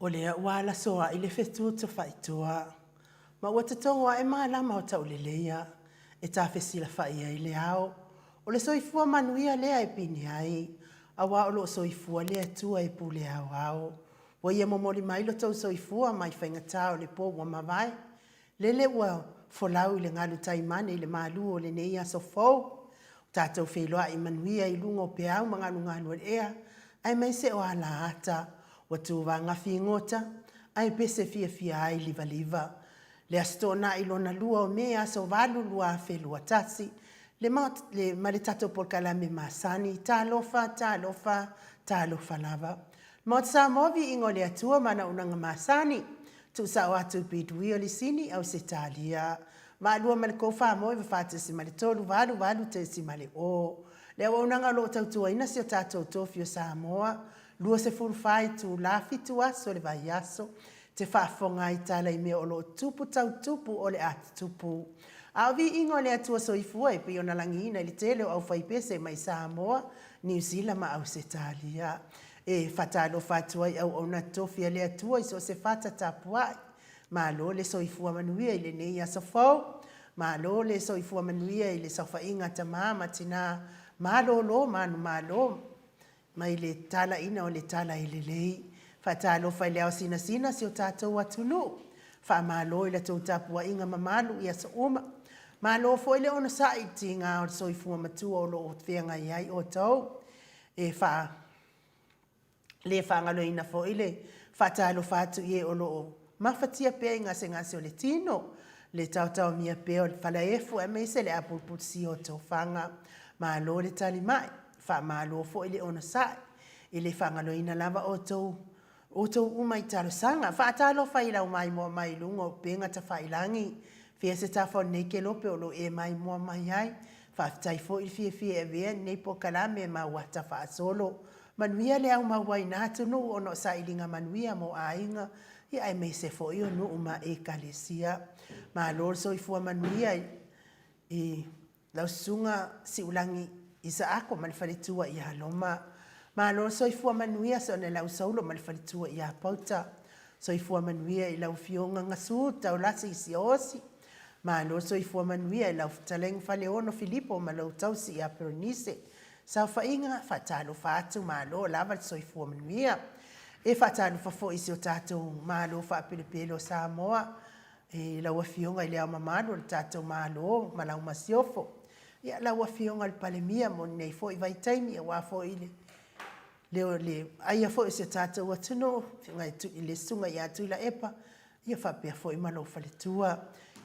O lea wala soa i le fetu ta whaitua. Ma ua te tonga e maala Maota o le leia. E ta fesila whaia i le ao. O le soifua manuia lea e pini ai. A wa o lo soifua lea tua e pu le ao ao. Wa ia momoli mailo tau soifua mai whaingatā o le po wa mawai. Lele ua folau i le ngalu taimane i le malu o le neia so fau. Tātou wheloa i manuia i lungo pe au mangalu ngalu e ea. Ai mai se o ala ata. Wa tu wanga ngota, ai pese fia ai liva. Le astona i lona lua o mea so valu lua whelua tasi. Le maritato por kalame masani, ta lofa lava. Maut sa movi ingo le atua mana unanga masani. Tu sa o atu pidui o li sini au se talia. Ma lua male kofa moi vafate si male tolu valu te si male o. Le awa unanga lo tautua ina si o tato tofio Samoa. Lua se furfai tu lafi tu aso le vai aso. Te whaafonga i tala i mea o lo tupu tau tupu o le ati tupu. Au vi ingo le atua soifua i pio na langina li tele o au whaipese mai Samoa, New Zealand ma au se talia. E whatalo whatua i au ona tofia le atua i so se whata tapuai. Ma lo le soifua manuia i le nei asa fau. Ma lo le soifua manuia i le sofa inga tamama tina. Ma lo manu mai le tala ina o le tala i le lei. Whatalo whai leo sina si o tātou atunu. Whamalo i le tau tapua inga mamalu i asa uma. Malo fo i le ona sa i tinga o soifua matua o lo o whianga iai o tau. E le whangalo ina fo i le whatalo whatu i o lo o mawhatia pia inga se ngasi o le tino. Le tau mia pia o le whalaefu e meise le apulputsi o tau whanga. Malo le tali mai. Malo fo i le ona sa. I le whangalo ina lava o tau umai talo sanga. Whaatalo whai lau mai mua mai lungo penga ta whailangi. Fia se tawha nei ke lope o lo e mai mua mai ai. Whaafitai fo i fia e vea nei po kalame ma wata wha solo. Manuia le au mawai nātu no o no sa ilinga manuia mo ainga. I ai mei se fo i o no uma e kalesia. Ma lor so i fua manuia i lau sunga si ulangi isa ako malifalitua i haloma. Ma lor so i fua manuia so ne lau saulo malifalitua i apauta. So i fua manuia i lau fionga ngasu tau lasi i si osi. Ma lor so i fua manuia i lau taleng fale ono Filipo ma lau tausi i aperonise. Sa whainga whatalo whatu ma lor lava so i fua manuia. E whatalo whafo isi o tātou ma lor whapilipelo Samoa. E lau a fionga i leo mamalo le tātou ma lor ma lau masiofo. Ia lau a fionga le palemia mo nei fo i vai taimi a wafo i leo le aia fo i se tātou atuno. Ngai tu i le sunga i atu i la epa. Ia whapea fo i malo whaletua.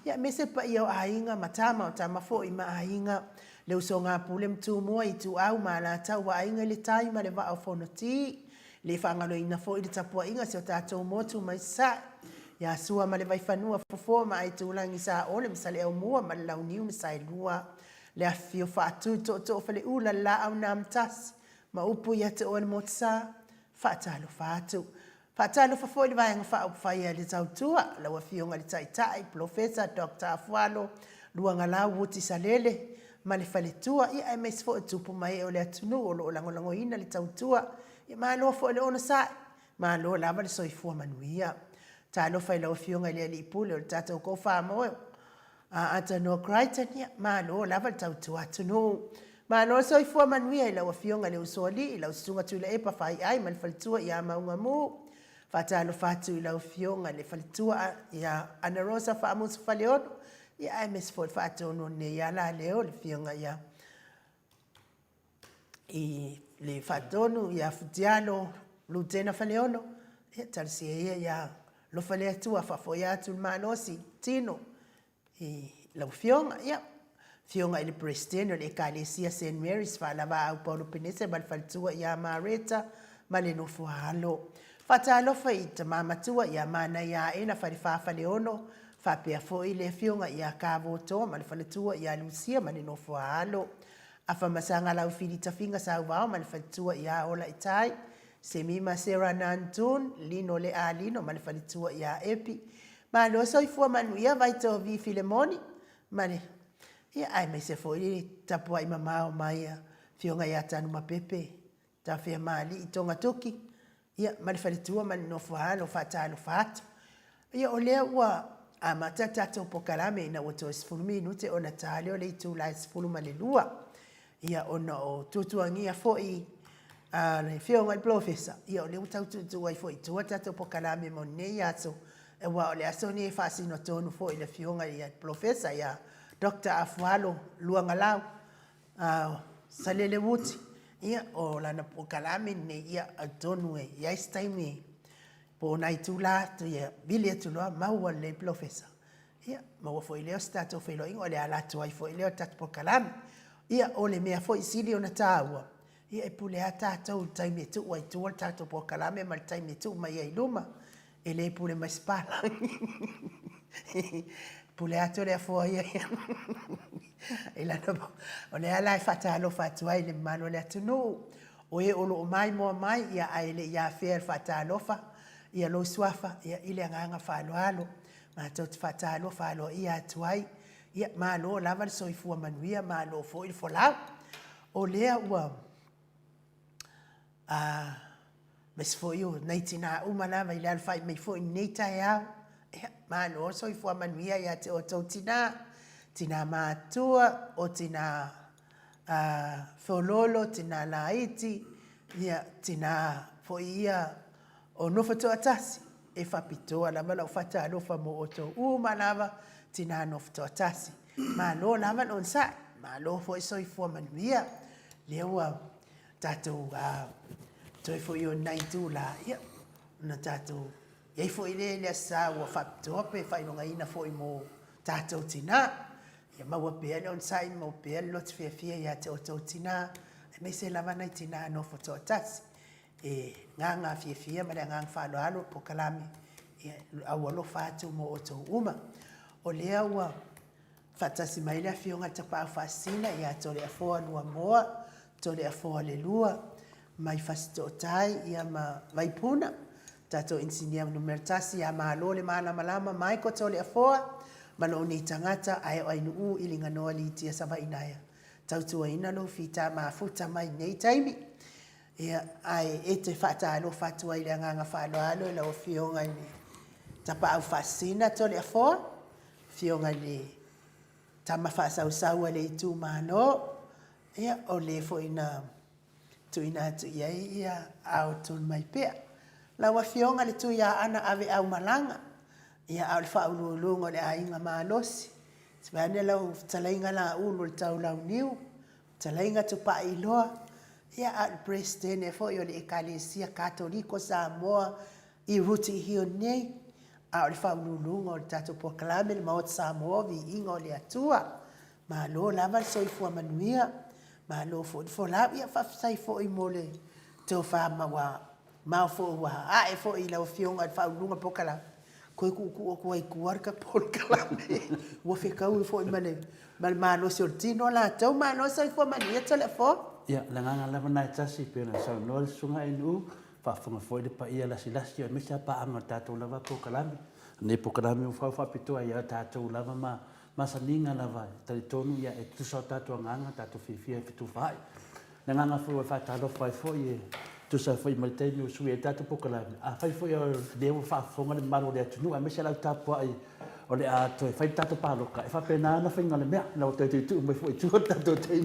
Ia mese pa i au ainga matama o tama fo i ma ainga. Leo so ngā pule mtu mua i tu au ma la tau wa ainga le taima le wa au fono ti. Le whangalo ina fo i le tapua inga se o tātou motu mai sa. Ia sua ma le vai whanua fofo ma ai tūlangi sa ole misale au mua ma le lau niu misai lua. Le afio whaatu to fale ula la au nā mtasi. Ma upu ia te oe mot sa. Whaatalo whaatu. Whaatalo whafo i vai ngā whaia le tautua. Lau afio ngā le taitai. Profesa Dr. Afualo. Lua ngā lau wuti sa lele. Ma le whale tua. Ia ai meis fo e tupu mai o le atunu. O lo lango ina le tautua. Ia maa loa fo e le ona sa. Maa loa lava le soifua manuia. Tā lo whai lau fionga lea li ipule o le tātou ko wha moe. Ata no Crichton, ma lo lava le tautua atunu. Ma lo soifua manuia i lau fionga le usoli, i lau sunga tu le epa whai ai, ma le whalitua i a maunga mu. Whata lo whatu i lau fionga le whalitua i a Ana Rosa whaamusu whaleono. I ai mes fo le whaatono ne i ala leo le fionga i a i le whaatono i a Futialo Lutena whaleono. Ia tarsi i a lo fale atua whafoi atu le manosi tino. I lau fionga, ia. Fionga i le Preston o le Ekalesia St. Mary's whalava au Paulo Penese ma le whalitua i a Mareta ma le no fuhalo. Whatalofa i ta mamatua i a mana i a ena whaliwhawhale ono. Whapea fo i le fionga i a Kavoto ma le whalitua i a Lucia ma le no fuhalo. A whamasanga lau whilita finga sa uvao ma le whalitua i a Ola Itai. Semima Sera Nantun, lino le a lino ma le whalitua i a Epi. Ma lo soifua manuia vai tō vi Filemoni. Ma le, ia ai me se fo i tapua i mamao mai a fionga i a tanu ma pepe. Ta whia maali i tonga tuki. ia malifalitua man no falo fatalo fat ia o lea ua a matata to pokalame ina wato sfulumi nute ona tale o le tu la sfuluma le lua ia ona o tutuangia foi a le fio ngai professor ia o le utau tu ai foi tu tato pokalame mo nei aso e wa o le aso ni fasino tonu foi le fio ngai ia professor ia Dr. Afualo luangalau salele wuti ia o lana pokalame ne ia atonu e ia staimi po nai tula tu ia bilia tu loa maua le professor ia maua foi leo stato felo ingo le ala tu ai foi leo tat pokalame ia o le mea foi sili ona taua ia e pule ata tau taimi tu wai tu tato pokalame mal taimi tu mai ai luma e le pule mai spala pule ato le foi ia e la no o le ala fatalo fatua le malo le atunu o e o lo mai mo mai ia ai le ia fer fatalo fa ia lo swafa ia ile nganga falo ma tot fatalo falo ia tuai ia malo lava so i fu manuia malo fo il fola o le ua mes fo io naitina uma lava ile al fai mai fo nita ia malo so i fu manuia ia te o tina matua o tina fololo tina laiti ia tina fo ia o no fato atasi e fapitoa lava la fata alo fa mo oto lava tina no fato atasi ma lo lava on sa ma lo fo so i fo manuia le ua tato toi fo io nai tu la ia na tato ia fo ile le sa o fato pe fa no ina fo i mo tato tina ia ma wa pe on sa mo pe lo tfia fia ia te oto tina me se lava nai tina no fato atasi e nganga fia ma le nganga falo alo pokalame e awalo fatu mo oto uma o le ua fatasi mai le fio nga tapa fasina ia tole afo lua moa tole afo le lua mai fasto tai ia mai puna tato insinia numertasi ia malo le malama mai ko tole afo malo ni tangata ai nu ilinga no ali tia sava inaya tautua ina lo fita ma futa mai nei taimi ia ai e te fatalo fatua i le nganga falo alo la o fionga ni tapa au fasina tole afo fionga ni tama fasa usau le tu mano ia o le fo ina tu ia au tu mai pe la wa fionga le tu ia ana ave au malanga ia au fa ulu lungo le ainga malosi sibane la talainga la ulu tau la niu talainga tu pa iloa ia al prestene fo yo le ekalesia katoliko Samoa i ruti hio nei a le fa lulunga o tato poklame le Maota Samoa Viiga le Atua ma lo lava so i fu manuia ma lo fo la ia fa sai fo i mole to fa ma fo wa a e fo i la fionga fa lulunga pokala ko ai kuarka poklame wo fe ka fo i mane ma lo sortino la to ma no sai fo manuia tele fo ia la nganga lava nai tasi pe na sa no sunga inu fa fonga foi de pa ia la silasi o misa pa anga tato lava po kalami ne po kalami fa pito ia tato lava ma saninga lava tali tonu ia e tu sa tato nganga tato fifia fitu fai la nganga fa tato fo ia tu sa foi malte no su e tato po kalami a foi de fa fonga le malo de tu a misa la tapo ai o le a to fai tato palo ka fa pena na finga le mea na o te tu mai foi tu tato te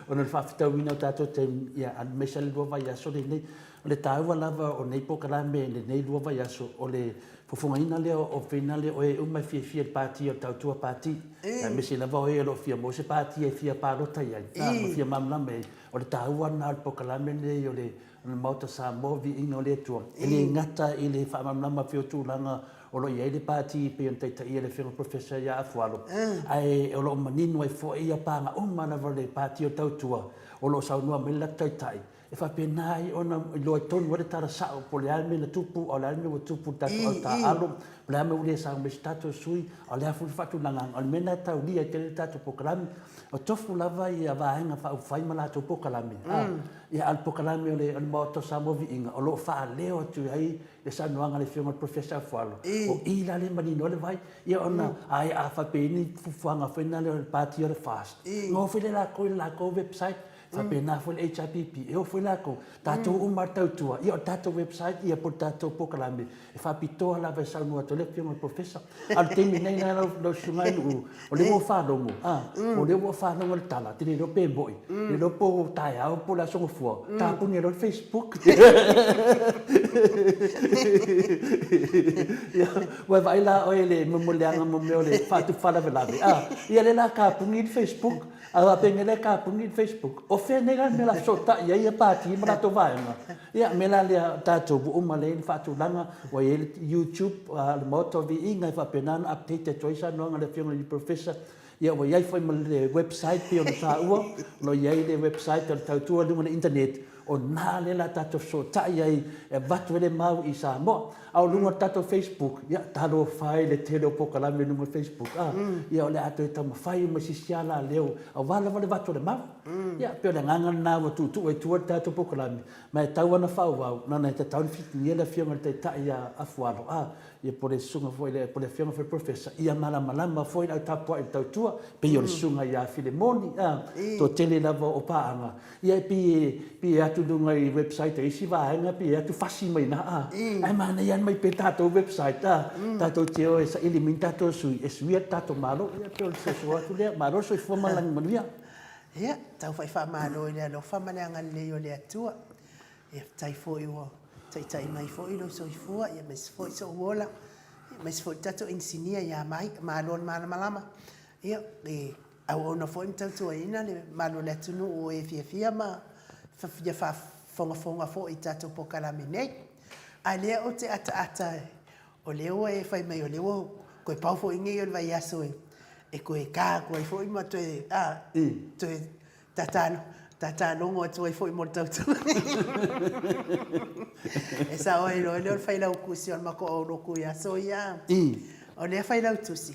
o no fa fita wina tato te ia al mesal do vai aso le tau lava o nei po kala me le nei do vai aso o le fofonga ina le o finale o e mai fia party o tau tua party na mesel lava o e lo fia mo se party e fia palo tai ai na fia mamla me o le tau na po kala me le o le Maota Samoa Viiga le tua ele ngata ele fa mamla fio tu langa o lo ia le party pe on tai ia le film professor ia Afualo ai o lo manino ai fo ia panga o mana vale party o tau tua o lo sa no me la tai e fa penai ona lo ton o le tara sa po le alme le tupu o le alme o tupu ta alo le alme o le sa me stato sui o le afu fatu langa o mena tau dia te le tato po kalami o tofu lava ia vaenga fa fai mala to po kalami ia al po kalami o le Maota Samoa Viiga o lo fa leo tu ai le sa noanga le film professor Afualo o ila le manino le vai ia ona ai a fa peni fuanga fena le party o le fast no file la ko website Whapena fo le HIPP, e o fo lako, tātou umar tautua, ia o tātou website, ia po tātou pokalame, e whapitoa la vai sau nua tole pia mai professor. Al temi nei na lo sungai nu, o le mo whanongo, o le mo whanongo le tala, tine lo pe mboi, le lo po tai au po la songo fua, tāpuni lo Facebook. Wa vai la o ele momoleanga momeo le whatu whala velave, ia le la kāpungi Facebook, a pengele kāpungi Facebook, o whenega me la sota ia pāti ma rato vaenga. Ia me la lea tātou bu umale ni whatu langa wa YouTube, le Maota Viiga i whapenana update te toisa noanga le whionga ni professor. Ia wa iai whai ma le website pe o na tāua, no iai le website o le tautua lunga na internet, o nā le la tātou sota iai e watu ele mau i Samoa. Au lunga tātou Facebook, ia talo whai le tele o pokalame lunga Facebook. Ia o le ato e tama whai ma sisiala leo, au wala wale watu le mau. Ia peo le nganga nā wa tūtu e tua tātou pokalame. Mai tau ana whau wau, nana e te tau ni fitu ni ele whionga te tai a Afualo. Ia po le sunga foi le po le whionga foi professor. Ia malama foi au tapua i tau tua, pe i o le sunga ia Filemoni. To tele lava o paanga. Ia pi atu dunga i website e isi vaenga, pi atu fasi mai na. Ai mana ia mai pe tātou website. Tātou teo e sa ilimin tātou sui, e suia tātou malo. Ia peo le seso atu lea, malo soi fuamalangi manuia. Ia, tau whai whamalo i lea lo whamananga leo le atua. Ia tai fōi o, tai mai fōi lo soi fua, ia mes fōi so uola. Ia mes fōi tato insinia ia mai, malo malama. Ia, au ona fōi mtautua ina, le malo le atunu o e fia ma, ia whafonga fōi tato pokalame nei. A lea o te ata, o leo e whai mai o leo, koe pau fōi ngi o le vai aso e koe kā, koe fōi ma toe, toe tatalongo atu ai fōi mo tautu. E sa oe leo le whai lau kusi o mako o roku i aso ia. O lea whai lau tusi.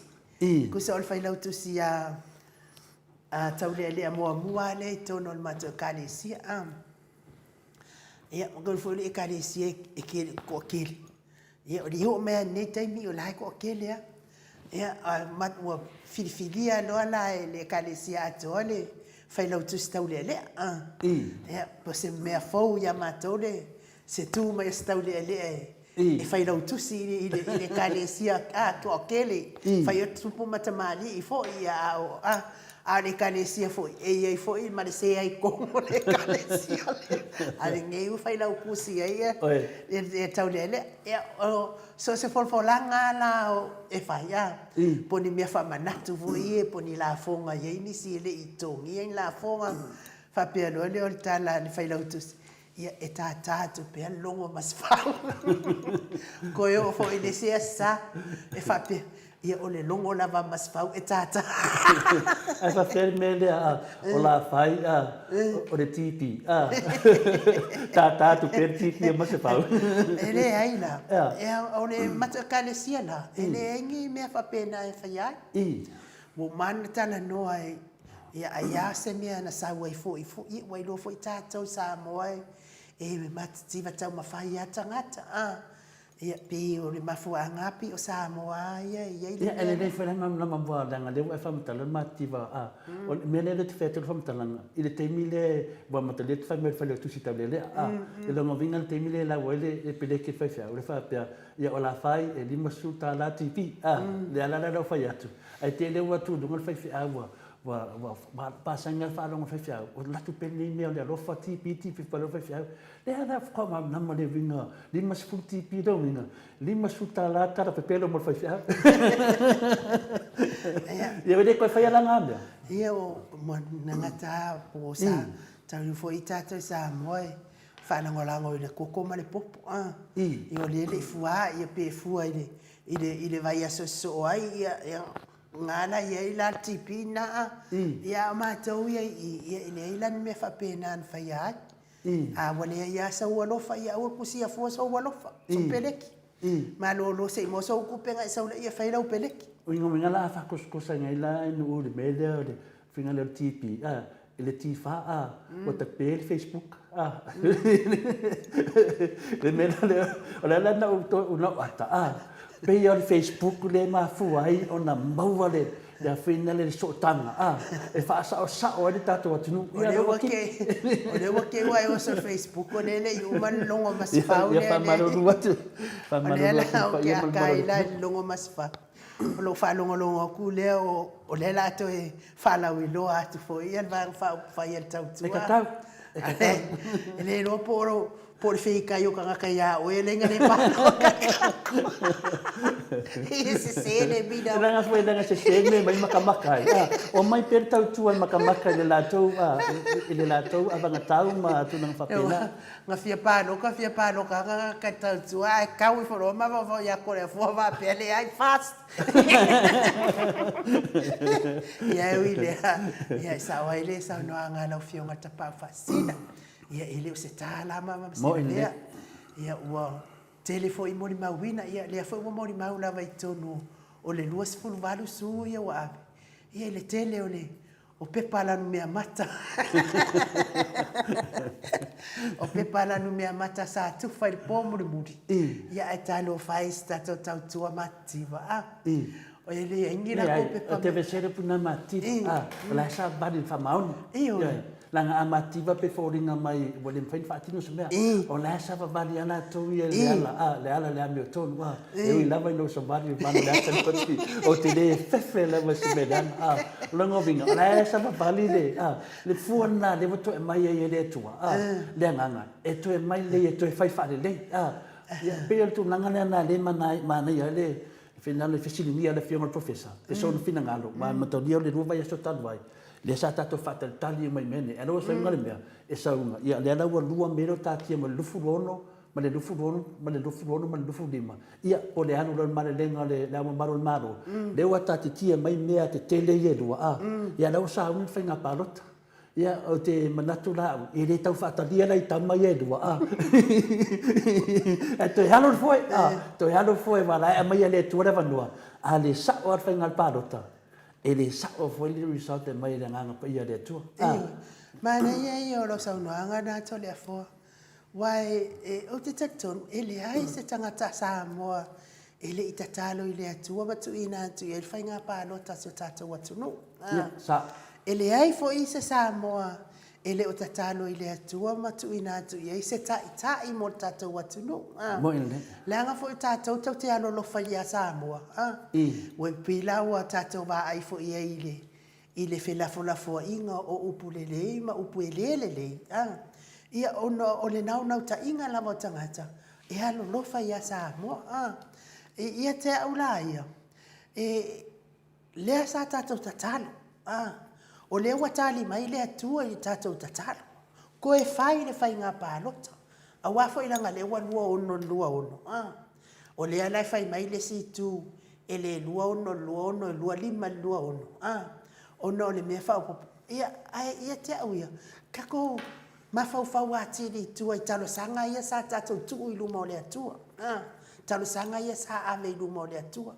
Kusi o le whai lau tusi a tau lea mua le tono le mato kale sia. Ia, ngol fōi le kale sia e kele ko kele. Ia, o li ho mea nei taimi o lai ko kele a. Ia, mat ua filifilia loa la e le kale sia ato le whai lau tusi tau lea lea. Ia, po se mea fau ia mato le, se tū mai se tau lea lea e whai lau tusi i le kale sia ko kele. Whai o tupu matamali i fo ia au a le kalesia foi e foi ma le se ai como le kalesia ale ngei u fai lau kusi ai e tau lele e so se folfolanga la e fai poni mia fa manatu voi e poni la fonga ye ni si le itongi en la fonga fa pe lo le tala le fai lau tus ia e tu pe longo mas fa ko yo foi le se sa e fa pe ia o le longo lava mas fau e tata. Ai fa fer mele o la fai o le tipi. Tata tu per tipi mas fau. Ele ai la. E o le matakale sia la. Ele engi me fa pena e fa ai. Mo man tana no ai ia ai se me na sa wai fo i wai lo fo tata o Samoa e me mativa tau mafai atangata. Ia pe o le mafua ngapi o Samoa ia ele nei foi na mamboa danga le fa mtala mativa o me le te fetel fa mtala ile te mile bo mtale fa me fa le tu sita le e lo vinga te mile la wele e pele ke fa o le fa pe ia o la fai e lima suta la tipi le ala la fa yatu ai te le watu dunga fa wa pasanga fa lo fa o la tu pele me le lo fa tipi fa lo fa le ada fa ma na mo le vinga lima suta tipi do vinga lima suta la tara pe pelo mo fa ia vede ko fa la ngambia ia o nangata po sa tau fo itato sa moi fa na ngolango le koko ma le popo io le fua ia pe fua ile vai aso ai ia ngana ia la tipina ia matou ia ile ila me fa pena fa ia wale ia sa walo fa ia o kusia fo so walo fa so peleki ma lo se mo so ku penga sa ia fa ila peleki o inga la fa kuskosa ngai la no le mele o le finga le tipi ele tifa o te pel Facebook le mele o la na ata pe o Facebook le ma fu ai ona maua le le fina le so tanga e fa sa o le tato atunu o le wake wa o so Facebook o le human longo masfa o le fa malu watu fa malu watu fa ia kai la longo masfa o lo fa longo ku le o le la to e fa la wi lo atu fo ia va fa ia tau tu e ka ele no por fica yo kanga kaya o ele ngane pa esse sele vida nanga foi nanga se sele mai makamaka o mai per tau tu makamaka le lato ele lato avanga tau ma tu nang papela nga fia pa no ka tau tu ai kau fo ma va ya ko le fo va pele ai fast ya wile ya sa wa ile sa no anga no fio ngata pa fasina ia ele se tala mama se ia ua telefoni mori mauina ia le foi mori mau lava i tonu o le luas fulu valu su ia wa ave ia le tele o pepala no mea mata o pepala no mea mata sa tu fai po muri ia e talo fai sta tau tua mativa o ele ingira ko pepala te vesere puna mati la sa badi fa maun langa amativa pe foringa mai wole mfain fatino semea o la sa va bali ana to ia le ala le ame ton wa e lava no so bali bali la tan pati o te le fefe la va se medan longo vinga la sa va bali le fuana le voto e mai e le tua le nganga e to e mai le e to e fai fa le ya pe tu nanga le mana ia le final le fisilimia le fiona professor e sono fina ngalo ma matodia le ruva ia so tan vai le sa tato fatal tali mai mene e no so ngale mea e saunga ia le ala lua mero tatia ma lufu rono ma le lufu lima ia o le anu le mare lenga le la maro maro le wa tatia mai mea te tele ye lua ia la sa un fenga palota ia o te manatu la e le tau fatalia lai tama ye lua e to halo foi wala e mai le tua vanua a le sa o fenga palota ele sa o foi le result mai le nganga pa ia le tu mana ia lo sa no anga na to le fo wai o te tekton ele ai se tangata Samoa ele itatalo ile atua batu ina tu ia fainga pa lo ta so tata watu no sa ele ai fo i se Samoa ele o tatalo ile atua matu ina tu ia se ta i mo tata watu no mo ile langa fo tata o te alo lo fa ia Samoa we pila wa tata va ai fo ia ile fe la fo inga o upulele ma upulele ia ono o le nau ta inga la mo tangata e alo lo fa ia Samoa ia te aula ia le sa tata tatalo o le watali mai le atua i tata tatalo ko e fai le fai nga palota a wafo i langa le lua ono o le ala fai mai le situ e le lua ono lua lima lua ono ono le mea fau ia te au ia kako mafau ati li tua i talo sanga ia sa tata tu i luma o le atua talo sanga ia sa ave i luma o le atua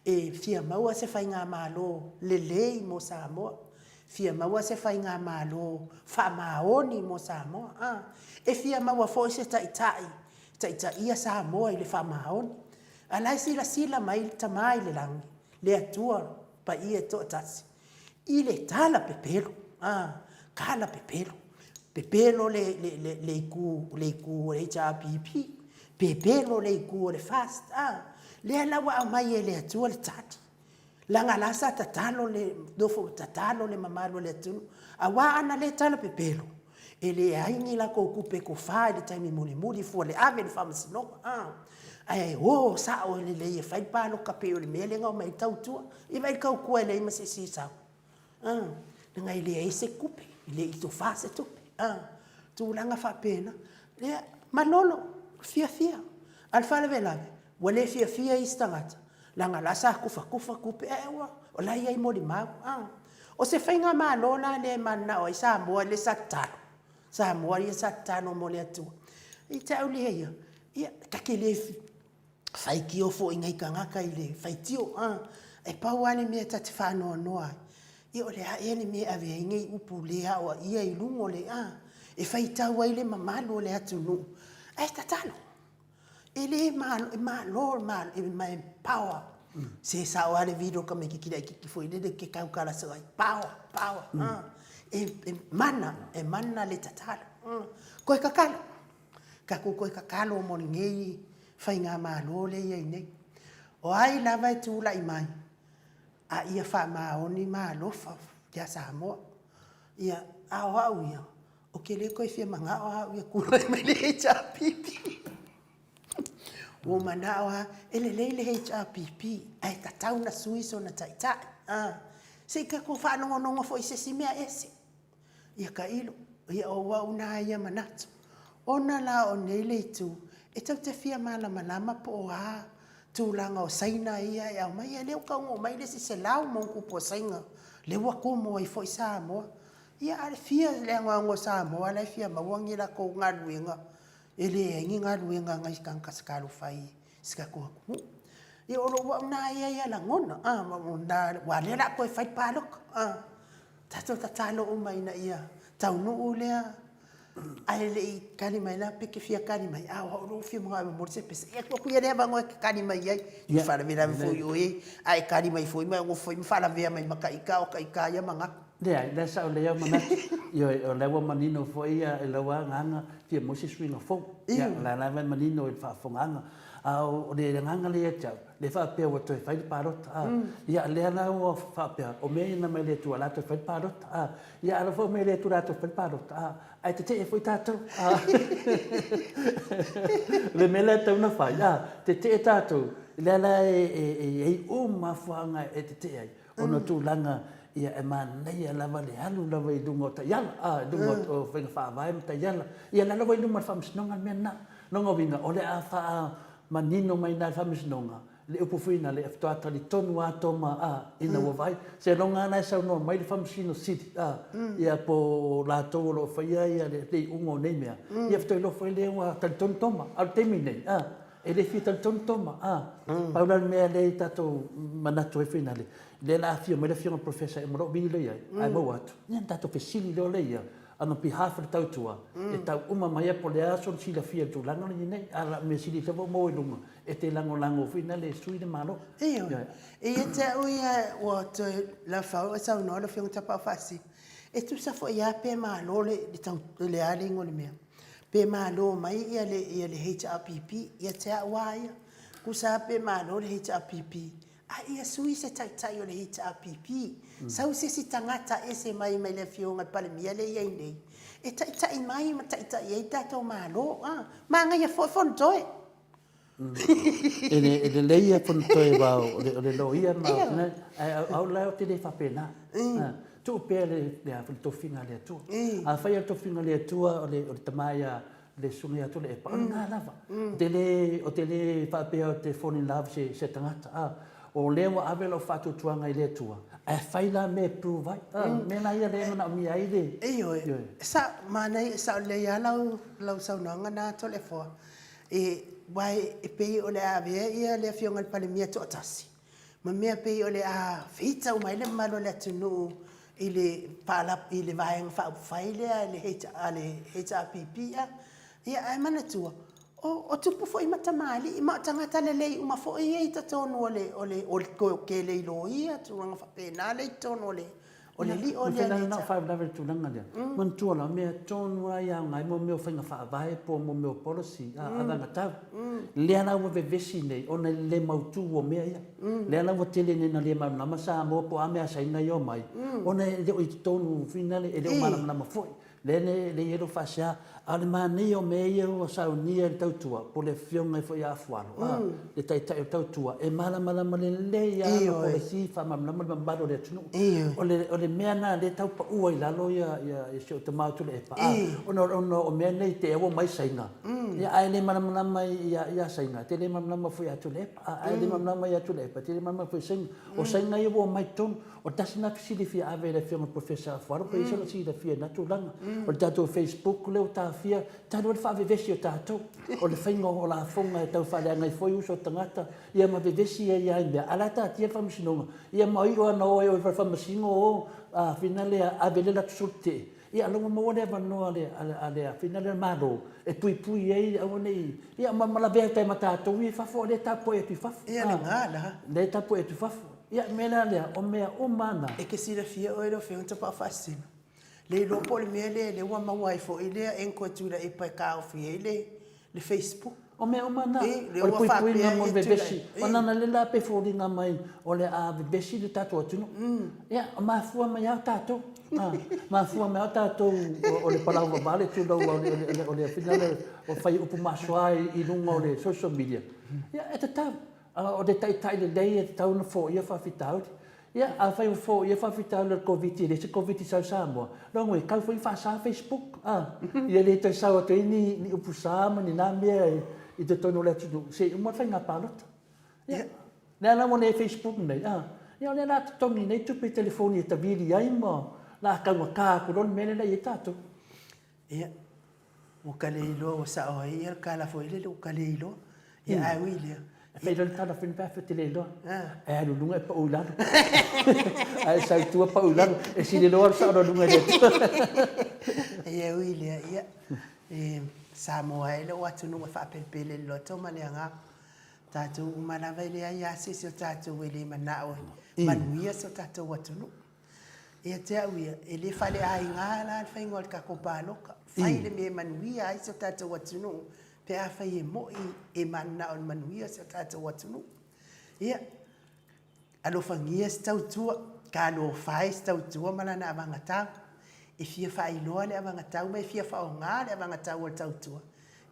e fia maua se fai nga malo lelei mo Samoa fia maua se fai ngā malo wha maoni mo Samoa e fia maua fo se tai ia Samoa i le wha maoni alai sila mai tamai le langi le atua pa ia to tasi i le tala pepelo kala pepelo le iku le HRPP pepelo le iku le fast le alawa mai e le atua le tati langa lasa tatalo le dofo tatalo le mamalo le tunu awa ana le tala pepelo ele aingi la ko kupe ko fa le taimi muli fo le ave le famasi no ai o sa o le fai pa no kapeo le mele nga mai tau tua I vai kau ko le ma se sa nga ile ai se kupe ile I to fa se tupe tu langa fa pena le malolo fia alfa le velave wale fia istangata langa lasa kufa kupe ewa o la ia I moli mau o se fainga malona le mana o Samoa le Samoa ia satano mo le atua I te au le ia kakele fai ki o fo ingai kangaka I le fai tio e pau ane mea tati whanoa noa I o le hae me ave ingai upu lea o ia I lungo le e fai tau ai le mamalo le atu nu tatano ele malo e ma power Se sa o ale video ka me ki kira ki foi de ke kau kala sa power e mana le tatala ko ka kala ka ko ka kalo mo ngei fai nga malo le ye nei o ai lava tu la mai a ia fa ma oni ma lo fa ya Samoa ia au ia o ke le ko fia manga au ia ku me le pipi o manawa ele le pipi ai tatau na suiso na taita se ka ko fa no foi se simea ese ia ka ilo ia o wa una ia manatu ona la o nei le tu e tau te fia malama po a tūlanga o saina ia e au mai e leo kaunga o mai le si se lau mongku po sainga le wako mo i fo i Samoa ia ale fia le ango Samoa le fia mawangi la ko ngaluenga ele engi ngaluenga ngai kanka skalu fai ska ko ia olo wa na ia la ngona na wa le la ko fai palok tato tatalo o mai na ia tau no lea ai le kani mai la peke fia kani mai o ro fia mo mo se pese e ko ia le bango kani mai ai i fala vira foi o ai kani mai foi mai o foi me fala via mai makaika o kaika ia manga le sa o le mana yo o le wa manino foi ia e la wa nganga fia mo se swing fo ia la manino e fa fonganga o le nganga le cha le fa pe o to fai parot ia le na o fa pe o me na me le tu ala to fai parot ia ala fo me le tu la to fai parot ai te foi tato le me le tu na fa te tato le la e uma fuanga e te ai ono tu langa ia e man nei ala vale halu la vai dungo ta yala dungo o fa vai ta yala ia la vai dungo fa msnonga mena nongo vinga ole a fa manino mai na fa msnonga le upufuina le aftoata li tonu atoma ina wa vai se longa na sa no mai fa msino city ia po la to lo fa ia le ungo nei mea ia fto lo fa le wa tal ton toma al temine e le fita ton toma paula me le tato manato e finale le la fio me le fio professor e mo bi le ai mo wat nian tato pesili lo le ia ano behalf of tautua e tau uma mai po le aso si la fia tu langa ni nei ala me si te mo lunga e te lango finale sui de malo e te uia o te la fa o sa no le fio tapa fasi e tu sa fo ia pe malo le tau le ali ngol me pe malo mai ia le HRPP ia te waia ku sa pe malo le HRPP ia sui se tai o le HRPP sau se si tangata ese mai le fionga pale mia le ia nei e tai mai ma tai e tato malo ma nga ia fo toi e le ia fo toi ba o le lo ia ma au la o te le fa pena tu pe le a to finga le tu a fa ia to finga le tu o le tamaia le sunga tu le pa nga lava te le fa pe o te fall in love se tangata o lewa avelo fatu tuanga i le tua e faila me provai me na ia le na mi ai de sa mana sa le ya lau sa no ngana to le fo e vai e pe o le ave ia le fionga pa le mia to tasi ma me pe o le a fita o mai le malo le tunu ile pala ile vai fa faile le HRPP ia ai mana tua o tupu foi matamali ma tangata le uma foi e ta tonu ole ko ke le lo ia tu nga fa pena le tonu ole li ole na fa level tu langa dia man tu la me tonu ia ngai mo me fa nga fa vai po mo me policy ava ngata le ana wo ve vesine ona le mautu o me ia le ana wo tele ne na le ma na sa mo po ame sa ina yo mai ona le o tonu finale e le ma na ma foi le yero fascia ale mani o me o sa unia el tautua po le fionga foi Afualo le tai tautua e mala le ia po le si fa mamma balo le tunu o le mena le tau pa ua i lalo ia se te mau tu le pa o me nei te o mai sainga ia ai le mala ia sainga te le mala foi atu le pa ai le mala ia tu le pa te le mala foi sainga o sainga ia o mai ton o tasina fisili fi ave le fionga professor Afualo pe iso si le fia na tu langa o tato Facebook le o ta fia tano le fa vevesi o tato o le fainga o la fonga e tau fa le ngai foi uso tangata ia ma vevesi ia ia ala ta tia fa msinonga ia mai o ana o e fa msingo o finale a vele la tsulte ia longa mo le vanoa le fina le malo e pui ai au nei ia mala be te mata to wi fa fo le tapo e tu fa ia le ngala le tapo e tu fa ia mena le o mea o mana e ke sira fia o ero fia pa fasino le lo po le mele le wa ma wai fo ile en ko tu la e pa ka o fia le Facebook o mea o mana le o pui nga mo e be tu besi la, ona na le la pe fo nga mai o le a be besi le tato tu ia ma fu ma ya tato ma fu ma tato o le pala va vale tu o le finale o fai upu maswa I lunga o le social media ia e ta o de tai le dei e tau na fo ia fa fitau ia a fai fo ia fa fitau le covid le se covid sa Samoa longo e kau foi fa sa Facebook ia le te sa o te ni upu sa ma ni na mea I te tono le tu se mo fai nga palot ia na na mo ne Facebook nei ia le na tongi nei tu pe telefoni e ta vili ai mo la ka ka ko don mele nei tato ia o kaleilo o sa o ia kala fo ile o kaleilo ia ai wilia fai don tala fin pa fe tele lo e lu lunga pa ulano ai sai tu pa ulano e si le lo sa do lunga de ia wilia ia Samoa ele o atu no fa pele lo to maleanga tatu umana vai le ia se se tatu wele mana o manuia so tatu watu no ia te awia ele fale ai ngala fai ngol ka ko paloka fai le me manuia ai so tatu watu no pe a fai mo e mana o manuia so tatu watu no ia alo fangia stau tua ka lo fai stau tua mana na vangata e fia fai loa le avanga tau mai fia fa o ngā le avanga tau o tau tua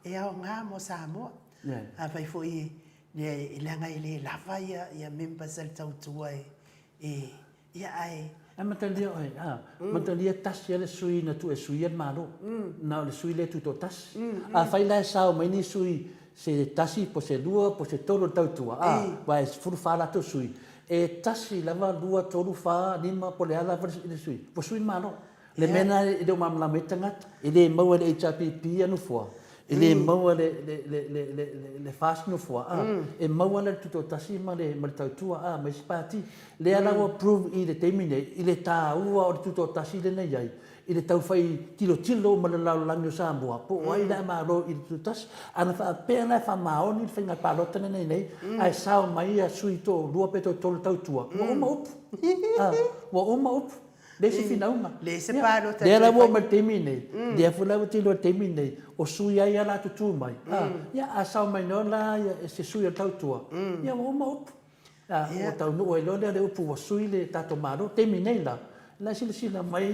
e au ngā mo Samoa a fai fo I langa I le lava ia members al tau tua ia ai a matalia oi matalia tas ia le sui na tu e sui al malo na le sui le tu to tas a fai la sao mai ni sui se tasi po se lua po se tolo tau tua vai furu fa la to sui e tasi lava lua tolu fa lima po le ala le sui po sui malo le mena I do mamla metangat ile mau le HPP anu fo ile mau le fast no fo e mau le tuto tasima le tau tua ma spati le ala o prove I le termine ile ta ua o tuto tasile nei ai ile tau fai tilo ma le lau lango Samoa po ai la ma ro I tutas ana fa pena fa maoni finga palota nei ai sao mai a suito lua peto tol tau tua wa uma up le se finaunga le se palo ta le la wo ma termine le fula wo tilo termine o sui ai ala tu mai ia a sao mai no la se sui tau tua ia wo ma up o tau no e lo le upu wo sui le tato maro termine la sila mai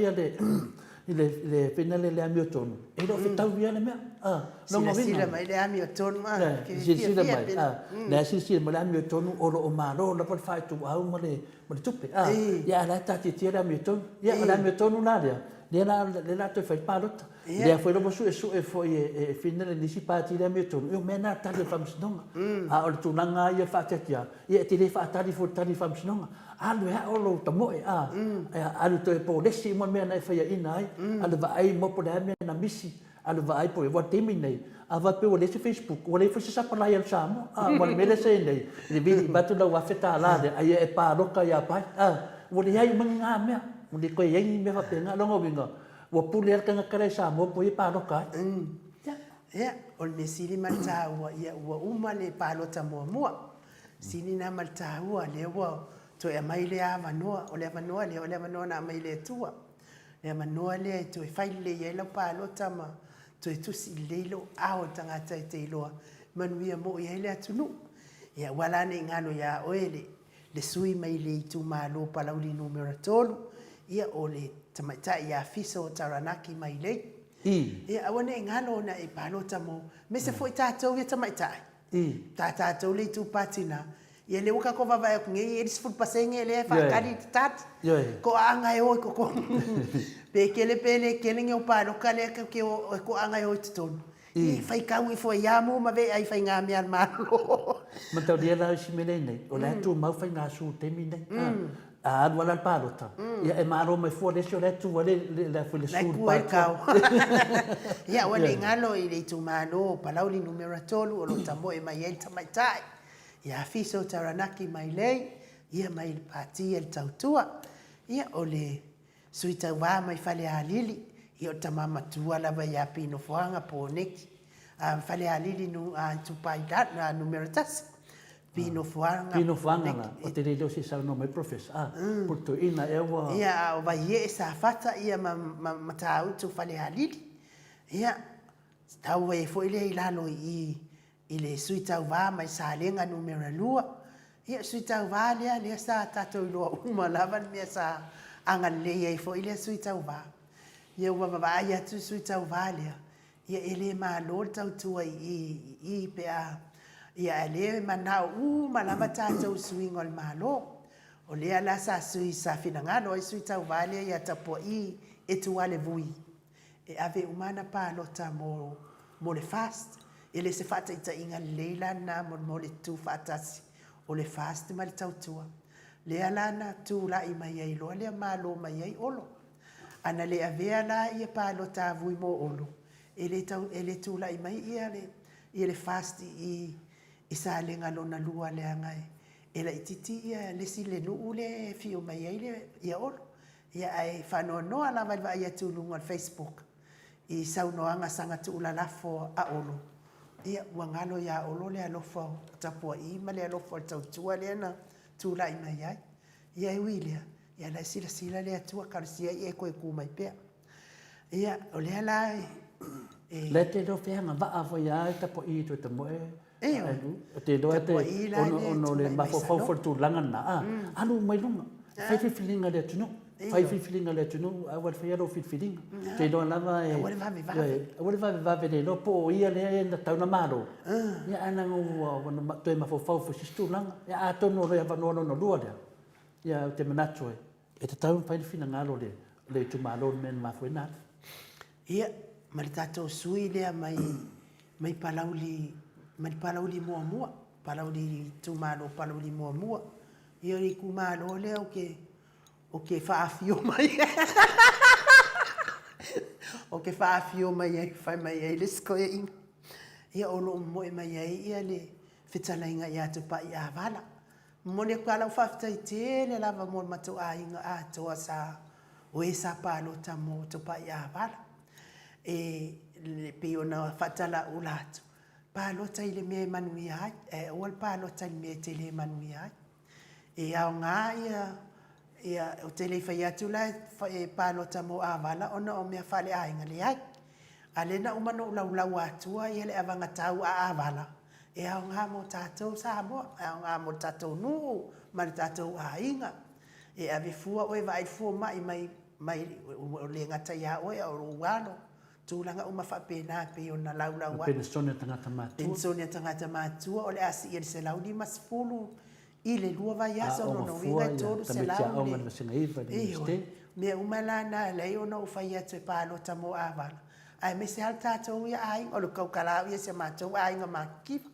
le penale le amio tonu e lo fitau via le mea sila mai le amio tonu sila mai le sila mai le amio tonu o lo maro la por fai tu au ma le tupe ia la tati tira amio tonu ia la amio tonu na le la to fai palota le foi lo su e foi e finale nisi pati le amio tonu io mena tali famsnonga a o tu nanga ia fatia ia ti le fa tali fo tali famsnonga alu ha o lo tamo alu to e po lesi mo mena fai ina ai alu va ai mo po le mena misi alu va ai po e wa termine ava pe o lesi Facebook o le fo sa pa ia Samoa mo le mele se nei le vi batu la wa feta la ai e pa loka ia pa o le ai manga me o le ko ai me fa penga longo vinga o pule ka ngakare Samoa po i pa loka ia o le sili malta ia wa uma le palota mo sili na malta le wa to e mai le avanoa o le avanoa na mai le tua le avanoa le to e fai le ia la palota ma to e tusi le lo ao tangata te loa manuia mo ia le atunu ia wala ne ngalo ia oele le sui mai le tu malo palauli numero tolu ia o le tamaita ia fiso taranaki mai le ia awane ngalo na e palota mo me se foi tatou ia tamaita tatou le tu patina ia le uka ko vava ku ngai e disfut pasenge le fa kali tat ko anga e o ko pe kele pele kele nge o palo kale ko anga e o ton i fai ka wi fo ya mo ma ve ai fai nga mi al malo ma tau dia la si mele nei o la tu mau fai nga su te mi nei a wala palo ta ia e maro mai fo le le tu le fo le su pa ia wale ngalo i le tu malo palauli numero tolu o lo tambo e mai el tamaitai ia fiso taranaki mai lei ia mai pati el tautua ia o le suita wa mai fale alili I o tamama tua lava ia pino foanga po neki. Fale alili nu tupai dat na numero tasi. Pino foanga. Pino foanga na. O te reo si sa no mai Prof. Puto ina ewa. Ia o vai e sa fata ia mata utu fale alili. Ia tau e fo ile ilalo i le sui tau vā mai sa lenga numero lua. Ia sui tau vā lea sa tatou iloa uma lava mea sa angan lea i fo ile sui tau vā. Ia ua mawai atu sui tau vā lea. Ia ele maa lor tau tua i pea. Ia ele manau malama tatou sui ngol maa lo. O lea la sa sui sa finangalo i sui tau vā lea ia tapo i e tuale vui. E ave umana pa lota mo le fast. Ele se fata ita inga leila na mo le tu fatasi. O le fast ma le tautua. Lea lana tu la i mai ai loa lea malo mai ai olo. Ana le avea la ia pa lo ta vui mo olo. Ele tu la i mai ia le fast i sa lenga lona lua le angai. Ela ititi ia le si le nuu le fio mai ai le ia olo. Ia ai whanoa noa la vai ia tu lunga Facebook. I saunoanga sanga tu ula lafo a olo. Ia wangalo ya olo le alofo tapua i ma le alofo tautua le na tula i mai ai. Ia i wilia. Ia la sila le atua karsia i e koe kumai pea. Ia o le ala Le te do feanga va avo ia i tapo i tu te moe. O te doa te ono le mafo tu langa na. Anu mai lunga. Fai filinga le tunu. Fai filinga le tunu. Awal fai alo filinga. Te doa lava e. Awal vave le no po ia le na tau na maro. Ia ana ngu toi mafo fo sistu langa. Ia atono le avanono no lua le. Ia te manatu e. E te tau fai filinga le tu malo men mafo ina. Ia ma le tatou sui lea mai palauli mua. Palauli tu malo palauli mua. Ia ri ku malo lea o ke whaafio mai. O ke whaafio mai ai, whai mai ai, le skoe inga. Ia olo moe mai ai, ia le whitalainga ia tupa i awana. Mone kala whaftai te le lava mo matu a inga a toa sa o e sa palo tamo tupa i awana. E le pio na whatala ulatu. Palo tai le mea manui ai, oal palo tai le mea te le manui ai. E au ngā ia o te le whai atu la e pālota mo āwala ona o mea whale ainga le ai. A le na umano ulau atua ia le awanga tau a āwala. E au ngā mo tātou Samoa, au ngā mo tātou nuu, ma le tātou ainga. E ave fua oe vai fua mai o le ngata ia oe o uano. Tūlanga uma whapena pe o na lau atu. Pensonia tangata mātua. Pensonia tangata mātua o le asi i le se lau ni masfulu. I le lua vai asa ono no inga tōru se lau le. Mea umalana lei ono u whai atu e pālota mo āwala. Ai me se hal tātou ia ainga, o le kaukalau ia se mātou ainga mākiwa.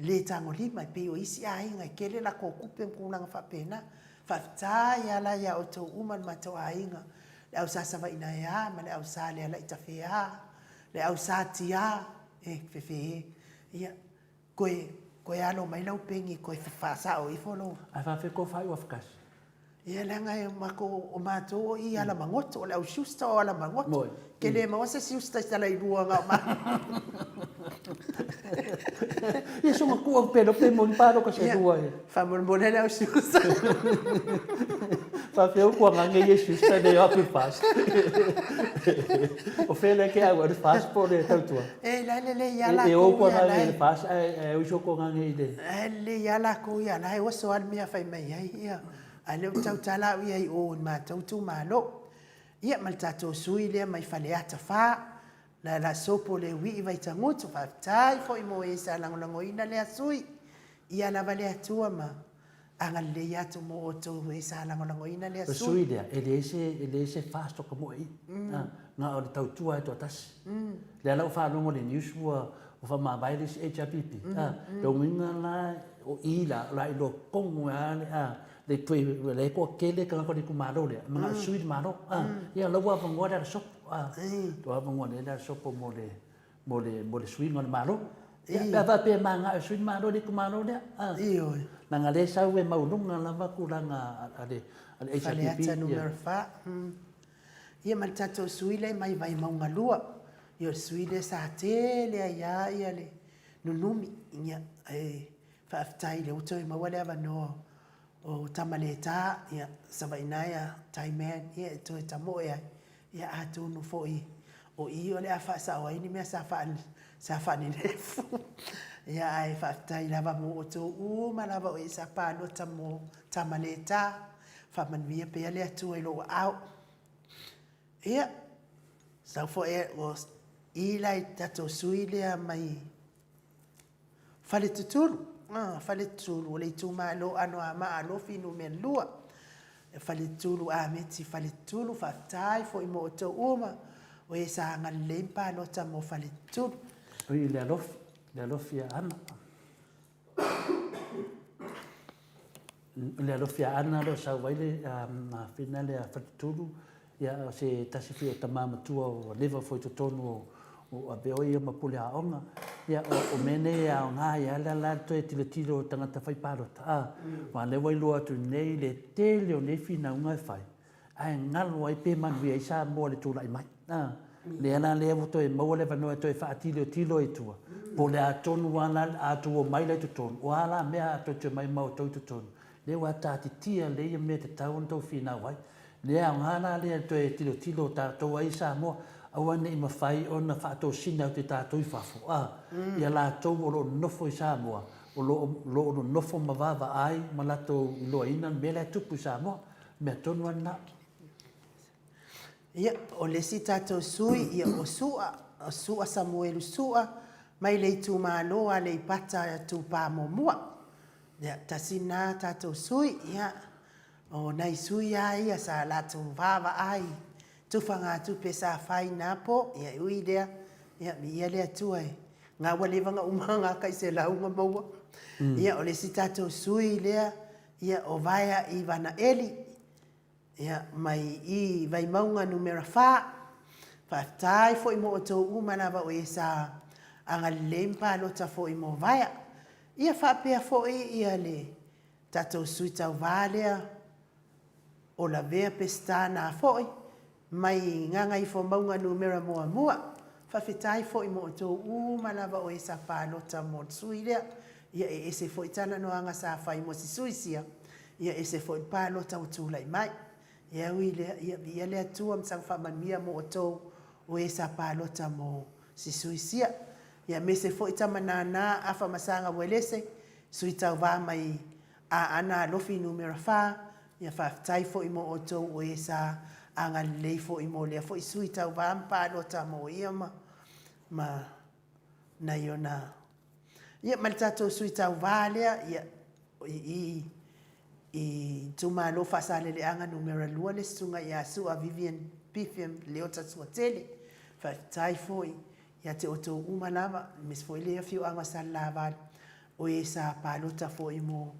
Le tango lima pe o isi ainga, kele la kōkupe mkūnanga whapena. Whafta ia la ia o tō uman mātou ainga. Le au sa sawa ina ea, ma le au sa le ala itawhea. Le au sa tia, whewhe. Ia, koe alo mai lau pengi koe whasa o ifolo. Ai whawhi ko whai wafkasi. Ia langa e mako o mātou i ala mangoto, o le au siusta o ala mangoto. Ke le mawasa siusta i tala i rua ngā ma. Ia sunga kua pēro pē mōni pāro ka se rua e. Whamon mōne le au siusta. Whawhi au kua ngange i siusta ne api pas. O whele ke au anu pas po le tautua. E le iala ko i ala. E o kua ngange i pas, e uso kua ngange i le. Le iala ko i ala, e waso al mea whai mai ai ia. A leo tau tala ui ai o mātou tu mālo. Ia mal tātou sui lea mai whale ata whā. La sopo le wii vai tangutu whaftai fo i mo e sa langolango ina lea sui. Ia la vale atua ma. Anga le atu mo o tō e sa langolango ina lea sui. Sui lea, e le ese whāsto ka mo i. Ngā o le tau tua e tō tasi. Lea lau whārongo le news ua o whamawairis HRPP. Rau minga la o ila, la i lo kongo le tui le ko kele ka ko ku maro le mga sui maro ia lo wa vango da sop to vango le da sop mo le sui ngol maro ia va pe manga sui maro le ku maro le io nanga le sa we maulunga la va ku langa ale HPP number 5 Ia ma le tatou sui le mai vai maunga lua. Ia le sui le sa tele ia le nunumi. Ia whaafitai le uto i maua le avanoa o tamaleta. Ia savainaia taiman. Ia e toe tamo ia atunu fo i. O i o le a whaasa o aini mea sa whaani lefu. Ia ai whaafitai lava mo o tō ma lava o i sa pālota mo tamaleta. Whamanuia pea le atua i loa au. Ia, sau fo o i lai tatou sui lea mai whale tuturu. Whale tuturu o le tu maa lo ano a maa lo finu mea lua. Whale tuturu a meti whale tuturu whaafitai fo i mo o tō uma. O e sa anga lempa nota mo whale tuturu. O i le alofi a ana. Le alofi a ana lo sa waile a whina le a whale tuturu. Ia se tasi fi o tamama tua o leva foi to tonu o abeo ia mapule a onga. Ia o mene a ngā ia la to e tilo tangata whai pārota. Wa le wailua tu nei le tele o nefi na unga whai. Ai ngalo ai pe manui ai sa mo le tula i mai. Le ana le avuto e maua le vanoa to e whaatilo tilo e tua. Po le a tonu wana a tu o mai le tu tonu. O ala mea a to te mai mau tau tu tonu. Le wa tāti tia le ia mea te tau on tau whina wai. Le a ngana le to e tilo tātou ai sa moa. Awa nei mawhai o na whaatou sina o te tātou i whafo. Ia la tau o lo nofo i sa moa. O lo nofo mawava ai ma lato i loa ina me le tupu i sa moa. Mea tonu ana. Ia, o le si tātou sui, ia o sua Samuelu sua, mai le tu māloa le pata tu pā momua. Ia, tasina tātou sui, ia, o nei sui ai, ia sa la tu vava ai. Tu whanga tu pe sa whai napo, ia ui lea, ia mi ia lea tuai. Ngā walewanga umanga kai se launga maua. Ia, o le si tātou sui lea, ia o vaya i wana eli. Ia, mai i vai maunga numera wha. Whaatai fo i mo o tō umanawa o e sa anga lempa lota fo i mo vaya. Ia whapea fo ia le tātou sui tau vālea o la vea pestana fo i. Mai nganga i fo maunga numera mua. Whawhetai fo i mo o tō umanawa o e sa pālota mo sui lea. Ia e se fo i tana no anga sa whai mo si sui sia. Ia e se fo i pālota o tūlai mai. Ia ui ia lea tua msang whamania mo o tō o e sa pālota mo si suisia. Ia me se fo i tamanana a whamasanga welese, sui tau wā mai a ana lofi numera wha, ia whaftai fo i mo o tō o e sa anga lei fo i mo lea fo i sui tau wā pālota mo ia ma na iona. Ia ma le tātou sui tau wā lea, ia i tumalo fasale le anga numera lua le sunga ia sua Vivian Pifiam le ota sua tele fa tai foi ia te oto umalava mis foi le fiu anga salava o e sa palota foi mo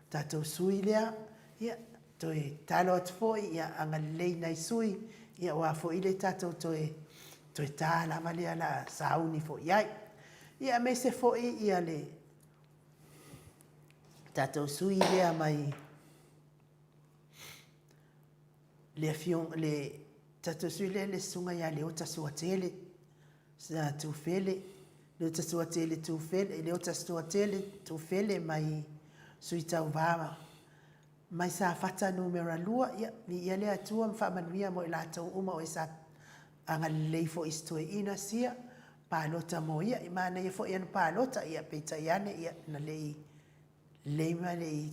tato suilea ia toi talot foi ia anga le nai sui ia wa foi le tato toi ta lava le ala sauni foi ia me se foi ia le tato suilea mai le fion le tato suile le sunga ya le ota suatele sa tu fele le ota suatele tu fele le ota suatele tu fele mai suita uvama mai sa fata numera lua ia le atua mfamanuia mo la tau uma o isa anga le fo istoe ina sia palota mo ia imana ia fo ia palota ia peta iane ia na le ma le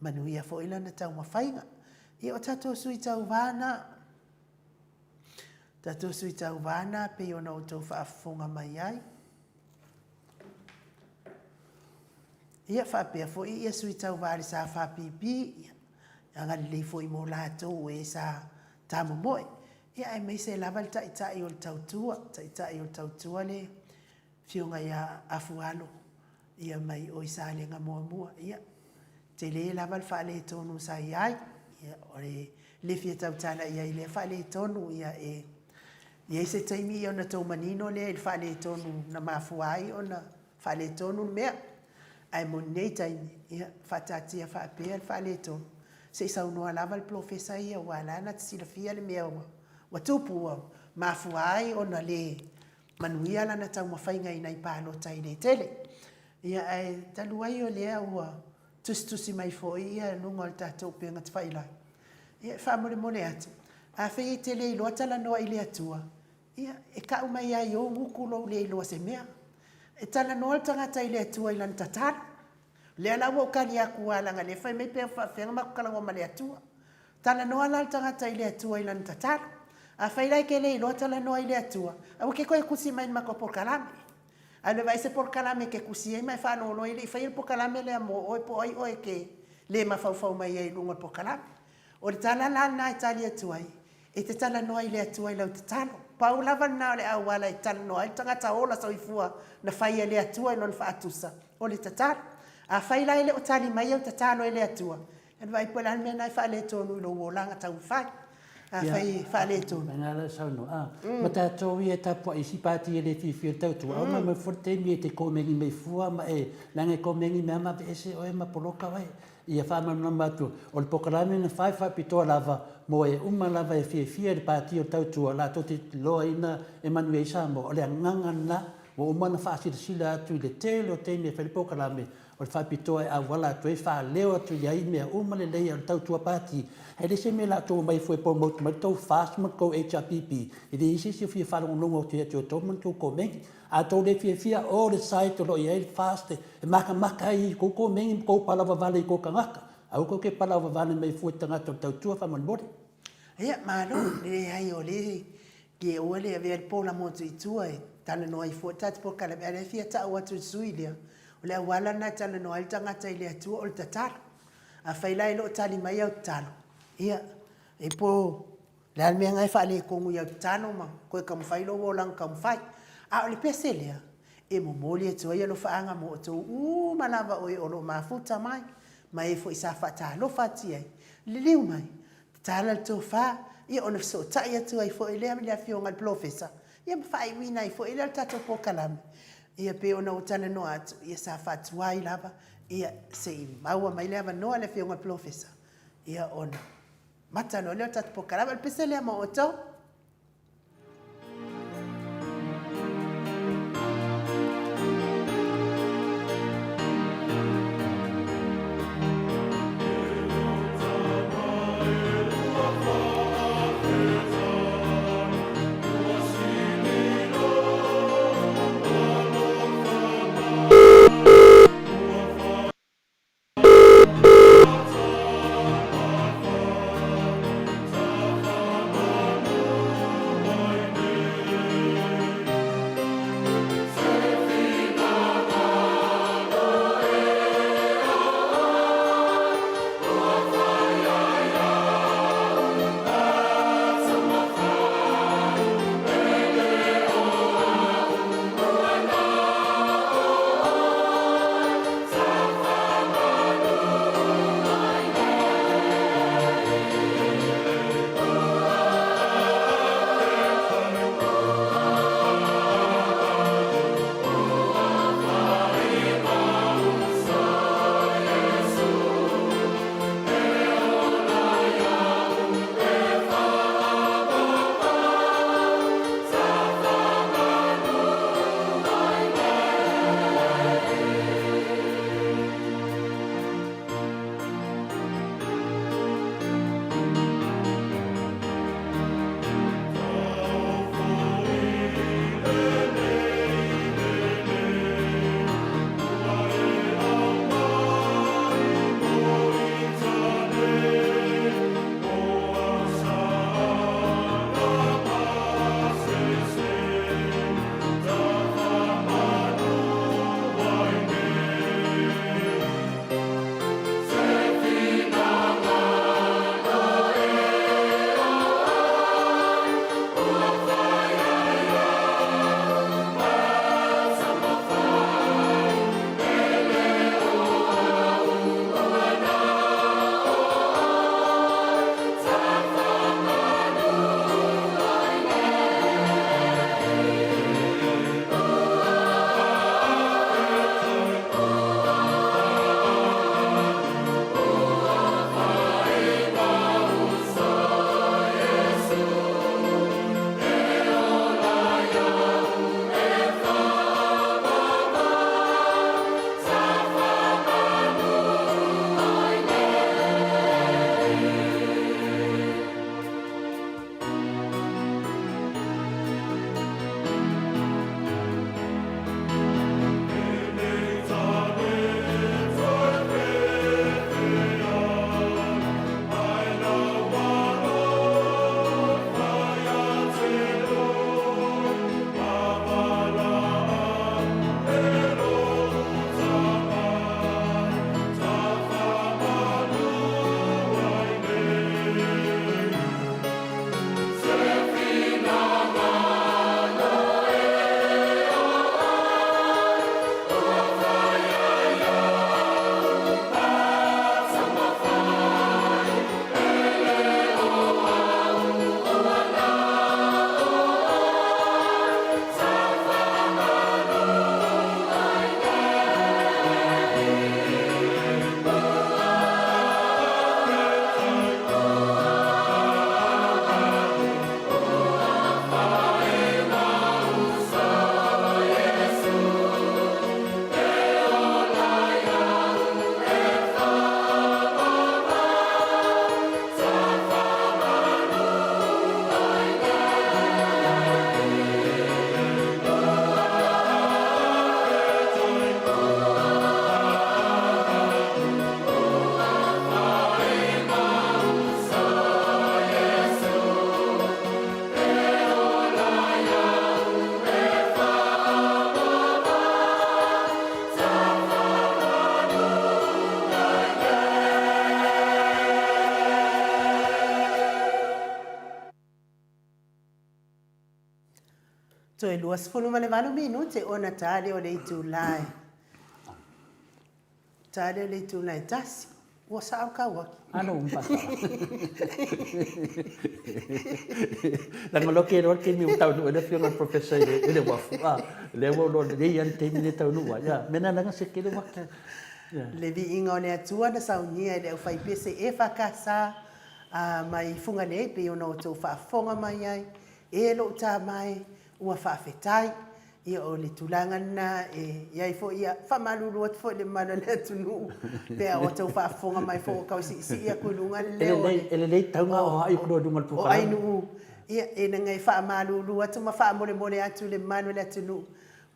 manuia fo ila na tau mafainga. Ia o tatou sui tau vana pe ona o tau whaafonga mai ai. Ia whapea fo ia sui tau vāle sa whapipi, anga le fo i mo lātou e sa tamu moe. Ia e mei se lawal taitai o le tautua le fionga ia Afualo. Ia mai o isa lenga mua. Ia te le lawal whaale tonu sa iai. Ia ore le fia tautana ia i le whaale tonu ia ia se taimi ia ona tau manino le il whaale tonu na mafuai ona whaale tonu mea. Ai mo nei taimi ia whatatia whaapea il whaale tonu. Se sau noa lava il profesa ia wala na tisila fia le mea Ua tupu mafua ai ona le manuia lana tau mawhainga i nei pālo tai le tele. Ia ai talu ai o lea ua tusi mai fo ia lunga le tātou pia ngat whailai. Ia whamore mole atu. A whai te le iloa tala noa i le atua. Ia e ka umai ai o ngukulo le iloa se mea. E tala noa le tangata i le atua i lan tatara. Lea lawa o kani aku alanga le whai mei pia whawhenga makukalango ma le atua. Tala noa la le tangata i le atua i lan tatara. A whai lai ke le iloa tala noa i le atua. A wake koe kusi mai mako por kalame. A le vai se por kalame ke kusi ai mai whano no i le whai por kalame le amo oi po oi oi ke le mawhau mai ai lunga por kalame. O le tala la na i tali atua i. E te tala noa i le atua i lau te talo. Pau lava na le awala i tala noa i tangata ola sa ifua na whai le atua i lon whaatusa. O le tatalo. A whai lai le o tali mai au tatalo i le atua. E vai po lan mea nai whaale tonu i lo wolanga tau whai. A whai whaale tonu. Nga la sau no. Ma tātou i e tapua i si pāti e le whiwhia tau tu. Au mai forte mi e te komengi mei fua ma e lange komengi mea ma ese o e ma poloka wai. Ia whamana matu. O le pokarame na whai pitoa lava mo e lava e whiwhia le pāti o tau tua la to te loa ina e manu e Samoa. O le anganga na o umana whaasira sila atu i le tele o teime e whalipokarame. O le whapitoa e awala atu e wha leo atu i ai mea umale leia o tau tua pāti. He le se me la tō mai fue po motu mai tau fast ma ko HRPP. I le isi si fia whalongo nunga o te atu o tō man tō komengi. A tō le fia o le sai to lo i ai fast e maka i ko komengi ko palawa vale i ko kangaka. Au ko ke palawa vale mai fue tangata o tau tua whaman mori. Ia malo le ai o le ke o le ave po la motu i tua e tala no ai fo tat po kala ave fia ta o atu suilia. O le wala na tala no ai tangata i le atu o le tatara. A whaila i lo tali mai au talo. Ia, e po, le almea ngai whaale e kongu iau tano ma, koe kam whailo o lang kam whai. A o le pese lea, e mo moli e tua ia lo whaanga mo o tō, malawa o e olo mafuta mai, ma e fo isa whata lo whati ai. Le liu mai, tala tō wha, ia ona so tai atu ai fo e lea mi lea fionga le profesa. Ia ma whai wina i fo e lea tato po kalame. Ia pe ona o tala no atu, ia sa whatu ai lava, ia se i maua mai lea noa le fionga le profesa. Ia ona. Mata no leo tatu po kalama, pese lea Maota. Toi luas fulu ma le valu minute o na tale o le itu lai. Tale o le itu lai tasi. Ua sa au kaua. Ano umpasa. Langa loke ro ke mi utau no le fiona professor ele wa fu le wo lo le yan te mi tau no ya mena langa se ke le wa. Le vi inga o le atua na saunia le fai pese e whakasa mai funga nei pe o no tau whaafonga mai ai e lo ta mai ua whaafetai ia o le tulanga na iai fo ia whamalulu at fo le mana le atunu pe o tau whaafonga mai fo o kau si ia kulunga leo ele le taunga o ai kuro dungal o ai nu ia e na ngai whaamalulu atu ma whaamole mole atu le manu le atunu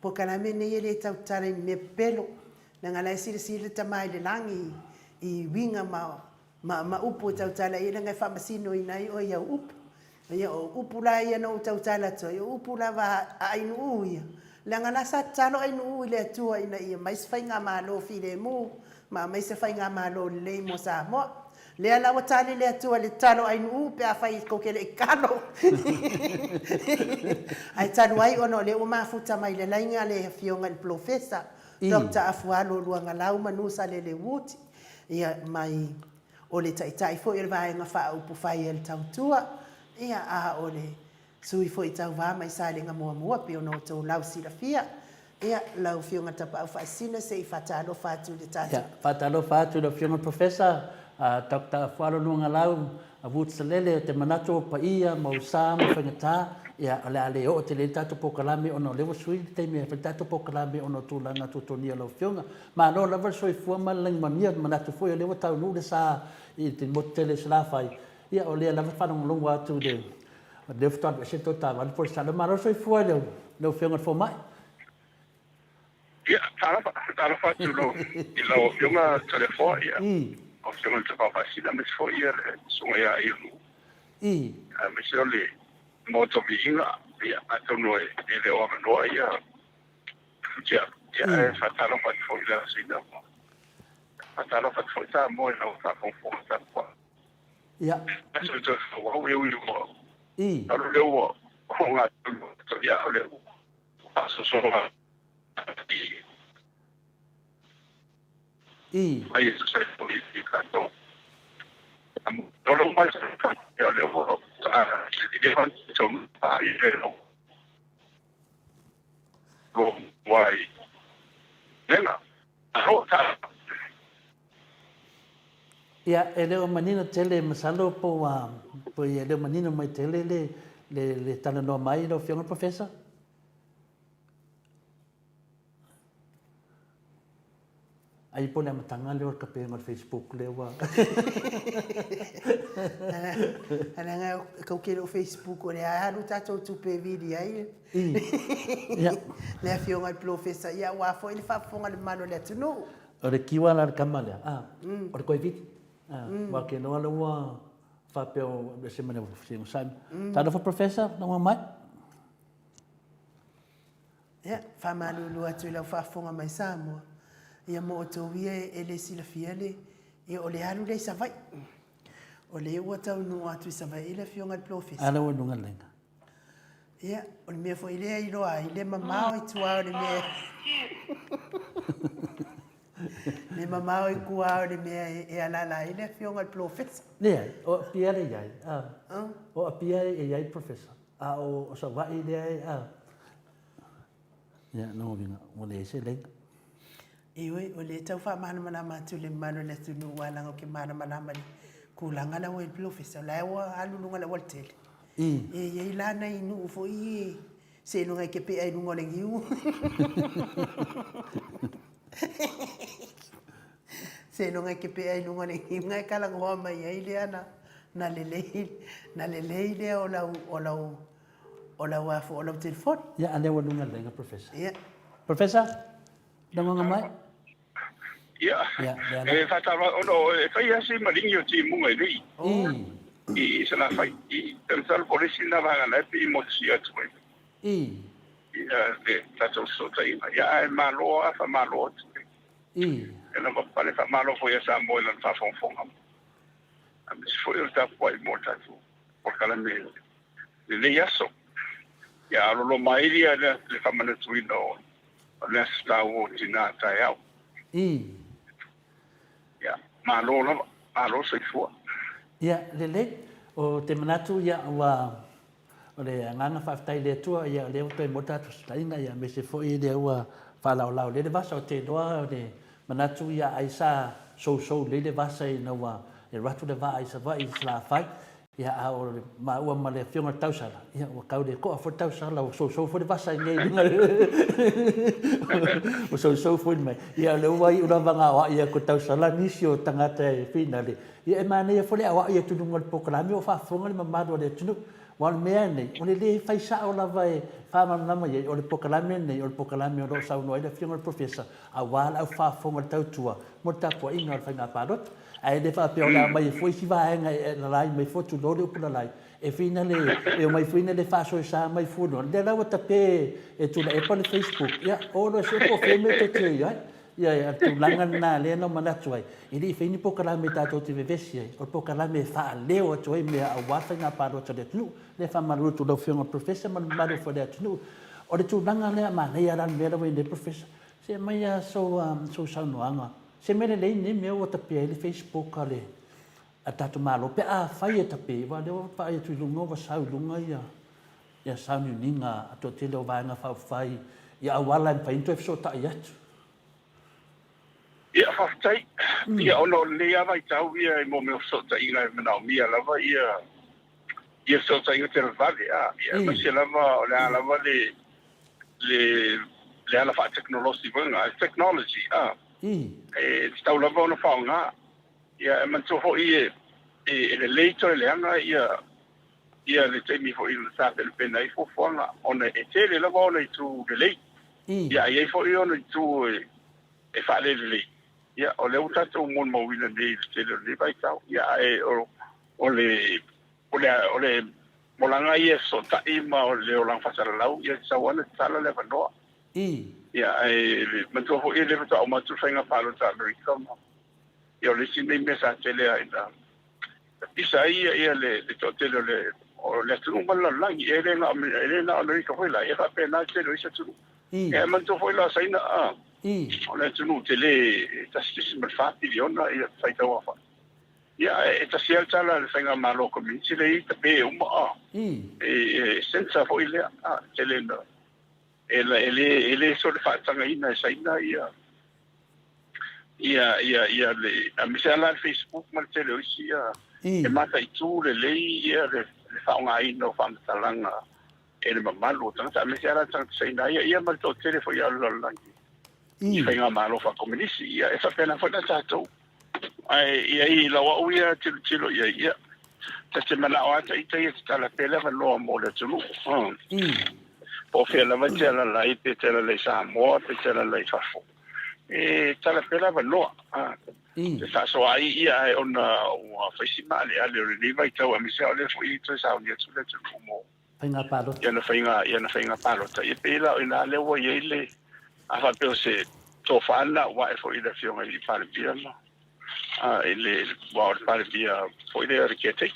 po kalame nei le tau tare me pelo na ngala sile tamai le langi I winga ma upu tau tala ia ngai whamasino I nai o ia upu ia o upu la ia no tau tala to ia upu la va ainu ia la ngala sa talo ainu le atua ina ia mais fainga malo file mu ma mais fainga malo le mo sa mo le ala wa tali le atua le talo ainu pe a fai ko ke le kano ai tanu ai ono le o ma futa mai le lainga le fionga le professor Dr. Afualo luanga lau manusa le wuti ia mai o le taitai fo i le vaenga wha upu whai el tautua ia a o le sui fo I tau wā mai sa le mua mua pe o no tau lau sila fia ia lau fionga tapa au whaasina se I whatalo whatu le tatu. Ia, whatalo whatu le fionga professor Dr. Afualo luanga lau a wuti salele te manato pa ia mausa ma whangata ia ale ale o te le tatu po kalame ono lewa sui te me fa tatu po kalame ono tulanga tutonia lo fionga ma no la soi fu ma lang mania mana tu foi lewa tau nu sa I te motele sala fai ia o le la fa no longa tu de ftat se tota van por sa ma soi fu le fionga fo mai ia tala fa tu lo I lo fionga telefone ia o fionga te fa si la mes fo ia so ia I me se le Maota Viiga ia atono e le o no ia ia fatalo fa foi la sina fatalo fa foi ta mo no fa conforta qua ia eso to wa we we mo alo le o nga to ia le paso so ai eso se politica to no lo mai ia le o Dia macam no. Go why? Nena. Rota. ia ele o manino tele masalo po ele o manino mai tele le tala no mai lo fionga professor ai pole matanga le o kape ngal Facebook le wa ana nga ko ke o Facebook o le alu tato tu pe video ai ia le fionga professor ia wa fo il fa fonga le mano le tunu o le kiwa la kamale o ko vit wa ke no ala wa fa pe o le semana fo sai tala fo professor no mai ia fa manu lu atu le fa fonga mai Samoa ia mo to wie ele sila fiele e o le alu le savai o le ua tau no atu savai ele fionga professor ala o nunga lenga ia o le mea fo ile ai loa ile mamao I tua o le mea le mamao I kua o le mea e alala ile fionga professor le o pia le ai o pia e ai professor o savai le ai ia no vinga o le se lenga Iwe o le tau wha mana mana matu le mano le tunu walang o ke mana mana mani kulanga la o il professor la wa alulunga la waltele e lana inu fo I se no ngai ke pe ai nunga le ngiu se no ngai ke pe ai nunga le ngiu ngai kala ngoma mai ai le ana na le le o la wa fo o la telefon ya ale wa nunga le professor ya professor dango mai ia fatalo ono fai asi malingi o ti munga I sana fai I pensar por ese na va ganar pi mo si atu ia de tato so tai ia malo fa malo ela va pale fa malo foi esa mo la fa fonga a mis foi o ta poi mo tatu por kala me le yaso Ya lo mai dia le kamana tuino. Le sta o tina tai au. Ya malo se fu. Ya le o te manatu ya wa o le nganga whaftai le tua ia leo toi motatu stainga ia me se foi le ua whalau le vasa o te doa o le manatu ia aisa so le vasa i na wa e ratu le va aisa va i sla fai ia a o ma ua ma le fionga tausala ia ua kau le ko a fo tausala o so fo le vasa i ngai lunga o so fo mai ia le ua i ura vanga wa ia ko tausala nisi o tangata e fina le ia e mana ia fo le awa ia tununga le pokalami o whafonga le mamado le tunu wan mea nei, o le whaisa o lava e whamanama i, o le pokalame nei, o le pokalame o lo sau noa, le whionga le professor, a wala au whafonga le tautua, mo tapua inga o le whainga parot, a e le whapea o la mai e fwoi si vaenga e la lai, mai fotu lore upu la lai, e whina le, e o mai whina le whaso e sa mai funo, le rawa tape e tula e pa le Facebook, ia, o lo se po wheme te te ia, ia tu langa na le no manatu ai i li fini pokalame tatou te vevesi ai o pokalame fa leo atu ai me a wafa nga paro te tu le fa maru tu lo fiona professor man maru fo le tu o le tu langa le ma le ara me le le professor se mai so sa no anga se me le ni me o te pe le Facebook ale a tatu malo pe a fai te pe va le fa tu lungo va sa lunga ia sa ni ninga to te lo va nga fa fai ia wala pa into so ta ia Ia haftai, ia ono lea vai tau ia mo me sota inga menau mia lava ia sota inga te vale ia mas lava lava le ala fa technology e tau lava ona faunga ia man so ho ia le later le anga ia le temi fo il sa del pena i fo fona ona e tele lava ona tu le lei ia ia fo ia ona tu e fa le ia o le utata mon mo wina nei le vai tau ia e o le molanga ia so ta ima o le olang fasara lau ia sa wana sala le vanoa ia e man to ho ele to o matu fainga palo ta america ia le sine me sa tele ai da isa ia le to tele le o le tu mo la langi ele na america foi la ia fa pena tele isa tu ia man to foi la saina o le tunu tele tasisi mal fati di ona ia fai tau afa ia e tasiel tala le whainga malo community le i tape uma e sensa fo ile tele na ele so le whaatanga ina e saina ia le a misa ala Facebook mal tele oisi e mata i tu le lei ia le whaonga ina o whamatalanga e le mamalu tangata a misa ala tangata saina ia mal to tele fo ia lulangi i whainga malo fa komunisi ia e whapena whana tātou ai i lawa uia tilo ia ta te mana o ata ita ia tala pele fa loa mo le tulu po fe la va tela la i pe tela le Samoa pe tela le fafo e tala pele fa loa te sa so ai ia ona o festival ale le vai tau a misa ole fo i to sa unia tule tulu mo whainga palo ia na whainga palo ta i pe la ina le wo ia le a fa pe se to fana wa fo i le fionga i pale bia no ele wa pale bia fo i le ke take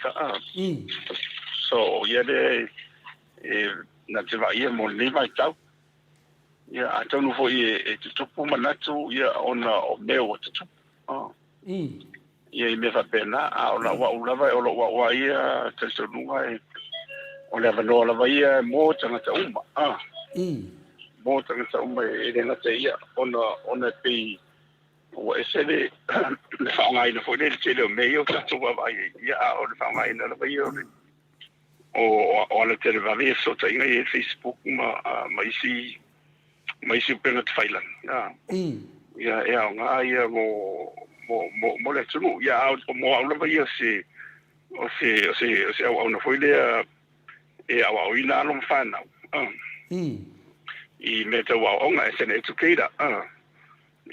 so ia le na te va ia mo le vai tau ia a tonu fo i te tupu manatu ia ona o meo te tupu ia i me fa pena a ona wa ulava o lo wa ia te sonunga e o le va la ia mo tanga ta uma mo tanga sa umai e renga te ia ona pe o ese le whaongai na fo le tele o mei o tatu wa vai ia o le whaongai na la vai o le tele vale so ta inga e Facebook ma isi penga te whailan ia e au ngā ia mo le tunu ia mo au lava ia o se au na fo le e au au ina alom whanau i me te waonga e sene educator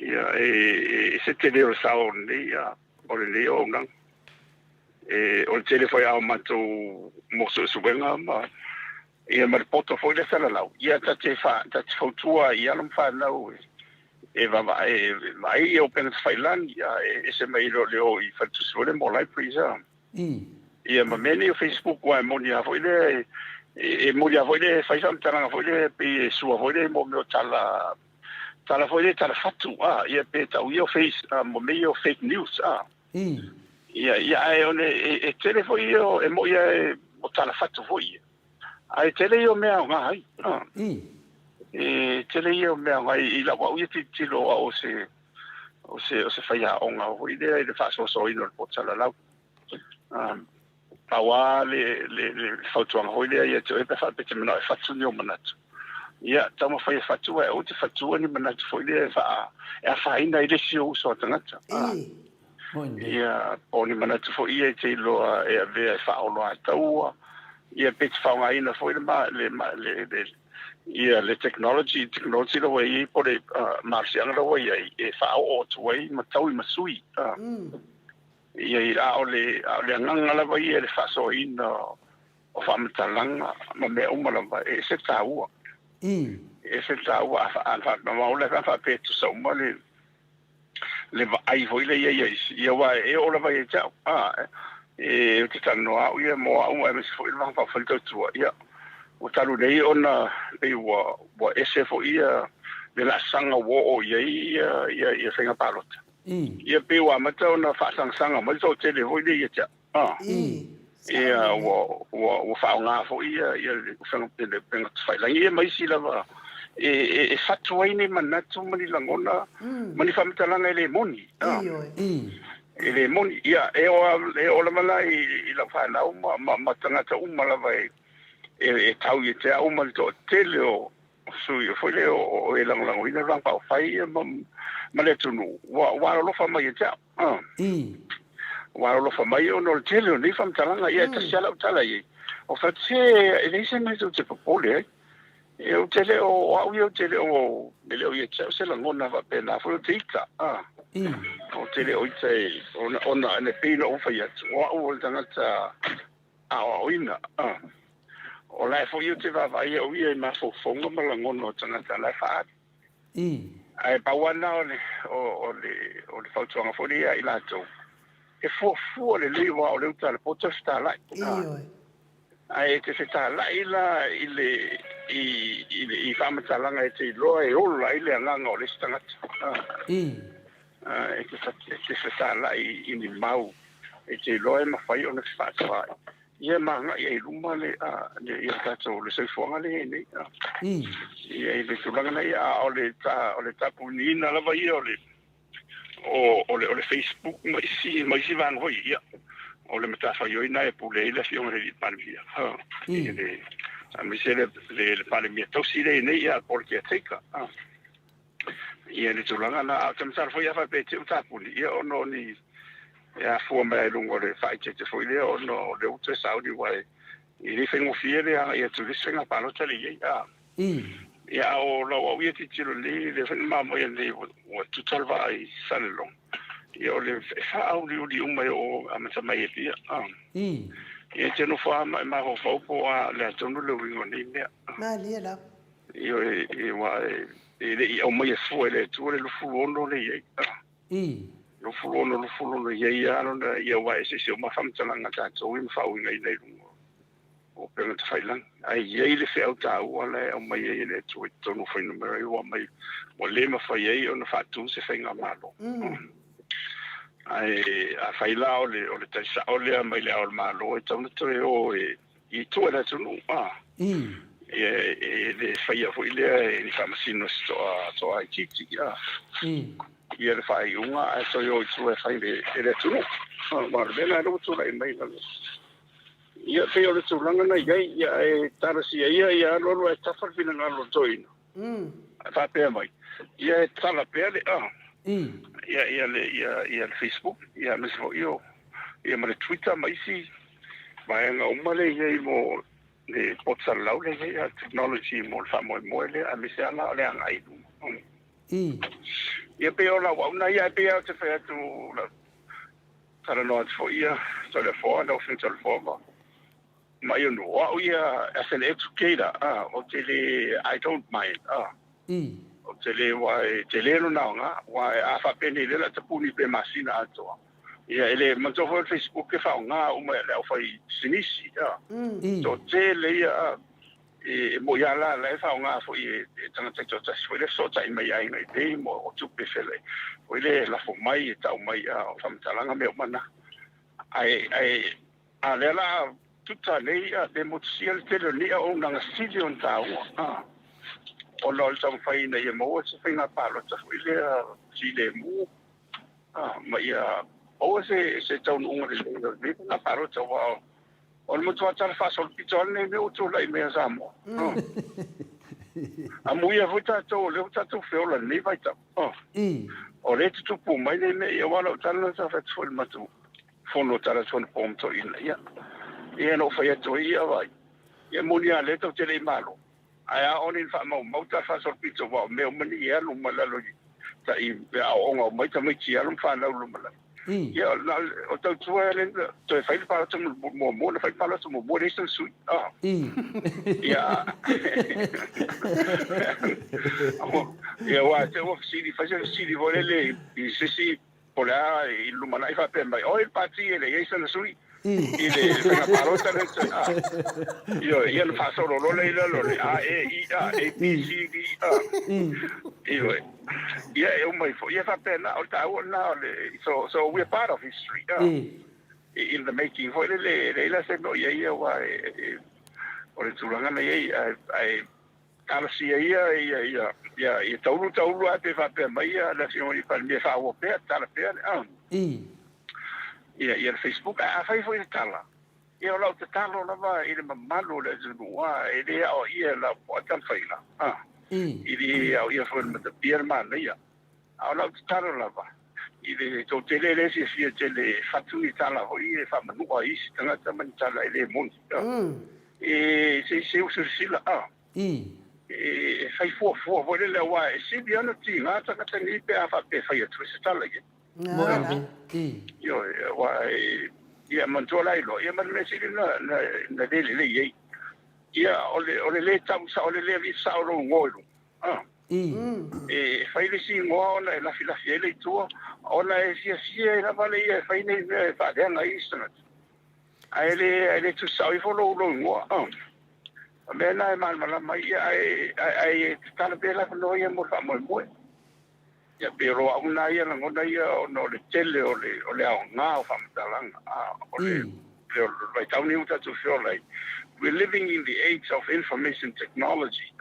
ia e se te leo sao ni o le leo ngang o le tele foi au matou mo suwenga ma ia ma poto foi le sala lau ia ta te fautua ia lom whanau e vai o pena whailan ia e se mai leo i whatu suele mo libraries ia ma meni o Facebook wa moni a foi le mo ya foi le fai sam tanga foi le pe sua foi le mo me tala foi le tala fatu ia pe ta o face mo me fake news ia e one e tele foi io e mo ia o tala fatu foi ai tele io me nga ai e tele io me nga i la wa ia ti lo o se fai a onga foi le fa so ino po tala la pawa le fautuanga hoi lea ia te oe pefa pete mana e fatu ni o manatu. Ia, tamo fai e fatu e o te fatua ni manatu foi lea e a whaina i lesi o uso a tangata. Ia, o ni manatu foi ia te iloa e a vea e whaolo a taua. Ia pete whaunga ina foi ia le technology la wei po le marsianga la wei e whao o tuwei matau i masui. Ia o le nganga la vai e le faso ina o whamatalanga ma me umala vai e se taua. E se taua a maule ka whapetu sa umale le vai hoi le ia wai e ola vai e tau. E te tano au ia mo au e mesi foi langa whawhalitotua ia. O talu nei ona e wa ese fo ia le la sanga wo o ia whenga palota. Ia pe wa mata ona whaasangsanga mai so tele hoi le ia tia. Ia wa whaonga fo ia whanga pele penga tawhailangi. Ia mai si lava e fatua ine manatu mani langona mani whamitalanga ele moni. Ele moni ia e ola mana i la whanau ma tangata lava e tau i te au mali to tele o sui foi le o e lang ina rang pa fai ma le tunu wa lo fa mai te wa lo fa mai o no tele ni fam talanga ia te sala tala i o fa te e le se me te popole e o tele o au tele o le o ia se la ngona va pena fo te ika o tele o te ona ne pino o fa ia o tanga ta o ina o lai fo io te vai o ia ma fo fonga ma langono tanga tala fa ai pa wana o le fautuanga fo ia i lato e fo le lewa o le utala po te sta lai ai te sta lai la i whamatalanga e te loa e ola i le anganga o le stangata e te sta lai i ni mau e te loa e mawhai o na whatua ia manga ia luma le ia tato le seifuanga le nei ia le tulanga nei o le tapu nina lava ia o le Facebook mai si van hoi ia o le metafa yo ina e pule ile fiong le palmia ia le amisele le palmia tosi le nei ia porque teka ia le tulanga na tamsar foi fa pete tapu ia ono ni ia fua mai lungo le fai te foi le no le utre saudi wai i le fengo fiere ia tu lisenga palo tele ia o lo o ia ti tiro le fenga mo ia le o tu salva i salon ia o le fa au di umai o amata mai ia ia te no fa ma ho fo po le tonu le wingo ni mea ma lia la ia wa e o mai fu le tu le fu ono le ia lo fulo ia na ia wa se ma fam tanga ta so im fa wi nei lungo o pe ta failan ai ia le fe auta wala o mai ia le tu no foi numero o mai o le ma fa ia o fa tu se fenga malo ai a faila o le ta sa o le mai le o malo e tonu o i tu era tu no e le faia foi le ni fa masino so ai tiki ia le fai unga so yo tu e fai le tu ma le na ro tu lai mai ia pe o le tu langa na ia e tarasi ia lo e tafar fina ngalo toino fa pe mai ia tala pe le ia le Facebook ia me so yo ia me le Twitter mai si vai nga umale ia mo le potsa lau le ia technology mo fa mo le a me se ala le ngai ia pe ola wa na ia pe te fa tu tara no fo ia so le fo no fin so le fo ma io no wa ia as an educator o te le I don't mind o te le wa te le no na wa a fa pe ni le ta puni pe masina ato Ia ele manto fo Facebook ke fa nga o me le fai sinisi to te le ia mo ia la fa nga fo i tanga te tota fo le so tai mai ai ngai te mo o tu pe fele o le la fo mai ta o mai a fa mtalanga me mana ai a le la tutta le ia de mo sil te le ia o nga sili on ta o lo sa fai na ia mo se fa nga pa lo ta fo le si le mu ma ia o se tau nunga le na pa lo ta wa o mo tua tala fa sol pitol ne me o tu lai me Samoa a muia vuta to le vuta to feola ne vai ta o le tu pu mai ne me ia wala tala sa fa fol matu fono tala son pom to ina ia no fa to ia vai ia munia le to tele malo aya onin fa mo ta fa sol pitol wa me o mani ia lu malalo ta i a onga mai ta mai tia lu fa lu malalo ia o tau tua le to fai para to mo le fai para to mo le so sui ia ia wa te o si fai si volele i si pola i lu malai fa pe mai o il pati le ia so sui i le fa para to le ia no fa solo lo le a e b c d ia eu mai fo ia fa pena o ta o na so we're part of history in the making for le la se no ia wa o le tulanga na ai ala si ia taulu a te fa pe mai la si oni pa me fa o pe ta pe ia Facebook a fa fo tala ia o te talo la va ile mamalo le zunua ile o ia la o tan faila ili au ia fo me te pierma ia au la talo la va ile to tele le si tele fatu i tala ho i fa manu ai tanga taman tala ile mon se usu sila fai fo le wa si biano ti na ta ka ni pe fa pe fa tu se tala ye yo wa ia mantola ilo ia man me si na le ye ia ole le tam sa ole le vi sa ro ngolo fai le si ngo na la fila fiele tu ona si na vale ia fai ne fa de na isna ele tu sa i folo lo ngo me na mal mai ai tala bela no ia mo fa mo ya pero una ia ngona ia no le tele ole au nga fa mtalanga ole vai tau ni uta tu feel like we're living in the age of information technology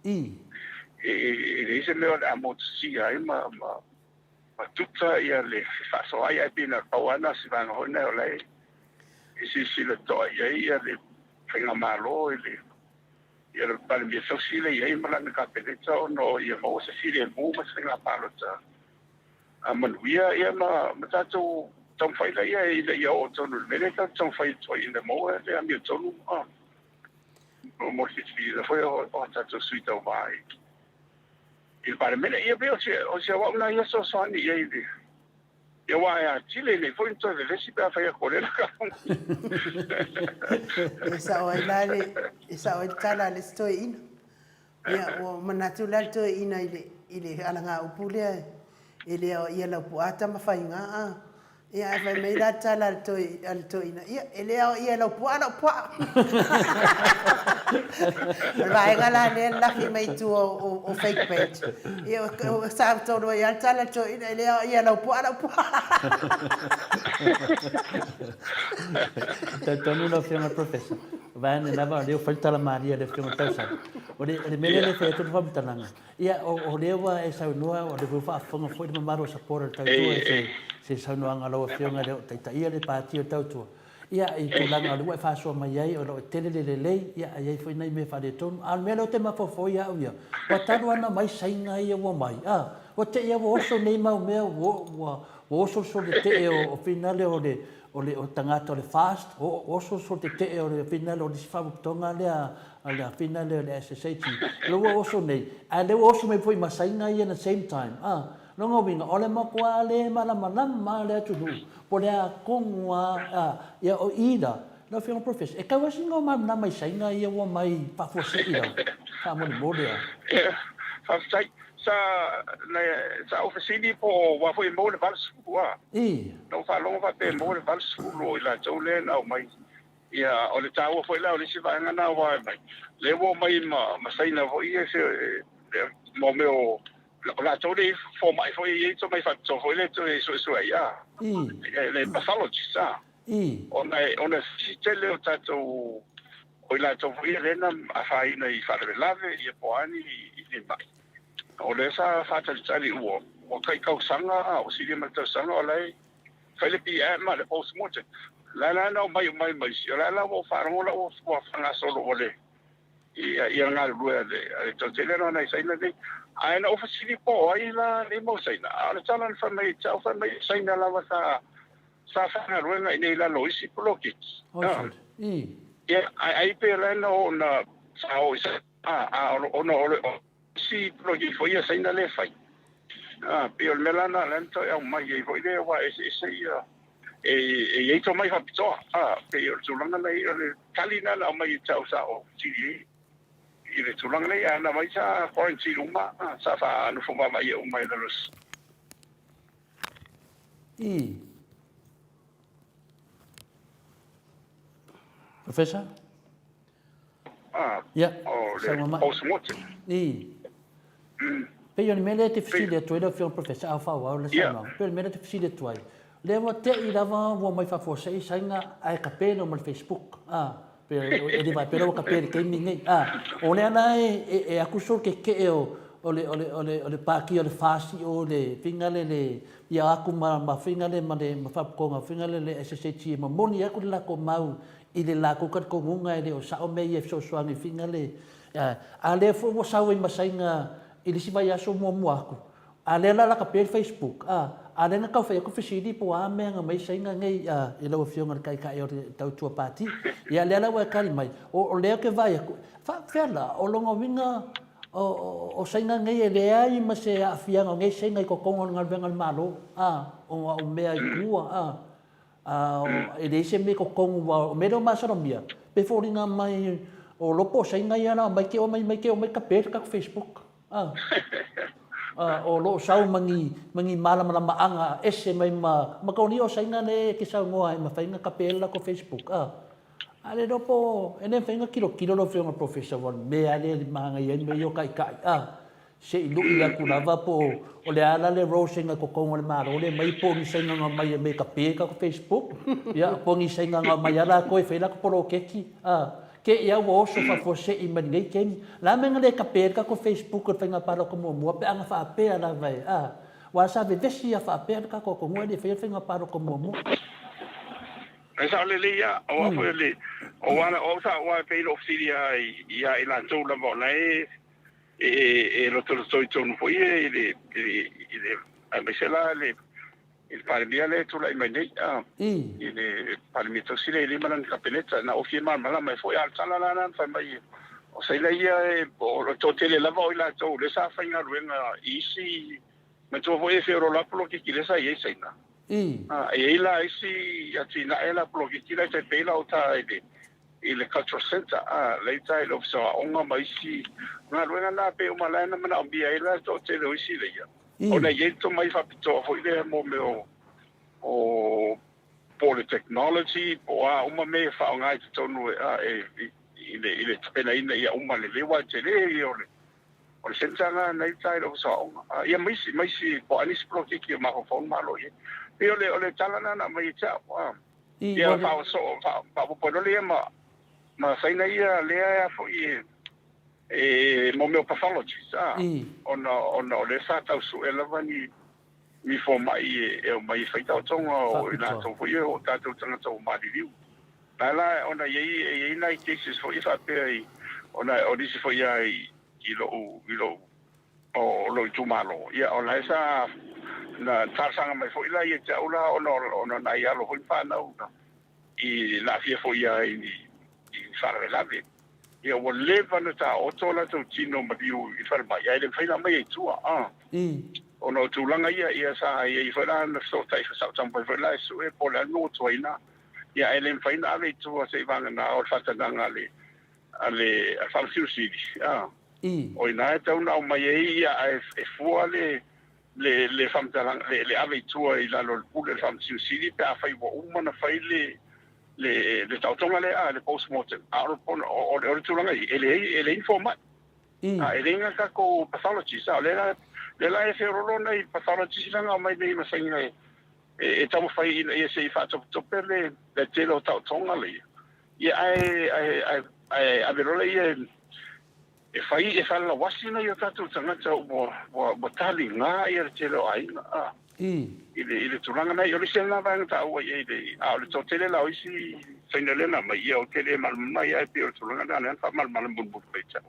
it is a lot about see ai ma tuta ia le fa so ai pina pawana si van hona ole isi le to ia le fenga malo ile ia le pa mi so si le ia ma la ka peleta no ia mo se si le mo ma se la palota amanuia ia ma tato tom fai la ia o tonu le ta tom fai to in the mo le mi tonu mo si la foi o tato suita vai il pare me ia be o se wa una ia so so ni ia wa ya chile le foi to le si pa fai ko le ka esa o tala le sto in ia o manatula to ina ile alanga upule ile ia la puata ma fai nga ia fa me la tala to ina ile ia la puana vai gala le la fi mai tu o fake page ia sa to do ia tala to ina ile ia la puana Tonu no fiona professor. Vai na va le falta la Maria de fiona tausa. O le mele le fe to fa mtananga. Ia o lewa e sa noa o le fa fonga foi de maro sapora tau se sa noa ngalo fiona le ta ia le pati o tau tu. Ia i to langa le fa so mai ai o lo tele le ia ai foi nei me fa de ton al melo te ma fo ia o ia. O tanu ana mai sainga ia o mai. O te ia o so nei mau me o so le te o finale o le tangata o le fast o so te o le finale o le sifamutonga le finale o le SSH lo o so nei a le o so me foi masainga ia na same time no winga o le makua le malama le atu po le kongua ia o ida no fiona professor e ka wasi ngo na mai sainga ia o mai pa fo se ida ka mo le fa sai sa ofisini po wa foi mo le vals wa no fa lo fa pe mo le vals lo ila tole na mai ia o le tawa foi la o le si va ngana wa mai le wo mai ma sai na vo ia se mo meo la tole fo mai foi ia to mai fa to foi le to so ia le pathology sa ona si tele o tato o ila to foi le na a fai na I fa le lave ia po ani I mai o le sa fatal tali o kai kau sanga o si ma ta sanga o lai Philippi ma le post mortem la no mai si la o fa ro o fa solo o le ia nga lu le to tele no na sai na de ai na ofisini po ai la le mo sai na le talan fa mai sai na la sa fa ro na nei la lo isi bloki ia ai pe la no na sa o sa o no si bloki foi ia sai na le fai pe o melana lento e mai e foi le wa e to mai fa pito pe o tulanga nei le kalina la mai tau sa o ti I le tulanga nei ana mai sa quarantine uma sa fa no fuma mai o mai los Professor? Ja. O smot. Pe yo mele te fisi tu ida fion professor Afualo le sana. Pe mele te fisi tu ai. Le mo te ida va wo mai fa forse sainga ai kapelo mo Facebook. Pe e di vai pero kapelo ke mingi. O le ana e akuso ke o le paki o le fasi o le fingale le ia aku ma fingale ma fa ko ma fingale le SST ma moni aku la ko mau I le la ko ko ngunga le o sa o me e so so ni fingale a le fo mo sa we masainga I le si vai aso mo aku a le la ka pe Facebook a le na ka fa ko fisidi po a me nga mai sainga ngai I lo fio ngar kai o tau tua pati ia le la wa kali mai o le ke vai fa fela o longo winga o sainga ngai le ai ma se a fianga ngai sainga ko kongo ngal bengal malo o me ai kua e le se me ko kongo wa me do masara mia pe foringa mai o lopo sainga ia mai ke o mai ka pe ka Facebook o lo sau mangi mala maanga ese mai ma ko ni o sainga le ke sa ngoa ma fainga ka pe la ko Facebook ale dopo ene fainga kilo lo fionga professor von me ale manga yen me yo kai se ilu ia ku lava po o le ala le rosinga ko kongo le maro le mai po ni sainga nga mai me ka pe ka ko Facebook ya po ni sainga nga mai ala ko e fela ko poro keki ke ia wo so fa fo se I man nei ken la menga le ka pe ka ko Facebook ko fainga para ko mo pe anga fa pe ala vai wa sa ve vesi fa pe ka ko mo le fainga para ko mo Esa le ia o foi le o ana o sa wa pe lo oficia ia ila tu la bona lo to no foi ele a mesela le il parlia le tu la imene ele parmito si le malan capeletta na ofima mala mai foi al sala la fa mai o sei le ia o lo to tele la voila to le sa fa inga ruenga isi me to foi fe ro la plo ki le sa ye sai na e ila isi ya tina ela plo ki le te pela o ta ile cultural center le tai lo so onga mai si na ruenga na pe o malana mana bia ila to te lo isi le ia ona ye to mai fa pito foi le mo me o polytechnology o uma me fa nga to no ile pena ina ia uma le wa te le o center na tai lo so ia mai si po ani spro ki ma ko phone malo ye pe ole talana na mai cha ia fa so fa po le ma sai na ia le ia foi mo me pathology ona le sa tau su elavani mi fo mai mai fai tau tonga o ina to foi o tatu tanga to mari riu la ona ye nai cases foi fa pe ona o disi foi ai ilo o lo tu malo ia ona sa na tarsanga mai foi la ia taula ona na ia lo foi fa na I la fia foi ai ni fare la ve ia o leva na ta o tola to tino mariu I fare mai ai le fai na mai tua ono tulanga ia sa ia fara na so tai fa sa tampa fa la su e pola no toina ia ele fai na le tua se vanga na o fata nga ale fa fiu si O ina e tau na mai ia e fua le famtalang le ave tua I la lo pule famtiu sili pe afai wo umana fai le tautonga le postmortem o le tulanga ele informa ele nga ka ko pathology sa le la e ferolona I pathology langa mai nei masinga e tamo fai e se fa to pele le telo tautonga le ia ai averola ia e fai e fa la wasina yo tatu tangata mo tali nga ia telo ai ile tulanga na yo le sena va ta o ye le to tele la isi finale na mai yo tele mal mai ai pe tulanga na fa mal bun pe cha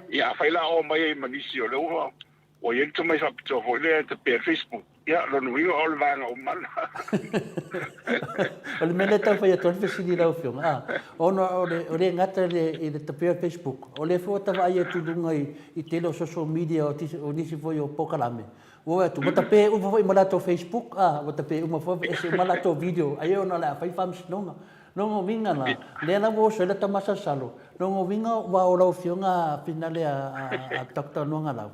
ia fai la o mai manisio le o ye to mai fa to ho le te pe Facebook ia lo nui o le vanga o mal o le mele tau fai aton fesini lau fionga ono o le ngata le te pe Facebook o le fota vai e tudunga I tele social media o nisi foi o pokalame o tu mata pe uma foi malato Facebook mata pe uma foi ese malato video ai ona la fai fams no vinga na le na vo so le tamasa salo no vinga wa o lau fionga finale a doctor no ngala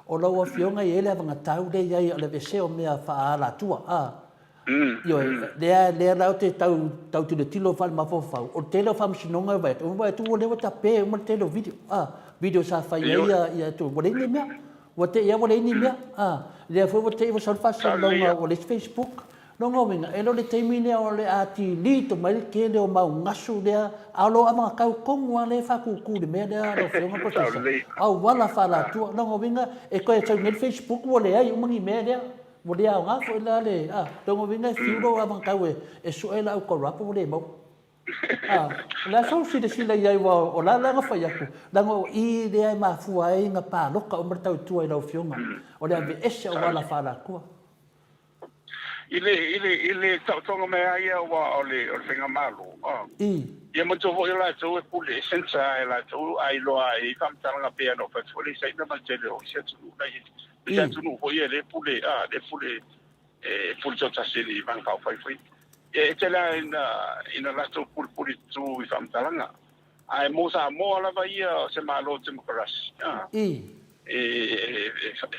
o lau fionga ele ava tau de ia le vese o mea fa ala tua yo le lau te tau tu le tilo fal ma fo fa o telo fam sinonga vai tu o le wata pe o telo video sa fa ia tu o le ni mea o te ia o le ni mea le foi o te o sa fa sa o le Facebook no ngovinga e lo le taimine o le ati lito mai ke le o mau ngasu le alo ama kau kongu ale fa ku le me le lo fionga protesa au wala fala tu no ngovinga e ko e tau Facebook o le ai umangi me le mo le au ngafo la le no ngovinga fiuro ama kau e so ela o corrupt le mo la so si de sila ia wa o la nga fa yaku dango I le ai ma fu ai nga pa loka o mertau tu ai lo fionga o le ave ese o wala fala ku ile tautonga me ai wa ole finga malo ia mo to la to e pule sensa la to ai lo ai famtanga pe no fa fole sai na tele o se tu dai se tu no foi le pule pule to taseli van ka fai e tela ina la to pule tu famtanga ai mo la vai se malo democracy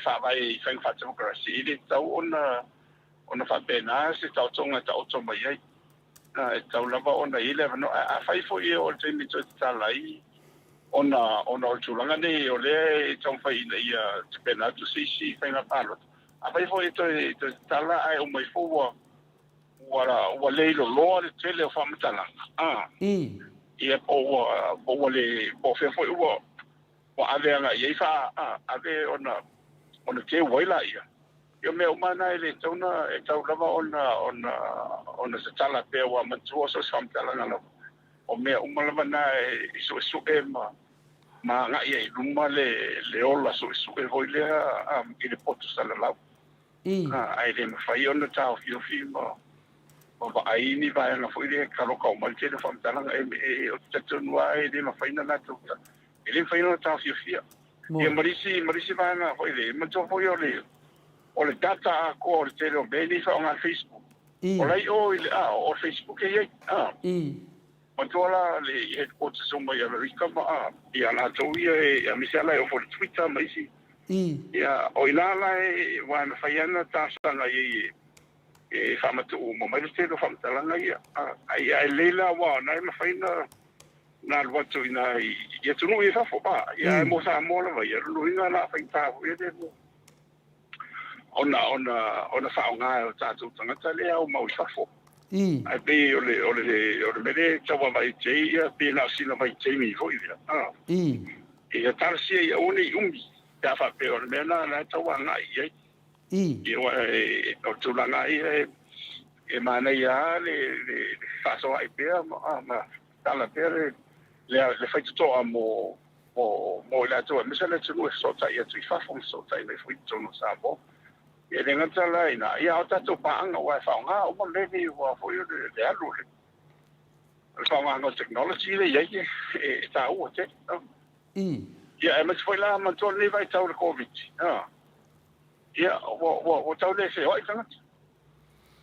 fa vai fa democracy ile tau ona fa pena se tau tonga tau toma ai tau lava ona ile no a fai fo ye o te mi to talai ona o tulanga ne o le tau fai na ia te pena tu si fai palo a fai fo to tala ai o mai fo wa le lo le tele o fa mtala ia o le po fe fo o ave nga ia fa ave ona te waila ia yo me umana ele tona e tau lava ona se tala pe wa mantua so samtala na o me umala na so ma nga ia luma le ola so e voile I le poto sala la ai le fai ona tau fi mo ba ai ni va na foi le kalo ka mal te fam tala e o tatu no ai le ma fai na tu ele fai ona tau fi e marisi va na foi le mantua foi o le data ko le tele o beni fa on Facebook o lai o Facebook e o tola le headquarters o mai America ia na to ia misala o for Twitter mai si ia o ina lai wa na faiana ta sanga e fa matu mo mai tele fa mtalanga ia ai leila wa na ma faina na watu ina ia tunu e fa fo ia mo sa mo la ia lu ina la fa ta ia de ona faunga o tatu tangata le au mau safo ai pe ole mele tawa mai teia pe na sina mai teimi foi ia tarsia ia umi ta fa pe ole mena na tawa ngai ia o tulanga ia e mana ia le faso ai pe ma tala pe le fai to mo la to misala tu so ta ia tu fa fon so ta le fui to no sabo e le ngata la ina ia o tatu paanga wa faunga o mo levi wa foi le alu le faunga no technology le ia e ta o te ia e mas foi lá man to le vai tau le covid ia o tau le se o tanga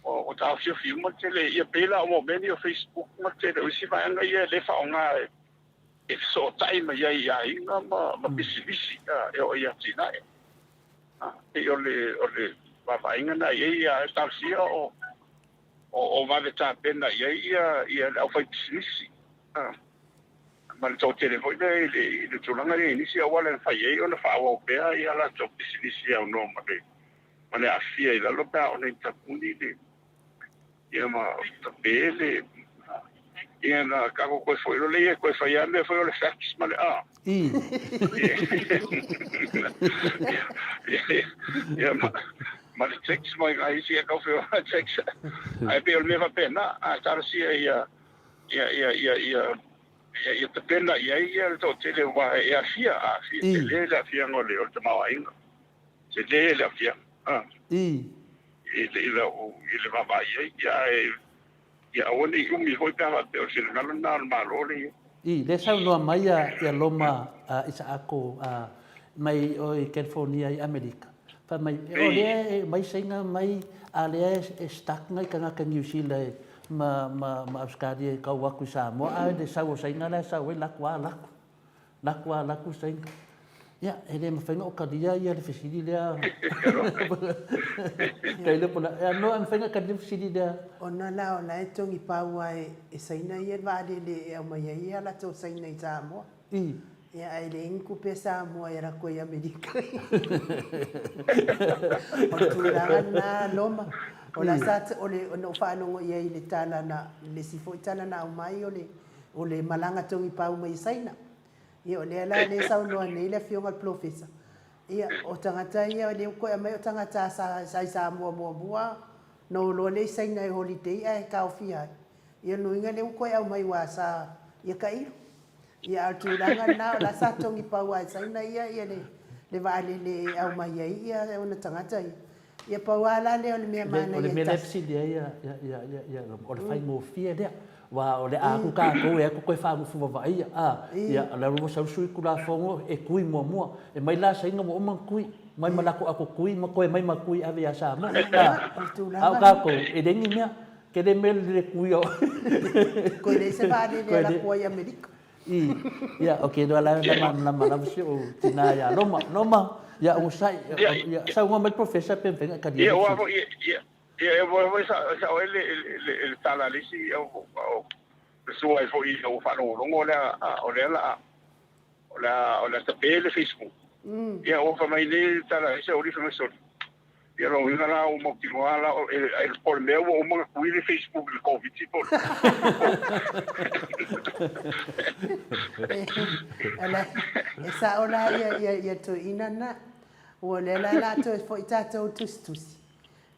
o tau fi mo te le ia pela o mo meni o Facebook mo te le si vai anga ia le faunga so tai ma ia inga ma bisi e o ia tina e ole va inga na ia taxi o va de ta pena ia au fai bisi ma le tau telefoni le tulanga le inisi awala fai e ona fa o pea ia la tau bisi au no ma le afia i lalo pea ona i tapuni le ia ma tapele ia na kako koe foi le koe fai ane foi ole fax ma le ia ma le text mai ai si e kau feo text ai pe ole me va pena tara si ia te pena ia to tele wa e afia le afia ngole o te mawainga se le afia ile va ia oni umi hoi pava pe o se ngalo na malole le sau noa mai ia loma isa ako mai o California i Amerika fa mai o le mai senga mai a le stak ngai kanga ka New Zealand ma Australia ka waku Samoa de sau senga la sau lakwa senga ya ele me fenga o kadia ia le fisidi dia kaile pula no am fenga kadia fisidi dia ona la tongi paua e saina ia vale le o mai ia la to saina i Samoa ia ai le inku pe Samoa era ko ia Amerika o tulanga na loma o la sat o le no fa no ia le tala na le sifo tala na o mai o le malanga tongi pau mai saina ia le ala le sau no nei le fionga professor ia o tangata ia le ko mai o tangata sa mua no lo le saina e holiday ai ka ofia ia no inga le ko au mai wa sa ia kai ia tu langa na la sa tongi pa wa saina ia le va le au mai ia ona tangata ia pa wala le me mana ia le lepsi dia ia o le fai mo fia dia wa ole a ku ka ko e ko fa mu fu va ia ia la ro sa sui ku la fongo e kui mo e mai la sa inga mo kui mai mala ko ako kui ma ko mai ma kui ave ya sa mo au ka ko e dengi mea ke de mel le kui o ko le se va le la ko ya medico ia okay do la la si o tina ya no ma ya o sai ya sa un mal professor pe ka dia ia voi sa ele tala lisi o suai foi o fa no o ta pele Facebook ia o fa mai le tala lisi o rifa so ia lo ina la o mo timoala el por meu o mo kui le Facebook le covid tipo ala esa ola ia to inana o le la to foi tato tus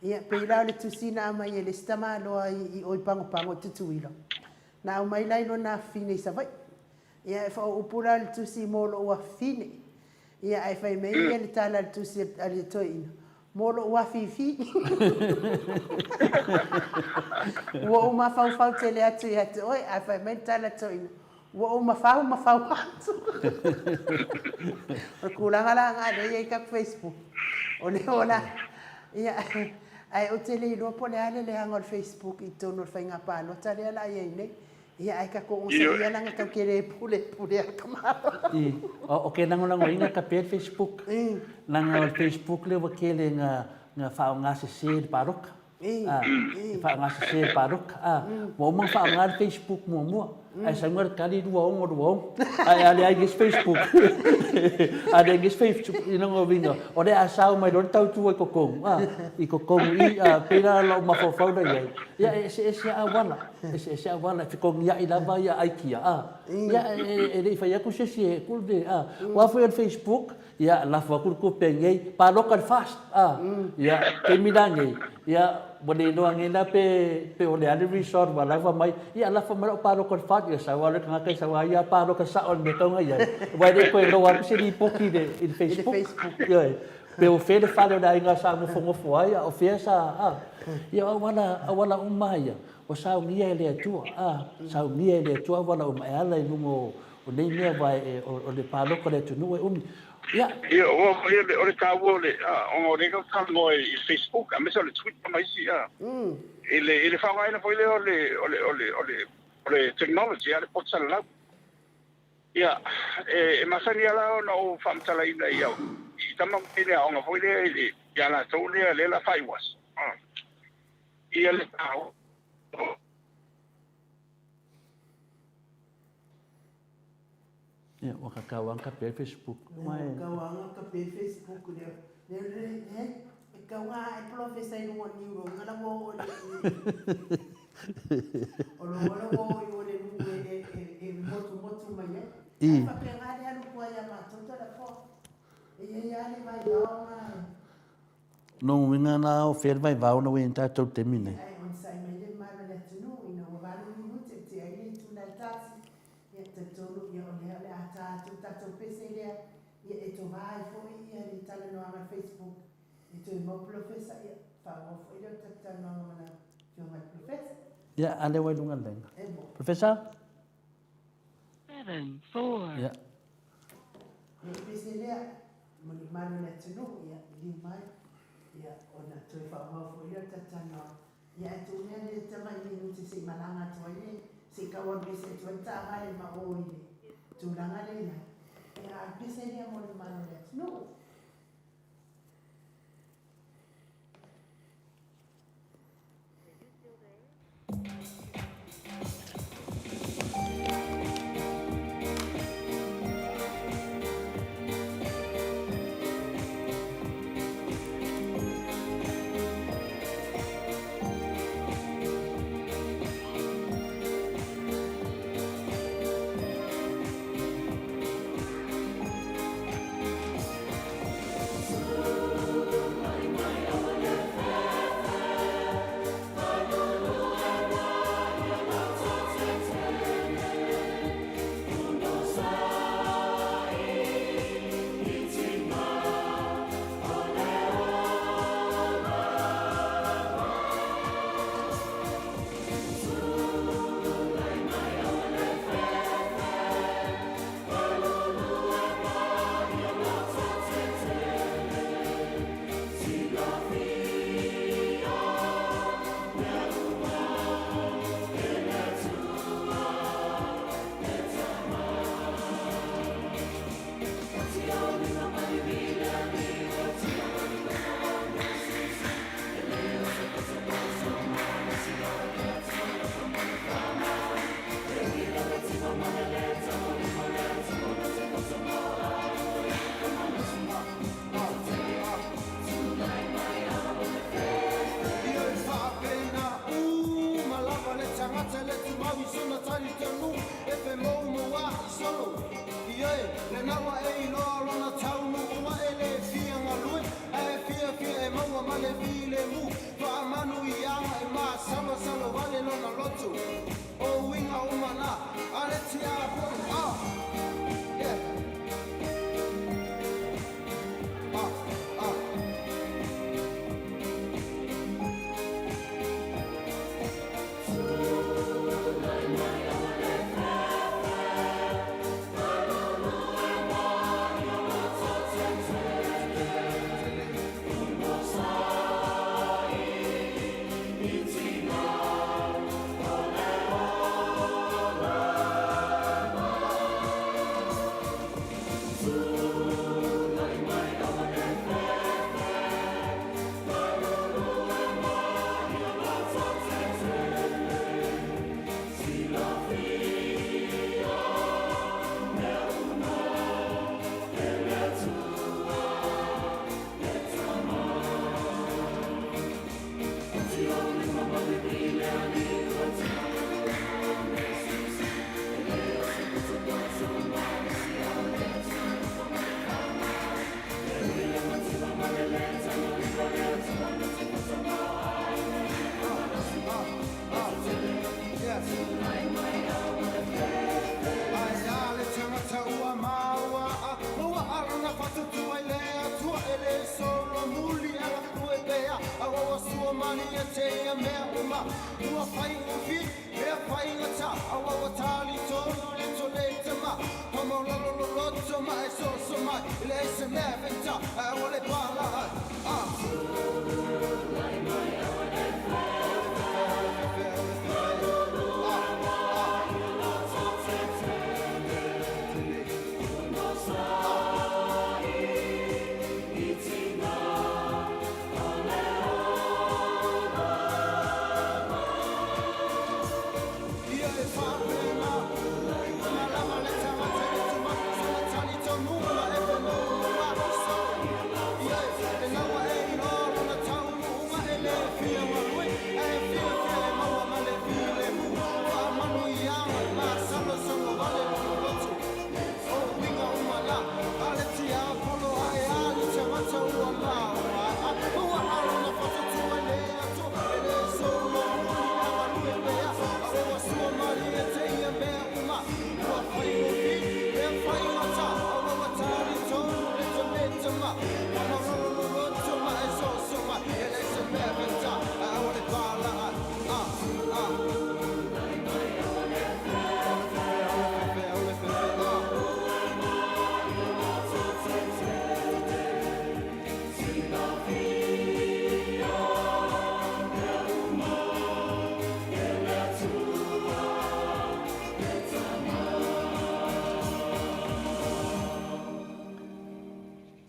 ia peila le tusina mai le stama lo i o pango tutuilo na o mai lai no na fine sa vai ia fa o pula le tusi molo o fine ia ai fai mai le tala le tusi ali toina molo o fifi o ma fa tele atu oi ai fai mai tala toina o ma fa atu o kula ngala ngale ia ka Facebook o le ola ia ai o tele lo pole ale le hanga o Facebook i tono fainga pa no tale ala ia nei ia ai ka ko o ia langa ka kere pule ka o ke nango inga ka pe Facebook nanga Facebook le wakele nga fa nga se parok fa nga se parok mo mo fa nga Facebook mo ai sa ngar kali duong ai ai Facebook ada ngi Facebook ina ngovinga o le asau mai don tau tu ko kong i ko kong i pera lo ma fo da ya ese awala fi ya ila ba ya aikia ya ele fa ya ku se kul de wa fo Facebook ya la fo ku pengei pa local fast ya ke midange ya boleh doang ina pe ole ada resort wala fa mai ya la fa mai pa local fast ya sa wala ka kai sa wa ya pa local saon me tong ya wa de ko lo wa se di poki de in Facebook ya pe o fe de fa da inga sa mo fongo fo ya o fe sa ya wala umaya o sa ngia le tu sa ngia le tu wala o mai ala no o nei me vai o de pa local de tu no ia o le kawo le o le ka mo i Facebook a me so le tweet mai si ele fa mai na foi le technology ale pot sala Ia, masani ala ona o whamtalaina i au. I tamam pene a onga foile i ia la tau lea lela whaiwas. Ia le tau. Ia, waka kawanga pe Facebook. Kawanga ka pe Facebook lea. E kaunga e profesa i runga niuro. Ngala mo o le... O lo o le nungu e motu mai e. E whapengare anu kua ia mātou la po. E ia le vai vaonga. No winga na o fer vai vauna wen tātou te mine. Ai on sai mai le mara le tunu ina o varu ni mute te ai le tuna tasi. Ia te tolu ia o lea le a tātou pese lea. Ia e to vai fo ia le tala no anga Facebook. E to mo profesa ia whaofo ia te tala no anga fio mai profesa. Ia ale wai lunga lenga. E mo. Professor? 7-4. Ia. E pese lea mo ni mara le tunu ia li mai. Ia ona toi whaofo ia te tala no. Ia e tu nea le tamai ni mute se malanga toi le. Se kawan pese toi tahai ma o ile. Tu langa le ia. Ia pese lea mo ni mara le tunu.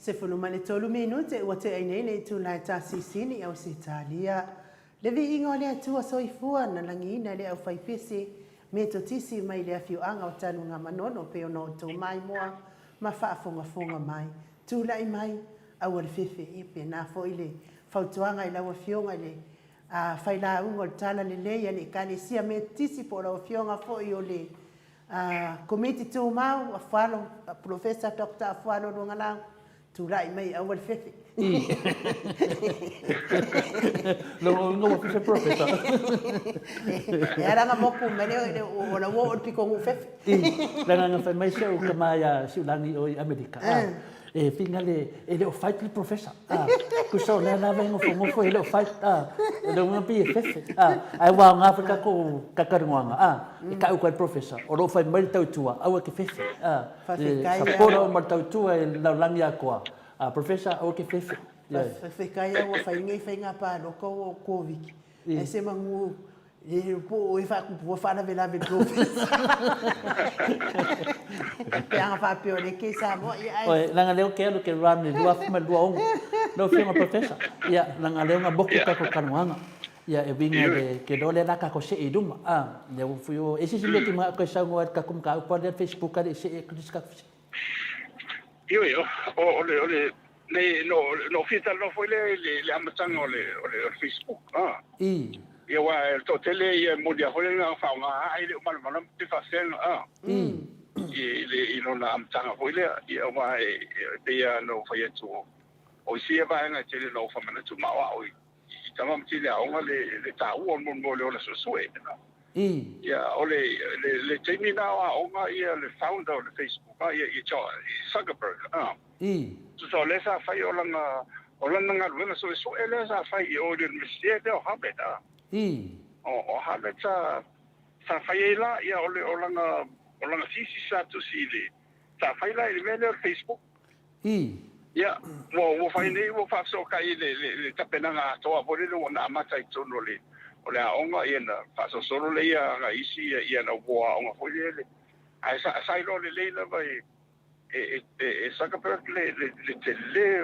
Se fulumane tolu minute ua te ainene tu lai tasisini au se Italia. Le viiga o le atua soifua na langina le au faipisi me totisi mai le afiuanga o tanunga manono pe ono o tau mai moa ma whaafonga mai. Tūlai mai au al fefe i pe nā fo i le fautuanga i laua fionga le whaila ungo le tala le leia le kalesia me tisi po lau fionga fo i o le komiti tū mau Afualo, Profesa Dr. Afualo rungalau. Tūlai mai au al fefe. Lo fefe professor. E ranga moku mene o na wo o piko ngu fefe. Ranga ngā mai se o kamaya siulangi o Amerika. E finga le o fight le professor. Ku so le na vengo fo ele o fight. Le nga pi fefe. Ai wa nga Afrika ko kakaringa. E ka ko professor. O lo fai mai tau tua au ke fefe. Saporo mai tau tua e la langia ko. Professor o ke fefe. Whekaya ua whaingai whainga pā loko o COVID. E se mangu e po e whakupu whana vela me professor. Pe anga whapeo le ke Samoa. Oe, langa leo ke alu ke rane, lua fuma lua ongo. Leo whianga professor. Ia, langa leo ngā boku kako kanuanga. Ia, e winga le ke dole raka ko se e duma. Leo fuyo, e sisi leti mga koe saungo at kakum ka upa le Facebook ari se e kudis kakusi. Io, ole, no fita no foi le amatanga ole Facebook. Ia wa to tele ia modia foi nga fa nga ai le mal te fa sen. I no na amatanga foi le ia wa ia no foi tu. O sia va nga tele no fa mana tu ma wa o. Tama mtile a le ta u on mo le so sue. Ia ole le temi na wa ia le founder of Facebook ia Zuckerberg. So le sa fai o langa luenga so ele sa fai o le misie de o habeta. O habeta sa fai la ia o langa sisi sa tu sili. Sa fai la il mele Facebook. Ia wo fai nei wo fa so kai le tapena nga to a bole no na mata i tono le. O le aonga ia na fa so solo le ia nga isi ia na wo aonga foi le. Ai sa lo le la vai e Zuckerberg le tele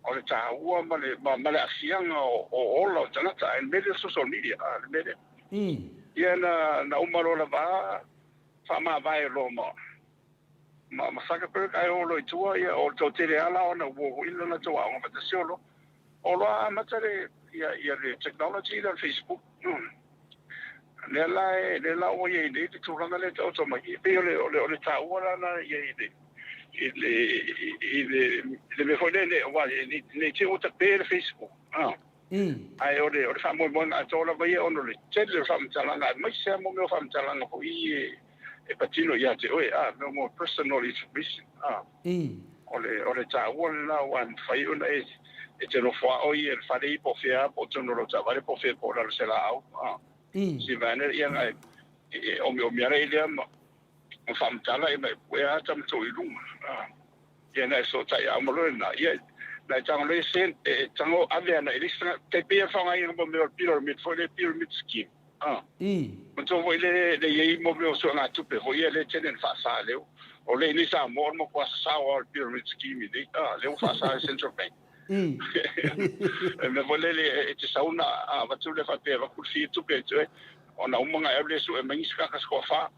o le tāua ma le asianga o ola o tanata e mele social media le mele ia na umaro la va whama vai lo ma Zuckerberg ai o lo i tua ia o tau tere ala o na uo ilo na tua o ngata siolo o loa amatare ia le technology da Facebook le la o ye de tūranga le tau tau mai pe o le tāua la na ye de le me foi le wa ne che o tape Facebook ai ore fa mo a tola vai ono le tele fa mtalanga mai se mo me fa mtalanga ko e patino ia te oi no more personal information ore ta wala wan fai ona e te no fa oi e fa dei po fia po tono lo ta vale po fia po la se la au si vane ia o mi are ile o fa mtala e me we ata mto ilunga ia na so tai amolo na ia na tang le sen tango ave na ilistra te pe fa ngai mo me pyramid for the pyramid scheme mo to vo le ye mo me so na tu pe vo ye le tenen fa sa le o le ni sa mo kwa sa o pyramid scheme ni le fa sa central bank me vo le te sa una va tu le fa pe va ku fi tu pe ona umonga e le su e mai ska ka sko fa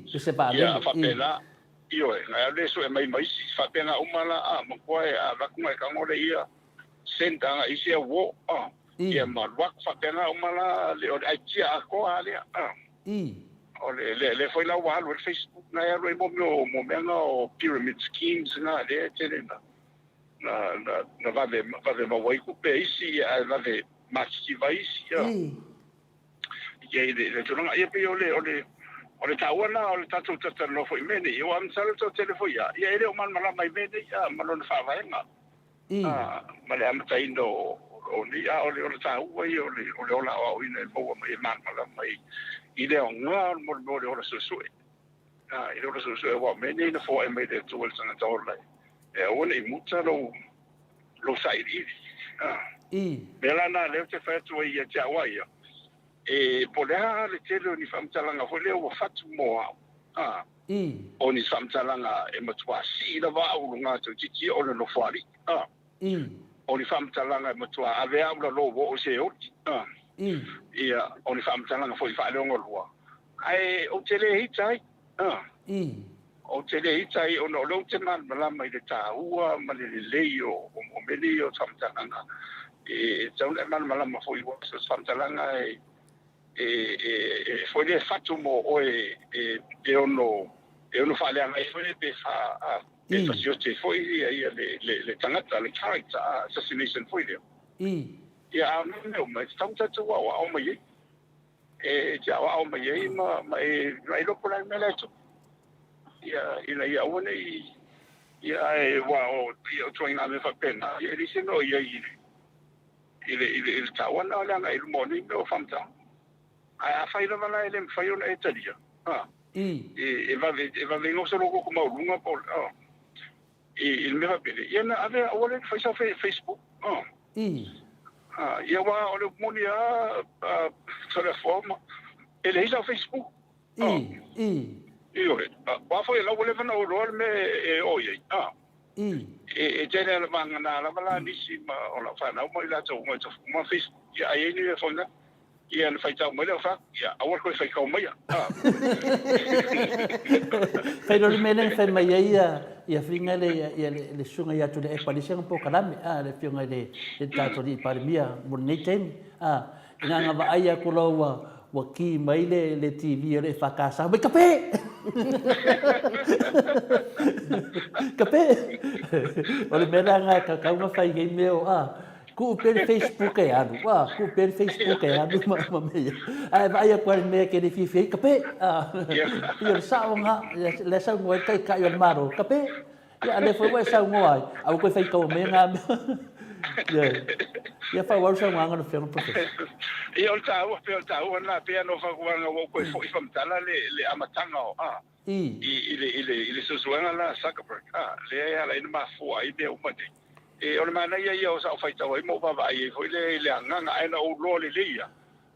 se pa le fa pe la io e le su e mai fa pe na umala mo ko e va ku ka ngore ia senta nga isi wo ia ma wa fa pe na umala le o ai tia ko ale o le foi la wa lo Facebook na ya ro mo me no pyramid schemes na le tele na va ma wai ku pe isi va ve machi vai isi ye le tona ia pe ole tawana ole tatu tata no foi mene eu am sala to telefone ya ele o man mala mai mene ya malon fa vai nga male am taindo o ni ole taua ole ola o ina mo mai man mala mai ile o nga mo ole so ile ole so wa mene no fo e mai de to sana tola e ole muta lo sai di bela na le te fa to ia ja wa ia e polea le tele ni famtalanga foi le o fatu mo o ni whamtalanga e matua si na wa au ngā tau tiki o no whari. O ni whamtalanga e matua ave au la lovo o se oti. Ia, o ni whamtalanga fo i whaeronga lua. Ai, o te le hitai. O te le hitai o no lo te man malama i le tāua, ma le lei o meni o whamtalanga. E tau le man malama fo i waso whamtalanga foi le fatu mo o e ono whaaleanga e foi le pe wha e fasiote foi le tangata, le character assassination foi leo. Ia au neo mai tau tatu wa au mai e. E te au mai e ma e lopo lai mele atu. Ia wane ia e wa o tuai ngā me whapena. Ia risi no ia il tawana leanga il moni me o whamtau. A whaira wala e le mwhaiona e taria. E va vengo sa loko ko maurunga po. E me whapene. Ia na ave awale whaisa Facebook. Ia wa o le moni a sara forma. E le hisa Facebook. Io wa foi la wale vana o rol me e oye. E tene la manga na la wala nisi ma o la whana o mai la tau ma Facebook. Ia e ni e whana. Ia na whaitau mai leo whak, ia awar koe whaikau mai. Whai rori mele whai mai ia whinga le sunga ia tu le e palisanga po karame, le whiunga le tātori i parimia, mura nei teimi. Ina ngā wa aia ko wa ki mai le TV o le whakasa, mai kape! Kape! O le mera ngā kakaunga whai gei meo, ku pere Facebook e anu, ku pere Facebook e anu ma mea. Ai vai a kware mea ke le fifi kape. Ia sao nga le sao ngoi kai kai o maro kape. Ia le foi sao ngoi, au ko fai ka o mea nga. Ia fa wa sao nga no fero professor. Ia o tau na pe no fa kuanga wo ko foi famtala le amatanga o ile susuanga la sakapra. Le ala ina ma fu ai de o mate. E o le mana ia o sa o faita o mo baba ai foi le nganga ana o lo le lia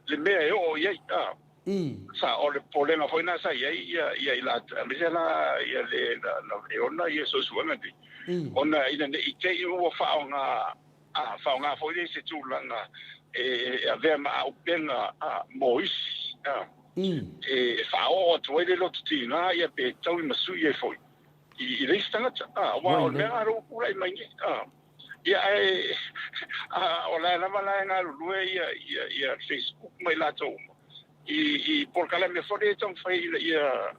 le mea e o ia sa o le polena foi na sa ia ila misela ia le na e ona ia so suanga di ona ina ne ike o faunga foi le se tulanga e ave ma o penga mois e fa o toi le lotina ia pe tau i masu ia foi i le stanga wa o le aro pura i mai ia o la mala nga lue ia Facebook mai la to i por kala me fore tong fai ia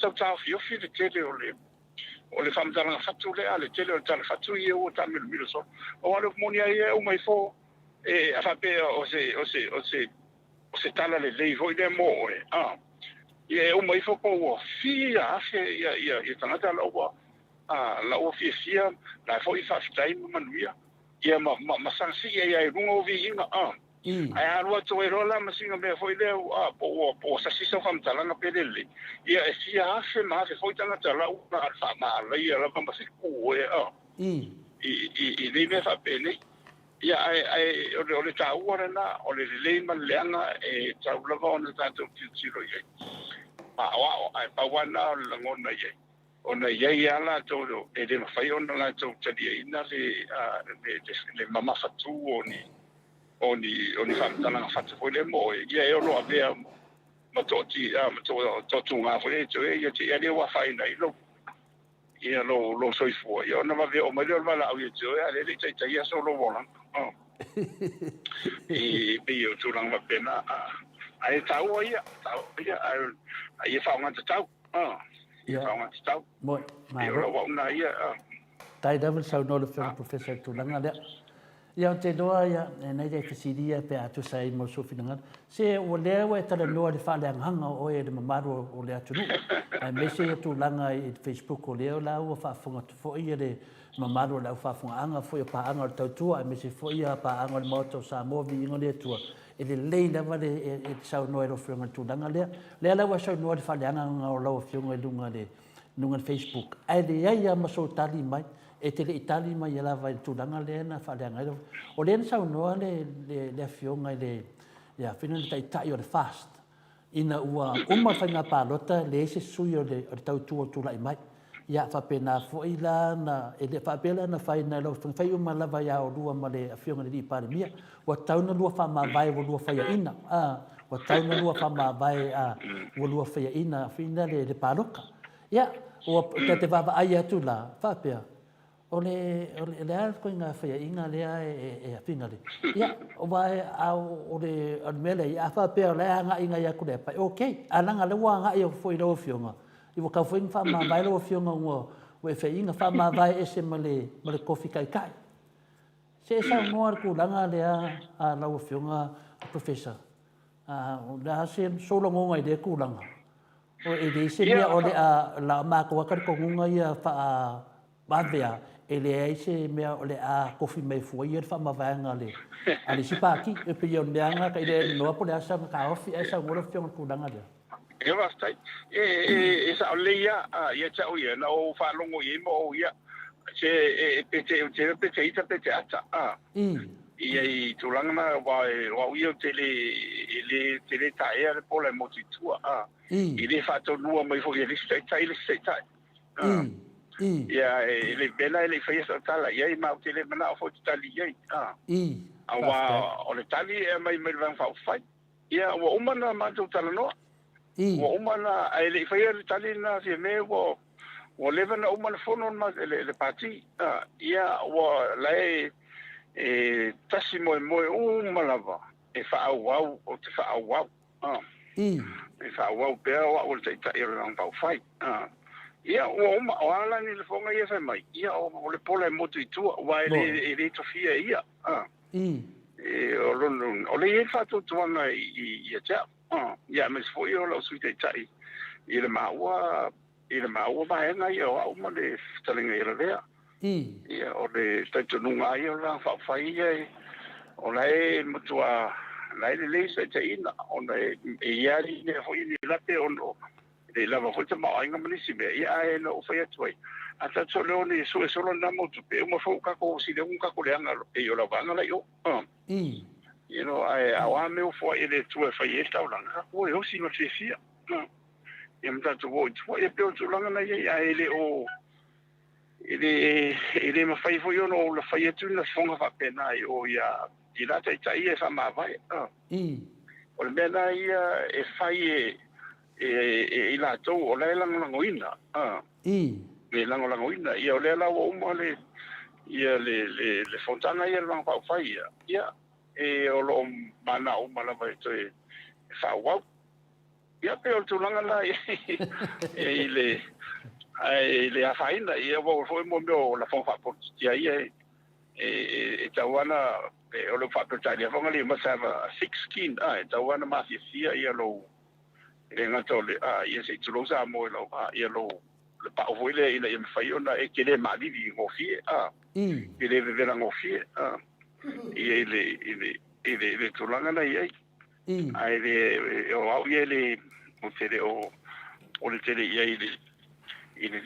tau tau fio fi de tele o le famtara fatu le ale tele o tala fatu ia o tamil miloso o ale monia ia o mai fo a fa pe o se tala le lei ho de mo ia o mai fo ko fi ia tangata lo la ofisia la foi fa stai manuia ia ma sansi ia rungo viinga ai arua to erola masinga me foi le po sa sisa famtala na pedele ia sia afe ma foi tanga tala una alfa ma la ia la pa se ku i le me fa pene ia ai o le taua na o le ma leanga e taula ona tanto tiro ia ai pa wana la ngona ia ona ia ala todo e le mafai ona la to tadi ina le mama fatu oni famtala fatu foi le mo ia e lo avea matoti to tunga foi to ia ti ia wa fai nai lo ia lo soi fu ia ona va ve o melhor va la ia jo ia le tai ia solo volan e pe o tulang va pena ai tau ia ai fa nga tau ia tau mo ma ro na ia tai devil sau no le professor tu langa le ia te doa ia nei te fisidia pe atu sai mo so finanga se o le o tala no le fa le hanga o e le mamaru o le atu ai me se tu langa i Facebook o le la o fa fonga fo ia le mamaru la fa fonga anga fo pa anga o tau ai me se fo ia pa anga le moto Samoa Viiga le tua e le leila va le sau no ero fonga tu langa le la wa sau no le fa le anga o lo fonga lunga le nunga Facebook ai le ia ma so tali mai e te le itali mai ia lava i tūranga le na whareanga ero. O le sau noa le fionga le fina le tai o le fast. ina ua whainga pālota le se sui o le tautua tula i mai. Ia whapena fwoi la na e le whapela na whaina lau whai uma lava ia o lua ma le awhionga le pāre mia. Wa tauna lua whamawai wa lua whaia ina. Wa tauna lua whamawai wa lua whaia ina whina le pāloka. Ia, te wawa ai atu la whapea. O le ala koe ngā whaia inga lea e awhinga le. Ia, o wae au o le mele i a whapea lea ngā inga ia kule pai. Ok, ananga le wā ngā i o fwoi lau whionga. I wa kau whainga whamawai lau whionga ua we whainga whamawai e se male kofi kai kai. Se e sao noa kulanga lea lau whionga professor. Nā se solo ngonga i le kulanga. O e le se mea o le la mako wakari ko ngonga ia wha wawea. E le ai se mea o le kofi mai fuai e whamawaianga le. Ale si pāki, e pe iau neanga ka i le noa po le asa ka ofi e sa ngora whionga kulanga lea. E wastai. E sa o leia, ia tau ia, na o whalongo i mo o ia. Se pete ita pete ata. Ia i tūlanga na wa uia tele tae le pola moti tua. I le whato nua mai fo i le stai. Ia le bela le fai sa tala ia I mau tele mana o fo tali ia. Awa o le tali e mai vang fa fai. Ia wa umana ma tu tala no. Wa umana ai le fai le tali na se me wo leva na umana fono ma le pati. Ia wa lai tasi mo malava e fa au o te fa au. E fa au pe o te tai ran fa fai. Ia o ala ni le fonga ia fa mai. Ia o le pola motu tu wa le tofia ia. O lon o le fa tu tuanga I ta. Ia mes foi o lo suite tai. I le maua ba nga ia o ma le talinga ia lea. Ia o le tatununga ia la fa fai ia. O lai mutua lai le se te ina o le ia ni foi ni la pe ono. E lava foi te maoinga manisi me ia e no fai atuai. Ata tolo ni so na mo tu pe mo fo ka ko si le un ka ko le anga e yo la vanga la yo. You know, I me fo e le tu fai esta langa. O yo si no se fia. E mta tu wo tu e pe tu langa na ia ele o ele ma fai fo yo no la fai tu na fonga fa pena o ia I la tai e fa ma vai. O le mena ia e fai I la tau o le langoina. Le langoina. Ia o le la o umale. Ia le fontana ia lang pau fai ia. Ia. E o lo mana o mala vai te fa wau. Ia pe o tulanga la e le afaina ia o foi mo la fonfa por ia e tawana o lo fa per talia fonga le must have a thick skin. Tawana ma fia ia lo e ngato le ia se tulosa mo lo ia lo le pa o ile ina ia fai ona e ke le mali di ngofie ile le ngofie ia ile tulanga na ia ai le o au ia le o tele o le tele ia ile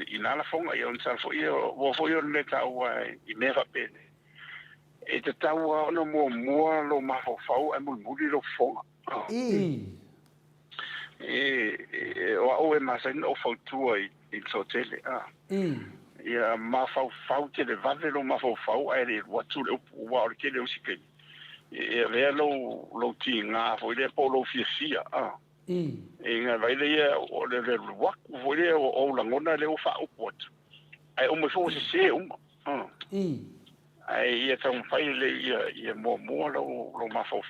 ina la fonga ia on sa fo ia o fo ia le ta o I meva pene e te tau no mo lo ma fo fau e mo muri lo fonga o ma sa no fo tu I tele ia ma fau te le vale lo ma fau ai le watu le wa o ke le usike e le lo tinga fo le polo fisia e nga vai le o le wa fo le o la ngona le o fa o pot ai o mo fo se ai ia tau fai le ia mo lo ma fau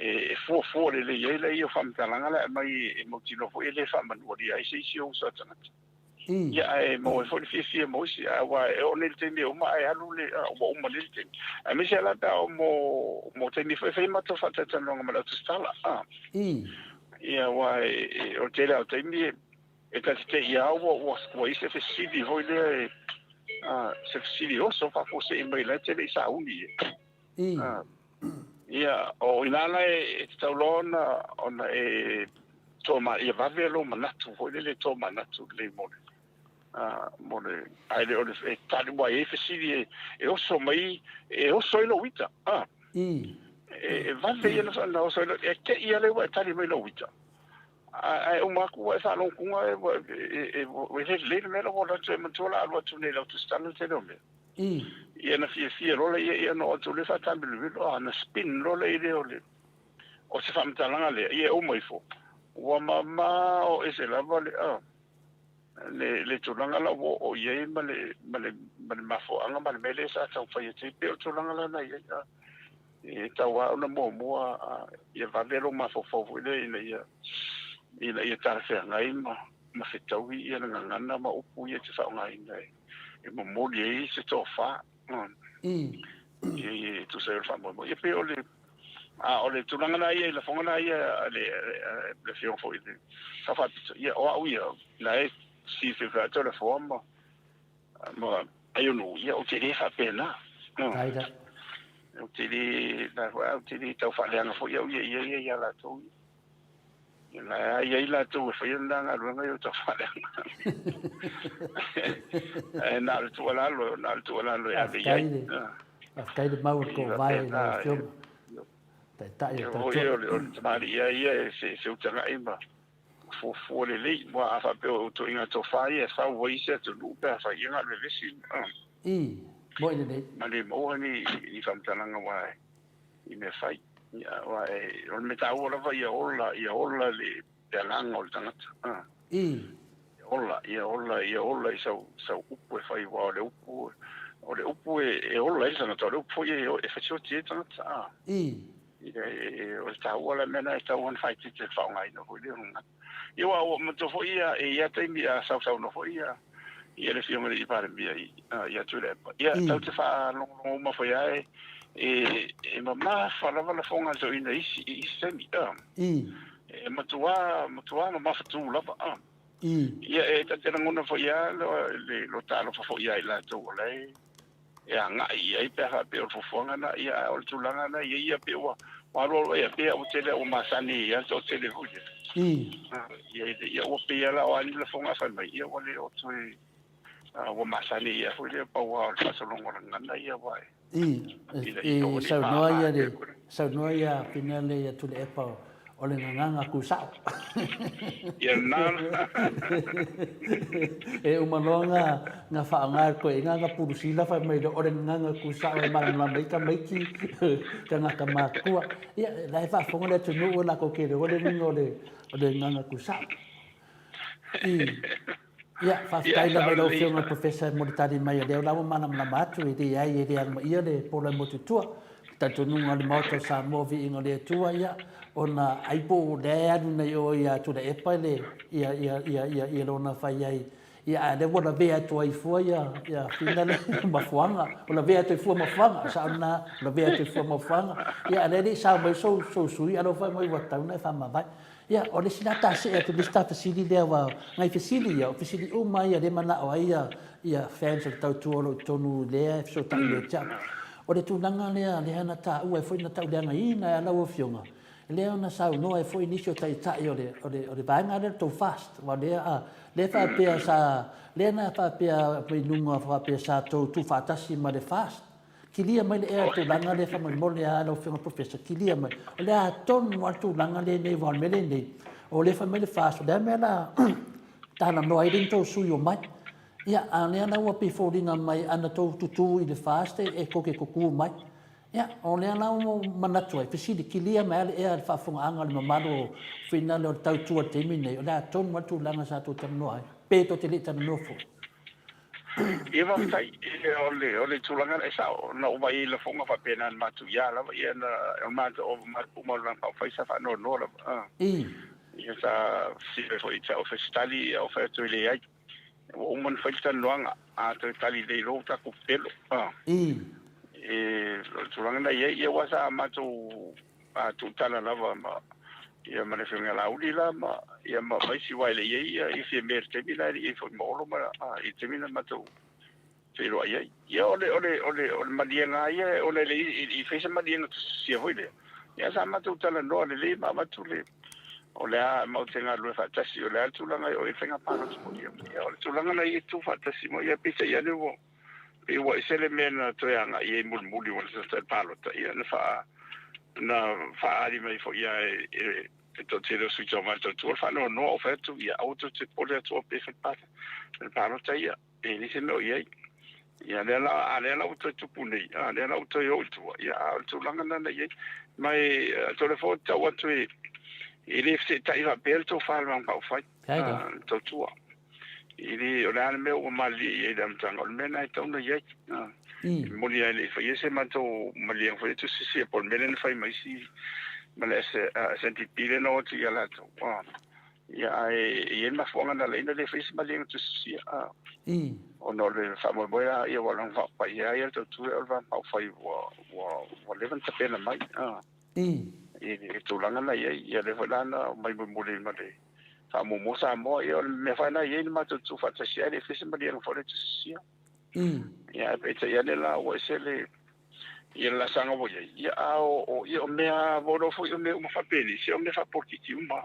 e fo le le ia fam talanga la mai mo tino fo ele fam no dia ai se o sa tana ia e mo fo le fisia mo si wa e o le tene o ma ai alu le o ma le tene a me se la ta o mo tene fo ma to fa tana ma la to stala ia wa o te la tene e ka te ia o se fe sidi ho le se fili o so fa se mai la tele sa uni ia o inala e taulona ona e toma ia vavelo manatu ho le toma natu le mole ai le o le tali wa e fili e o so mai e o so lo wita e vale ia na o so e ke ia le wa tali mai lo wita ai o maku e sa long kunga e le me lo la tse matola lo tu ne lo tu sta te no me ia na fia lo le ia no tu le fa tambi lo na spin lo le ile o se fa mtalanga le ia o mai fo wa mama o ese la vale le tulanga la o ye male mafo anga male mele sa tau fa ye pe o tulanga la na ia e tawa ona mo ia vavelo mafo fo ile ia tarfe ngai ma fetawi ia ngana ma upu ia te fa ngai nei e mo moli se tofa e tu se fa mo ia pe ole ole tulanga na ia la fonga na ia le fio fo ile sa fa ia o ia la e si se fa toda forma ma ai no ia o te fa pena Taida. O te tau fa le fo ia la tu ia la tu fa ia ndanga lu ngai o tau fa le na tu la lo ya Afkai de mau ko vai na fio. Tai o ia se utanga ima fo le mo a fa pe o to inga to fa ia fa o ia to lu pa fa ia le visi mo ile dei ma le mo ni fa mtananga wa I me fai ia wa o me ta o la va ia ola le te langa o tangata ola I sa upu e fai wa le upu e ola I sana to le upu e fa cho ti tangata o ta o la mena ta on fai ti te fa ngai no ho le hunga ia o mo to fo ia ia te mi a sa no fo ia le fio me I pare mi ia tu le ia ta te fa long ma fo ia e mama fa la fonga so ina I semi e matua no mafatu la ia e ta tena ngona fo ia lo talo fo ia la to le e anga ia pe ha pe fo fonga na ia o tulanga na ia pe wa lo ia pe o tele o masani ia so tele hu ia o pe la o ani la fonga fa mai ia o le o to o masani ia fu le pa wa fa so longo ngana ia wa sau noia pinale ia tu le epa o le nganga ku sao ia na e umalonga nga fa nga ko nga purusila fa mai o le nganga ku sao e mala na mai ka mai ki ka nga ka makua ia la fa fonga le tu no la ko ke o le ningo le nganga ku sao ia fa kai la mai lo fiona professor moditari mai le la mana na matu e dia ai e ang ia le pola motutua tanto nunga le Maota Samoa Viiga le Atua ia ona aipo le anu nei o ia tu le epa le ia lona fai ai ia le wona vea tu ai fua ia fina le mafuanga ona vea tu fua mafuanga sa na ona vea tu fua mafuanga ia le sa mai so sui alo fai mai wata na fa mai ia o le sinata se tu le sta fasili le wa ngai fasili ia fasili o mai le mana o ia fans of tau tuolo tonu le so ta le cha o le tunanga lea le hana ta ua e foi na tau leanga ina e lau fionga. Le ona sau noa e foi nisio tai tai o le vaenga le tau fast. Wa le fa pea sa, le na fa pea pei nunga fa pea sa tau tu fatasi ma le fast. Kilia mai le ea tu langa le fa mai mole a lau fionga professor. Kilia mai. O le a ton wa tu langa le nei wan mele nei. O le fa mai le fast. O le me la tana noa i rinto sui o mai. Ia ane ana ua piforinga mai ana tau tutu I le fast e koke koku mai. Ia o le ana ua manatu ai fisidi kilia mai ale ea le whaafunga anga le mamaro whina le o tau tua temi nei. O le a tonu watu langa sa tō tanu noa ai. Pēto te le tanu nofo. Ia waftai o le tūlanga e sa na o mai le fonga fa pena matu ia lava ia na o matu o matu mo la pa faisa fa no no lava. Ia sa sibe foi ta o festali o fa tu le ai. O man falta longa a tali de rota ku pelo tulanga ia wasa mato a tu tala lava ma ia mane finga la ulila ma ia ma mai si wai le ia I fi mer te bila I fo molo ma I te mina mato pero ia ole madienga ia ole le I fesa madienga si hoile ia sa mato tala no le ma mato le o le a mautenga lua fatasi o le a tulanga o whenga pāna tumo ia o le tulanga na I tu fatasi mo ia pita ia newo I wa isele mena toeanga I muli o le sa palota ia na faa ari mai fo ia to te lo sui toma to fa no fa tu ia auto te pole to pe fa pa no tai e ni se no ia ia le la auto tu puni le la auto yo tu ia tu langa na ia mai to le fo ta wa tu e le se tai va per to fa ma pa fa to tu ili ora me o mali e dam tanga me na to no ia mo li ele fa ese ma to mali fa tu si por melen fa mai si ma le se senti pile no ti ya la to ya e ma fo ngana le le fa si mali tu si o no le fa mo boya ia wa lang fa pa ia to tu o va pa fa wa le van ta pena mai e tu langa na ia le fa na mai mo le ma le fa mo Samoa ia me fa na ia ma tu fa ta si ele fa si mali fo le tu si ia pe te ia la o se le ia la sanga bo ia o ia me a voro fo ia me uma fa peli se o me fa portiti uma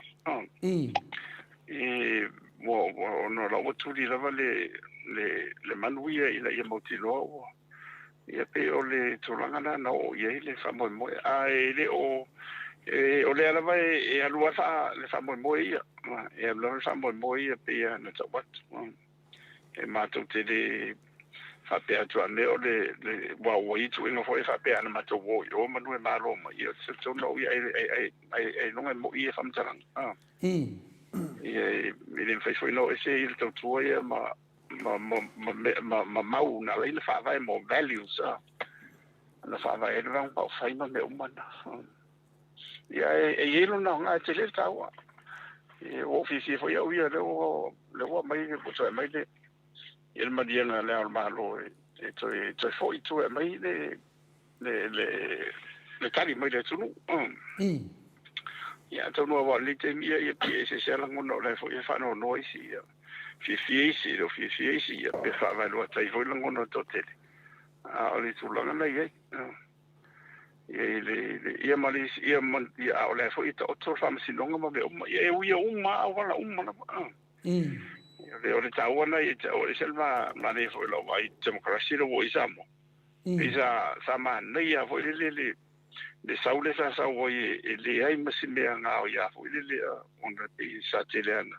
mo no la o tu li la le manuia ia mo ti lo ia pe o le tulanga na o ia le fa mo le o le ala vai e alua fa le fa mo ia e le fa mo ia pe na ta wat e ma tu te le fa pe atu me o le wa i tu no foi fa pe ana ma to wo yo ma no ma ro ma ia se to no ia ai no mo ia fa mtarang ia le fa foi no ese il to tu ia ma na le fa vai mo values na fa vai le va pa fa no me umana ia e lo no nga te le ta wa e ofisi foi ia le mai ko so mai le il ma dia na le malo e to foi tu e mai le cari mai le tunu ia to no va le te mia e se se la ngono le foi fa no noisi fi ia pe fa va lo tai foi la ngono to te le tu la na ia ia malis ia man ia ole foi to fa ma sinonga ma be ia uma wala uma na le ore tau ana i te ore selva mane foi lo vai democracia lo voi samo isa sama nei a foi le saule sa voi le ai masime nga o ya foi le ona pe sa telena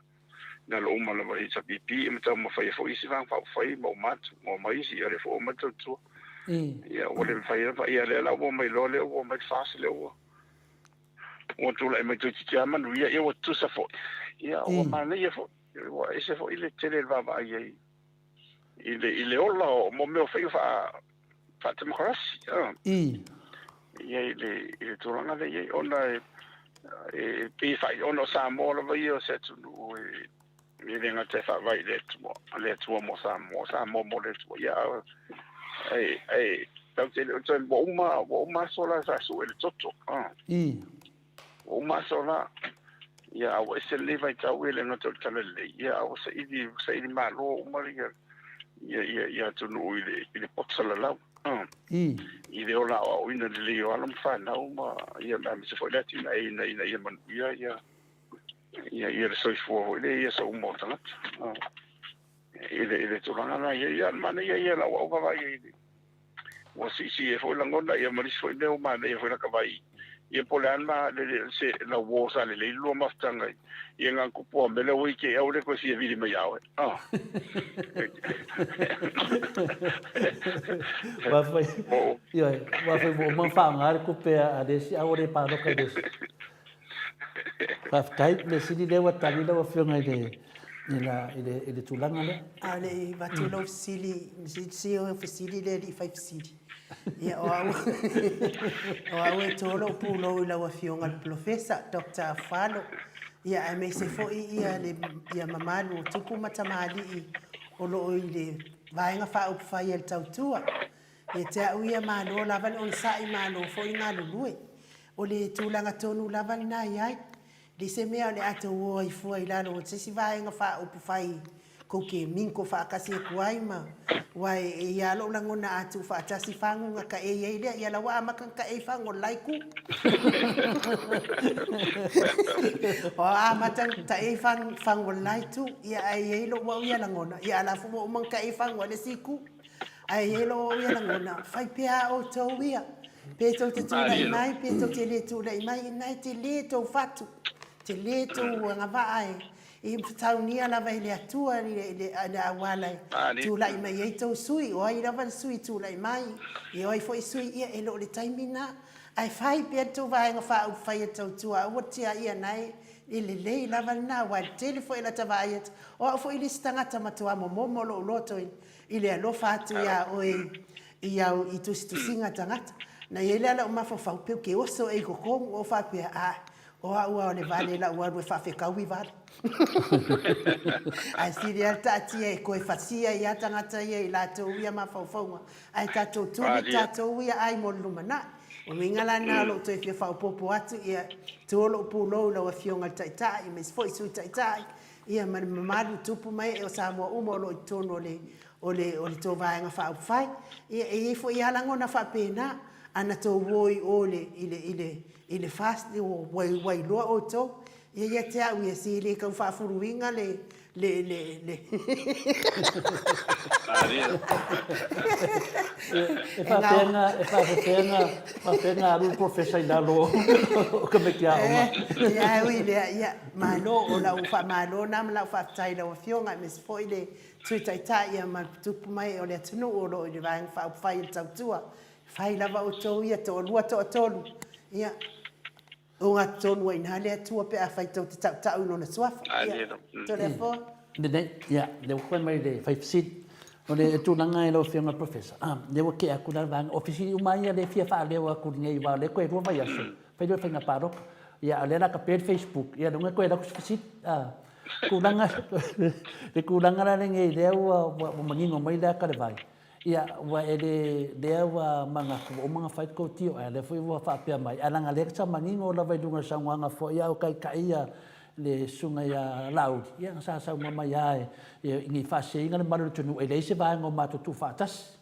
na lo uma lo vai sa pipi e meta mo fai foi si van fai mo mat mo mai si ore fo mo tu ia ore fai ia le la mo mai lo le o mai fácil o tu la mai tu ti ama no ia o tu sa foi ia o mane ia foi ese foi le tele va vai ile ola mo me fai fa democracia ia ile toranga le ona pe fai ona Samoa lo vai o se tu ile nga te fa vai le tu mo Samoa mo le tu ia tau te bo uma sola sa su el toto uma sola ia o se le vai tau ele no te tala le ia o se idi malo uma ia tu no ile potala la ile ola o ina le o alam fa na uma ia na se foi lati na ia man ia le soi fo ile ia so mo tala ile tu langa ia man ia la o va ia o si foi la ngona ia maris foi ne uma ia foi la kavai ia polan ma se la wosa le lo mastanga ia nga kupo me le wiki au le ko si vidi me yao wa foi mo fa ngar ku pe a desi au le pa do ka des pa tai le si le wa tali le wa fio ngai de ile tulanga le ale va tu lo sili si o fasili le di five sili ia o tolo pulo la wa fionga professor Dr. Afualo ia me se fo ia mamalu tupu matamali o lo ile vai nga fa up fa el tautua e te ia malo la van on sai malo fo ina lue o le tulanga tonu la van na ia di se mea le ato o i fo ila lo se si vai nga fa up fai ko ke minko fa kasi kuai ma wai ia lo langona atu fa tasi fangu nga ka e ile ia la wa makan ka e fango laiku o amatan ta e fango laitu ia ai lo wa ia langona ia la fu mo man ka e fango le siku ai lo ia langona fai pia o to ia pe to te tu mai pe to te le tu mai nai te le to fatu te le tu nga vai I taunia lava I le atua le awala tu lai mai e tau sui o ai lava sui tu lai mai I oi foi sui ia e lo le taimina ai fai pe tu vai nga fa fai tau tua o tia ia nai I le lava na wa tele foi la tavai o foi le stanga tamatua mo lo to I le lo fa tu ia oi ia I tu singa tangata na ele ala uma fa pe ke o so e ko o fa pe a o a le vale la o fa fe ka wi vale ai si le tati e ko e fasia ia tangata ia I la to ia ma fa ai tato tu ni tato ia ai mo lumana o mingala na lo to e fa popo atu ia to lo pulo lo fionga tai me foi su tai ia malu tupu mai o Samoa umo lo tono o le to vai nga fa fai e foi ia la ngona fa pena ana to woi ole ile fast o wai lo o to ia te au ia si le ka fa furuinga le e fa pena lu professor da lo come che ia ui le ia malo o la fa malo nam la fa tai la fionga mes foi le tuita ia ma tupu mai o le tunu o lo le vai fa fai tua fai lava o to ia to lua to tolu ia o nga tonu ina le tua pe a fai to ta uno na swafa ia to le fo ya de ko mai de 5 sit o le tu nanga e lo fianga professor de wo ke aku na vang ofisi umai le fia fa le wa ku ngai wa le ko ro vai aso pe do fenga paro ya le na ka pe Facebook ya do ko e da ku sit kulanga le kulanga la ngai de wa mangingo mai da ka le vai ia wa ele dea wa manga o manga fight ko tio ele foi wa fa pe mai ala nga le sa mangingo la vai dunga sangwanga fo ia o kai ia le sunga ia lau ia sa mama ia ngi fa se inga le malu tunu ele se va ngo matu tu fatas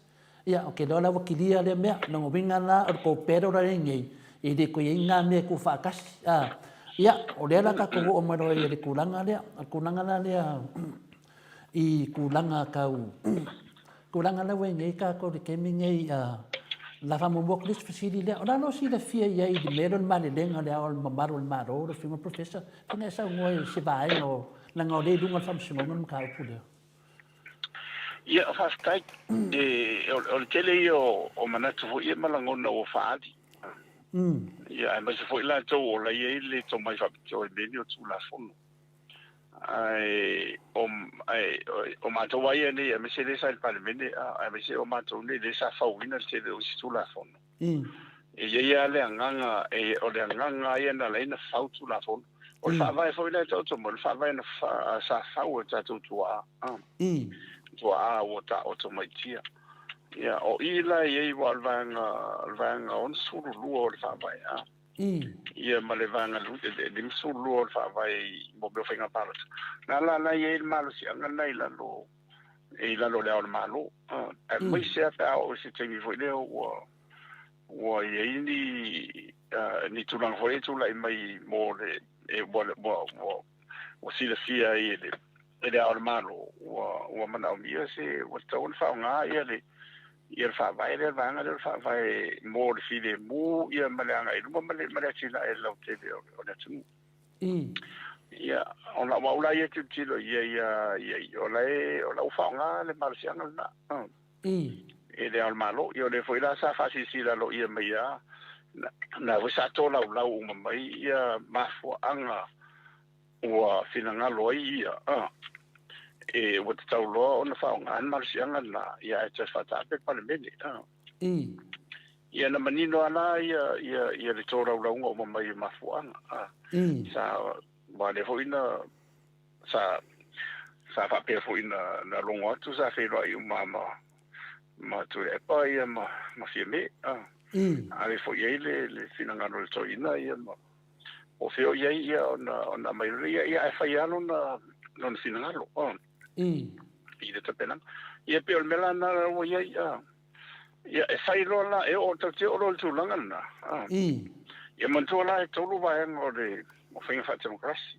ia o ke do la wakilia le me no vinga na o ko pero la ngi e de ko inga me ku fa kas ia o le la ka ko o maro ia le kulanga le I kulanga kau kulanga la wengi ka ko de kemingi la famo boklis fasili le ora no si le fia ia I de meron male lenga le al maro le fima professor tene sa ngoi se vai no la ngode dunga fam simon ka pule ia fastai o tele o manatu fo ia malangona o faadi ia mas fo la to o la ia le to mai fa to le o tu la fono o matou ai nei me se le sa il parlamento me se o matou nei le sa fauina se le o tu la fono ia le nganga o le nganga ia na le na fau tu la fono o fa vai foi le to mo fa vai na sa fau ta tu tua o ta o to mai tia ia o ila ia wa vanga on suru lu o fa vai ia malevanga lu de msulu o fa vai mo be fenga palo na la ia malo si anga nei la lo le al malo mai se fa o se tengi foi le o ia ni tu lang foi tu la mai mo le o si le fia le al malo o mana mi se o ton fa nga ia fa vai le vanga le fa vai mo le file mu ia malanga I mo male chila e lo te o na tu ia ona wa ia tu tilo ia o la fa nga le marciano na le al malo io le foi la sa fa si la lo ia mai na wa sa to la mai ia ma fo anga o finanga lo ia o te tau loa o na whaonga an marasianga na ia e te whatape palemene. Ia na manino ana ia le tōrau raunga o mamai mafuanga. Sa wale fo ina sa whape fo ina na rongo atu sa wheroa I ma tu e pa ia ma whiame. Ale fo iei le whinangano le tō ina ia ma o whio iei ia o na mairia ia e whaiano na whinangano. I le tapena ia pe o mela na o ia e sai lola e o te o lo tulanga na ia mantola e tolu vai o le o fenga fa democracy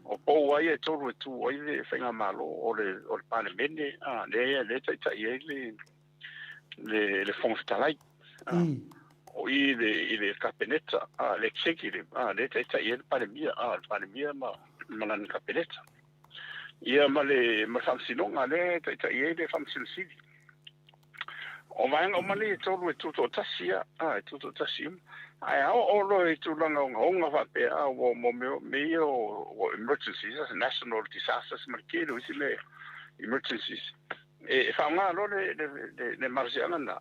o po ai e tolu tu ai le fenga malo o le parlamento le tai le fonds talai o i le kapeneta le executive le tai pandemia malan kapeneta ia ma le famsinonga le tai le famsilsidi o vanga mali tolu tuto tasia tuto tasim ai o lo tulanga nga va pe o me o emergencies national disasters markero isile emergencies fa nga lo le marziana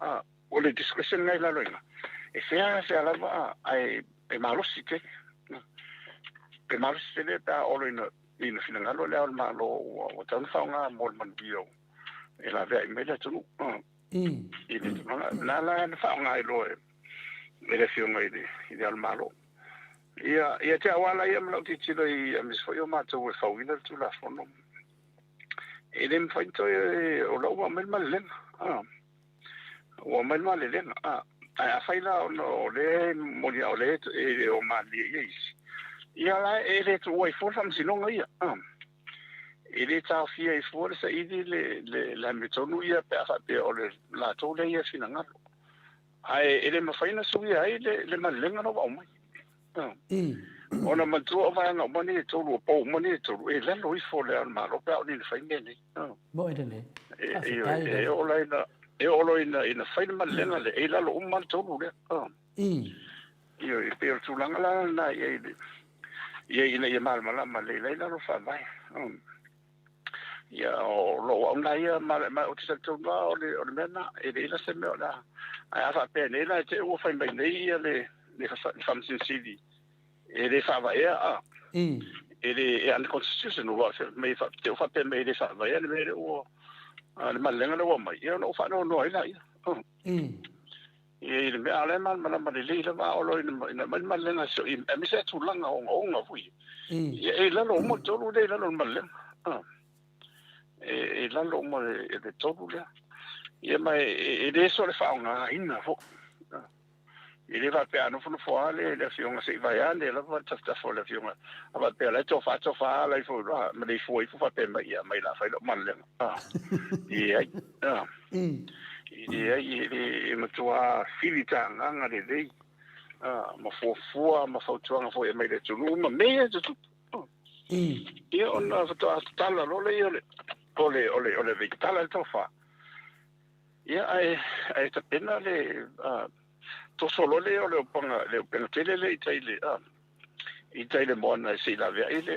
o le discussion ngai la loina se la va ai malusi te le ta o lo ina finangalo le al malo o tan fa nga mol man bio la ve me la tu la fa nga lo le fiona i al malo ia te awala ia mlo ti tilo i mis foi o mato o fa wina tu la fono ele foi to o lo wa mel malen o mel malen a faila no le molia o le o mali ia la ele tu o fo fam sinonga ia ele ta fia i fo sa i le la metonu ia pe fa pe o le la to le ia finanga ai ele ma faina subi ai le malenga no ba mai ona matu o vai no mani to lo po mani to le lo i fo le al malo pa ni faina ni mo ene o lo ina faina malenga le la lo mal to le io e per tu langa la na ia mal ma le la lo fa vai ia o lo ona ia ma o tsa to o le mena e la se me la a fa pene la te o fa mai nei le famsin city e le fa vai e le and constitution o me fa te fa pene me le fa vai le me o le malenga lo mai ia no fa no ila e le me ale mal ma le le va o lo ina malenga so e me se tu langa o nga fui e la lo mo to le la lo malenga e la lo mo e de todo le ia mai e le so le fa nga ina fo e le va pe ano fo ale le fiona se vai ande la va tasta fo le fiona va pe la to fa la fo ma le fo fa pe mai la fa lo man le e ma tua filita nga le ma fo ma fo tua fo e mai le tu ma me tu e ona to tala lo le ole vitala to fa ia ai ta pena le to solo le ole ponga le penatele le itaile mona si la via ile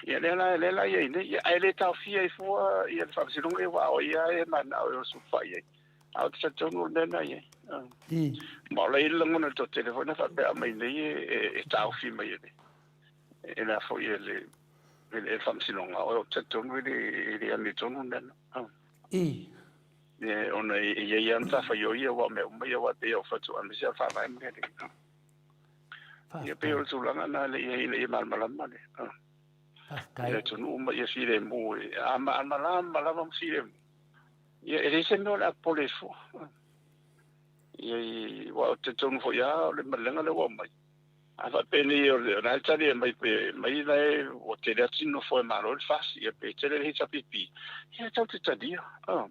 ia le ia ai le ta fia i fo ia fa si lunga wa o ia e mana o su fa ia au tsa tonu le na ia ma le ile ngona to telefona fa be mai le e ta fi mai e la fo ia le famsilonga o tetonu le amitonu nena ona ia anta fa yo ia wa me wa te o fatu amisia fa vai me ia pe o tulanga na le ia mal le ia tonu ma ia sire mo ama malama sire ia ele se no la polefo ia wa tetonu fo ya le malenga le wa mai ava peni o na tali mai dai o te latino foi malo fast e pe te le hita pipi e tau te tadia o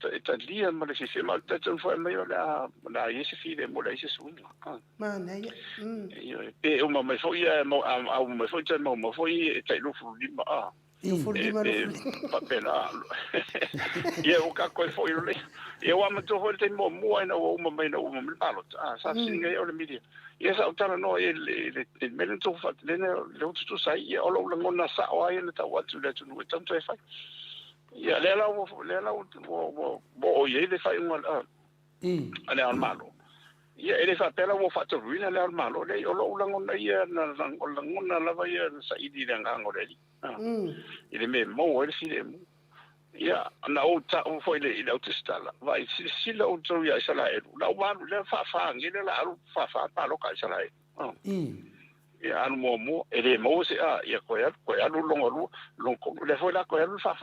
te tadia ma le se mal te foi mai la ese fide mo la ese sunga ma nei io pe o ma foi a ma foi te mo foi te lu fu lima pa pena e o ka ko foi le e o ma to te mo na o ma mai na o ma malo sa singa o le media ia sa utana no le melen to fa le tu sai o lo ngona sa o ai na ta wa tu le tu no tanto e fa ia le la o ye le fa ngol ale al malo ia ele fa pela wo fa tu ina le al malo le o lo ngona ia na ngona la va ia sa idi le ngangore ile me mo ele si le ia na o ta o foi le ila te stala vai si la o to ia sala e la wa le fa ngile la fa pa lo ka sala e ia anu mo ele mo se ia ko ya lu longo le foi la ko ya lu fa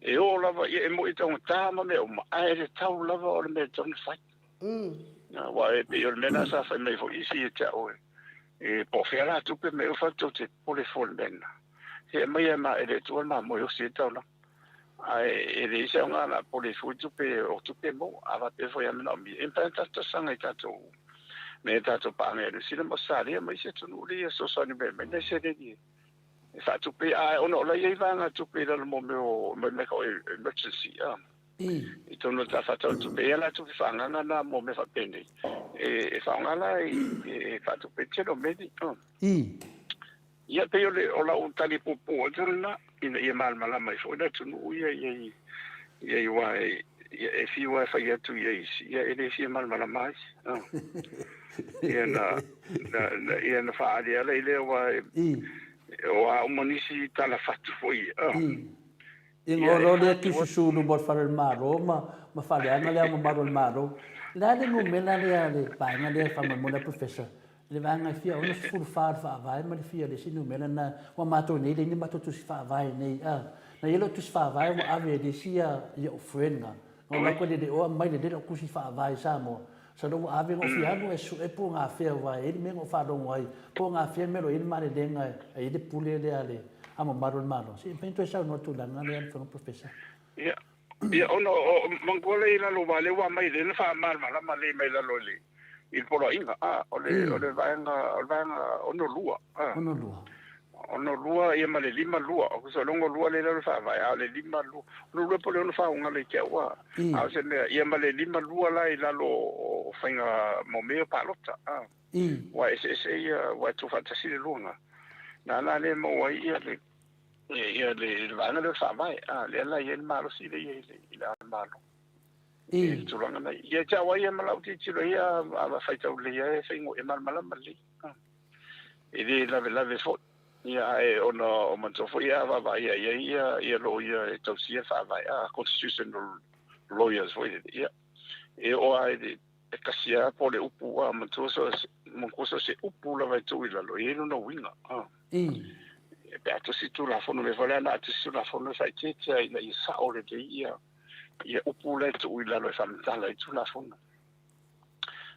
e o la va e mo ita ta ma me o ma e tau la va o me ton fa na wa e pe o mena sa fa me foi si ta o e po fera tu pe me o fa to te po le fol ben e mai ma ele tu ma mo yo si ta la ai le se nga la po le fu tu pe mo ava pe foi am no mi impanta to sanga tato me tato pa me si le mosari ma se tu no le so so ni be me se de ni fa tu pe a ono la ye va nga tu pe le mo me ko emergency i tono ta fa tu pe la tu fa nga na mo me fa pe ni e fa nga la e fa tu pe che lo me di ia pe ole ola un tali popo ona ina ia mal mala mai fo da tu no ia wa e fi wa fa ia tu ia ele fi mal mala mai ia na fa dia le wa monisi tala fatu foi e ngolo le tu su no bot fare maro ma fa le le maro la le no mena le pa nga le fa mo na professor le vanga fia ono fu fa vai ma le fia le sinu mena na wa mato nei le ni mato tu fa vai nei na yelo tu fa vai mo ave de sia yo frenga no la ko de o mai de ku si fa vai samo so do ave ngo fia no e su e po nga fia vai e me ngo fa do ngai po nga fia me ro il mare de nga e de pule le ale amo maro si pento sa no tu la na le fa no professor ia ono mangole ila lo vale wa mai de fa mal ma le mai la lo le il polo inga ole vanga ono lua ia male lima lua o so longo lua le fa vai ale lima lua lo polo ono fa unga le kewa a se ia male lima lua la ila lo fainga momeo palota wa ese ia wa tu fantasi le luna na le mo wa ia le vanga le fa vai le la ia malo si le ila malo tu langa mai ia cha wa ia malau ti tiro ia ava fai tau le ia fai ngo e mal mali ele la fo ia e ono o manto fo ia va ia lo ia tau sia fa vai constitutional lawyers foi ia e o ai de kasia po le upu manto so mon koso se upu la vai tu ila lo ia no winga e pe si tu la fo no me vola na tu si la fo no sai che ina ia sa ore de ia upu le tu ila lo famtala i tu la fona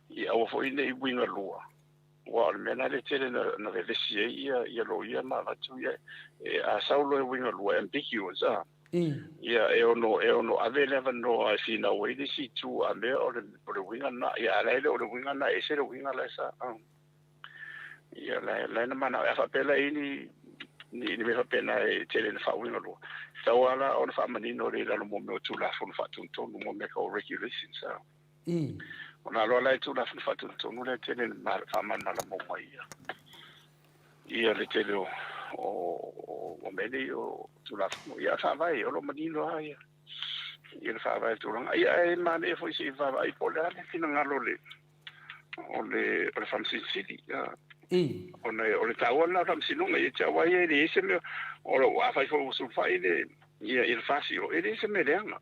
ia o foi nei winga lua wa mena le tele na velesi ia lo ia ma va tu ia a saulo winga lua ambiguous ia e ono avele no I see no way to see tu a me o le winga na ia le o le winga na ese le winga la sa ia la na mana fa pela ini ni me fa pena e tele na fa winga lua tawala on fa manino le la mo me tu la fon fa tu mo me ko regulations ona lo la tu la fon fa tu no le tele ma fa man na mo mai ia le tele o mele o tu la fon ia fa vai o lo manino ia ia fa vai tu long ia e ma ne foi si fa vai po la fino ngalo le o le fam city ona o le tawala fam sinunga ia chawa ia le ese me o lo wa fai fo su fai le ia il fasio ele se merenga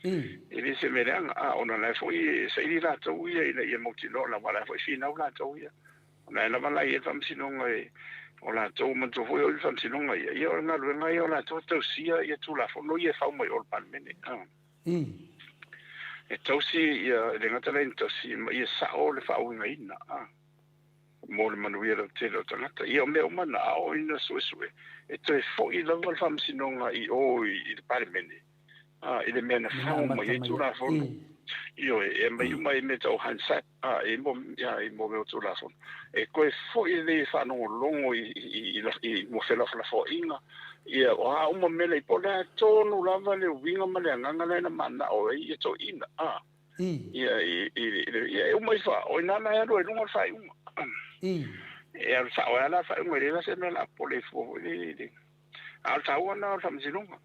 ele se merenga ona la foi sei la to ia mo tino la wala foi fina la to ia ona la wala ia fam sinunga o la to mo to foi o fam sinunga ia ona luenga ia la to sia ia tu la fo no ia fa mo o palmene e to si ia le ngata le to si ia sa o le fa winga ina mo le manuia te lo tangata ia me o mana o ina suesue e te fo i lava fam sinonga i le parlemene i le mena fa mo i tu la fo io e mai me tau hansa e mo me tu la fo e ko fo i le fa no longo i mo fe la fo inga ia o mo me le pola tonu lava le winga male nganga le na mana o i to ina ia o mai fa o na na ro no fa e al sa ala fa mo le se me la pole fo le al sa ona fam sinunga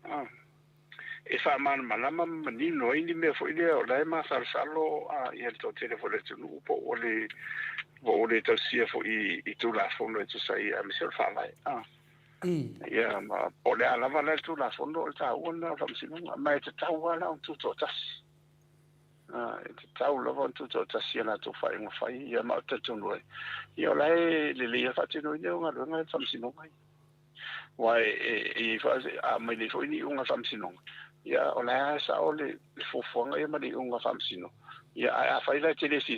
e fa man malama ni no ini me fo ile o la ma sal salo ia to telefone tu po ole to sia fo i tu la fo no tu sai a mi se fa vai ia ma ole ala va le tu la fo no ta ona fam sinunga mai te ta wala on tu to tas te tau lava tu to tasia na to fai mo fai ia ma te tonu ia lai le fa te no nga nga fam sinonga wai e fa a mai le foi ni unga fam sinonga ia ola sa ole fo fonga ia mai unga fam sino ia a fai la te le si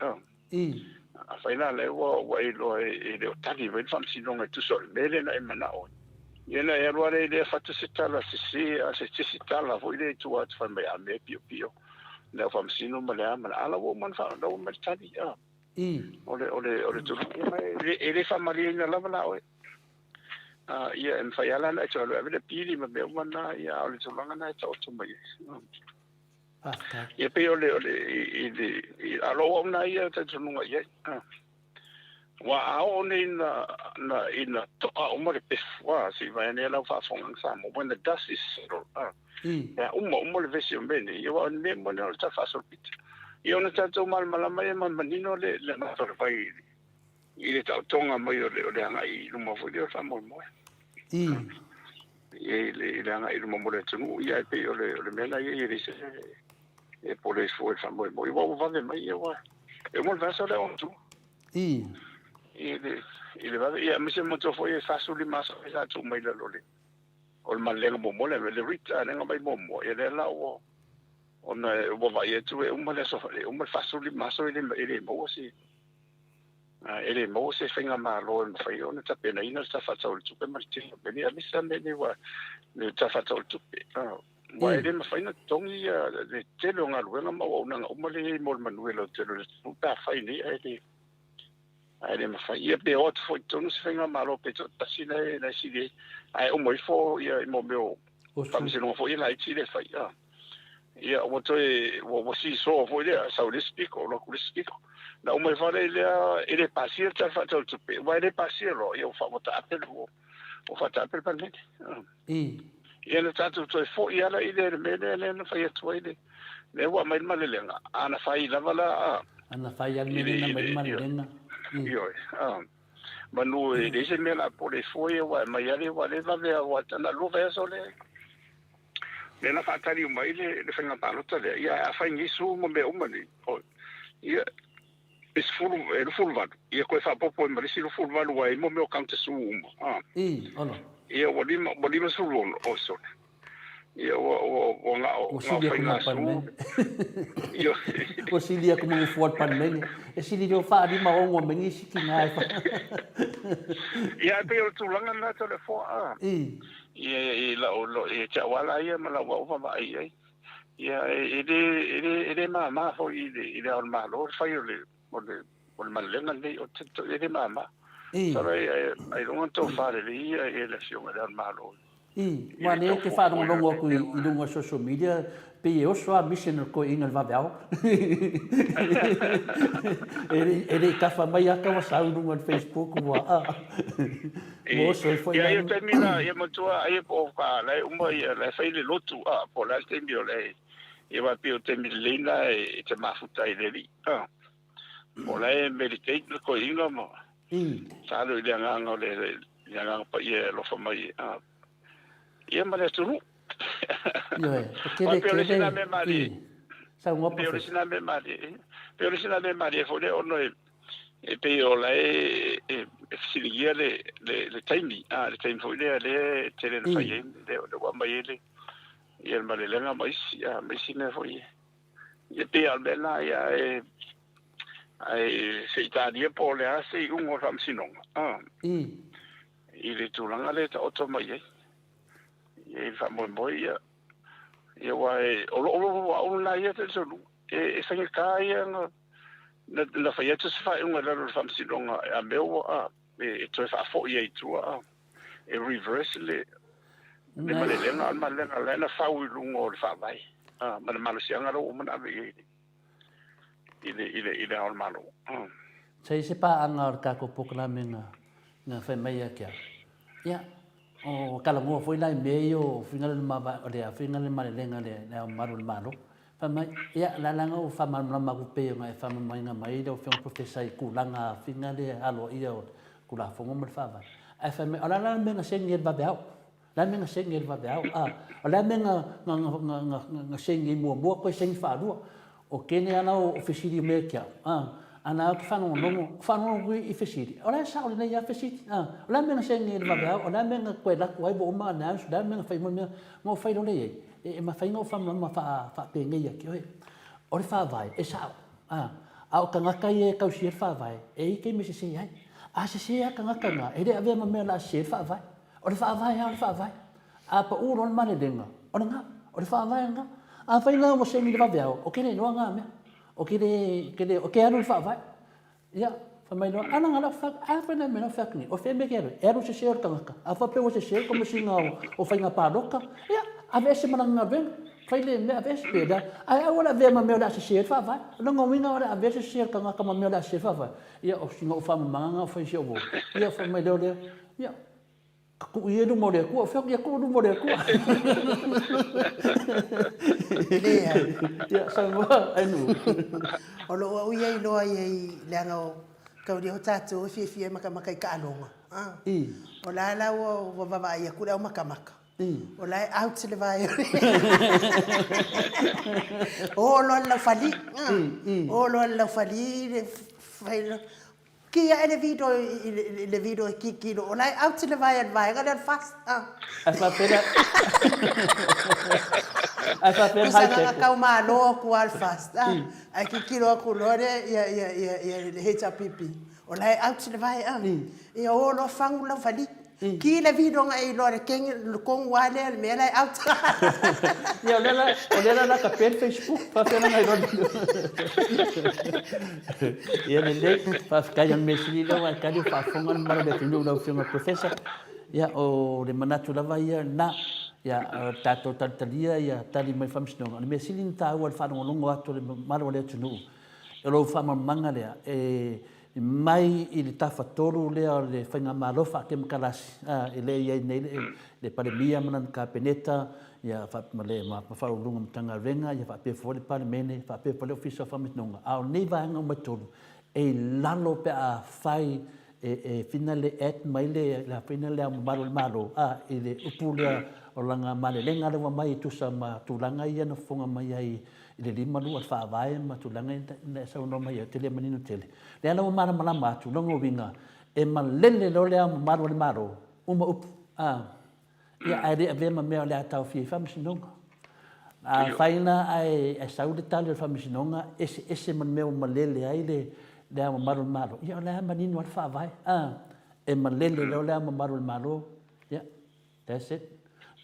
a fai la le wo wai lo e le tali ven fam sinonga tu sol mele na e mana o Yena e roa le fatu se tala se tala foi le tu at fa me ame pio. Na fa msino ma le ama ala wo man fa no ma tani a. Ole tu ele fa mali na lava la oe. Ia en fa yala na to le pili ma me mana ia ole tu langa na to mai. Ia pe ole alo na ia te tu nunga ia. Wa ao ni na to a umare pe wa si vai ne la fa fong sa mo when the dust is settled. Ya le vesi mbene ia wa ne mo na ta fa so pit. Ia na ta to mal mai man manino le na to vai ile ta tonga mai ole anga I luma fo le fa mo mo. Le anga I luma mo le tunu ia pe ole mena ia se e police for fa mo mo. Ia wa va mai ia wa. E mo va so le on tu. Ile va ia me se mo to foi fa so li mas sa tu mai la lole. O le malenga mo le rita nga mai mo e le la o ona o va ia tu e mo le so fa so li mas ile mo si. Ele mo se finga ma lo en fai ona ta pena ina sta fa tau tu pe marti pe ni amisa me ni wa ni ta fa tau tu pe wa ele ma fai na tongi le telo nga luenga ma o nga o mo le mo manuelo telo le ta fai ni ele ma fai ia pe ot foi tonu se finga ma lo pe ta sina na sile ai o mo fo ia mo meu pa mi se no fo ia lai sile fai ia o to o si so fo ia sa o le spiko lo ku le spiko na o mai fare ele pasir ta fa tau tupe vai ele pasir lo io fa mota apel o fa ta apel pan ia le tatu to fo ia la ile mele le fa ia to ile le wa mai malelenga ana fa ila vala ana fa ia mele na mai malelenga io manu e se mela por le fo ia wa mai ale wa le va wa tana lo ve so le na fa tari mai le fenga palota le ia fa ngisu mo me umani ia is full vado ia ko fa popo e marisi lo full vado wa mo me o kante su ono ia wali ma su lo o so ia o nga o fa nga su ia o silia como un fuat pan men e silia fa di ma o me ngi siki ngai fa ia pe o tu langa na to le fo ia la o lo e cha wala ia ma la wa va ai ia ele ma fo ile on ma lo fa yo le o le malenga nei o te ele mama. Ai don't to fare lì e le fiume del malo. Ma ne ke fa no longo ku I lungo social media pe eu so a mission ko ingal va bel. Ele ka fa mai aka wa sa lungo on Facebook wa. Mo so foi. Ya eu termina, eu motua aí po ka le la fai le lotu po la temio le. Eu va pio temilina e te mafuta ile li. Mola e meditate ko inga mo. Salo ile nganga le nganga pa ye lo fa mai ia ma le turu. Ke sina me mari. Sa ngo Pero sina me mari fo le ono e pe o la e siligia le taimi le taimi fo le tele fa ye le wa mai le ia ma le lenga mai sina fo ye. Ia pe al bella ia ai se italia po le ase un o ramsinonga ile tulanga le ta oto mai e fa mo ia wa o la ia te so e fa ka ia na fa ia te fa un la ramsinonga a meu e to fa fo ia tu e reverse le ma le na fa u lungo fa vai ma le malusianga ro mana ve ile al malo. Sai se pa anga ka ko pokla menga na fa mai ya. Ya. O kala ngo foi lai meio final ma ba le final ma le lenga le na malo. Fa mai ya la langa o fa ma ku pe nga fa mai nga mai do fe professor ku langa final le alo ia ku la fo mo fa va. Ai fa mai ala menga sengi ba ba. La menga sengi ba ba. Ala menga nga sengi mo ko sengi fa do. O kene ana o fesiri me kia ana ka fano I fesiri ola sa ole ia fesiri ola menga sengi le va ola menga ko la ko bo ma na da menga fai mo fai lo le e ma fai no fa pe ngai ki o le fa vai e sa o ka ngaka e ka sir fa vai e ke me se ai a se ka ngaka nga e le ave ma me la sir fa vai O le whaavai. A pa uro on mane denga. O le ngā, o le whaavai ngā. A whaina mo se mi le waweao, o kere noa ngā mea. O ke anu le whaavai. Ia, whamai noa, ana ngā la whak, a whaina mena whakni. O wheme ke anu, eru se seo kangaka. A whape o se seo kama singa o whainga pāroka. Ia, a vese mananga venga. Whaile mea a vese pēda. A ora vea ma mea la se seo whaavai. Nanga winga ora a vese seo kangaka ma mea la se whaavai. Ia, o singa o whamamanga o whaiseo wo. Ia, whamai leo leo. Ia, ku ia no more ku fa ia ku no more ku ia Samoa anu o lo ia lo ia langa o ka ri o tatu fi maka ka alonga o la o va ia ku o maka o la out le vai o lo la fali o lo la fali Kia e le video ki o lai out le vai ga fast a fa pera high ka ma lo ku al fast a ki lo ku lo ia heta pipi o lai out le vai e o lo fangu la fali ki le video ngai lo re ken kong wale me lai out ia o le ka pen Facebook fa pera ngai lo ia le fa ka yan mesili lo ka di fa fonga mara de tinu lo fianga professor ia o le manatu la vai na ia tato tantalia ia tali mai famsino le mesili ta o fa no longo ato le mara le tinu e lo fa manga le mai i le tafatoru lea le whainga malofa ke makalasi e le iai nei le palemia mana ka peneta ia whapimale ma whaurunga matanga renga ia whape fore pale mene whape fore ofisa whamitnonga ao nei vahanga o maitolu e lalo pe a whai e whina le et mai le la whina le amaro le malo i le upu lea o langa male lenga lewa mai tusa ma tulanga ia na whonga mai ai i le lima lua whaavae ma tulanga na sa uno mai te le manino tele. Le ala o mara malama atu longo winga e ma lele lo lea maro le maro uma upu ia ai rea vema mea lea tau fie whamisinonga. Whaina ai saule tali o whamisinonga ese man mea ma lele ai lea maro le maro. Ia o lea manino al whaavae e ma lele lo lea maro le maro. Ia, that's it.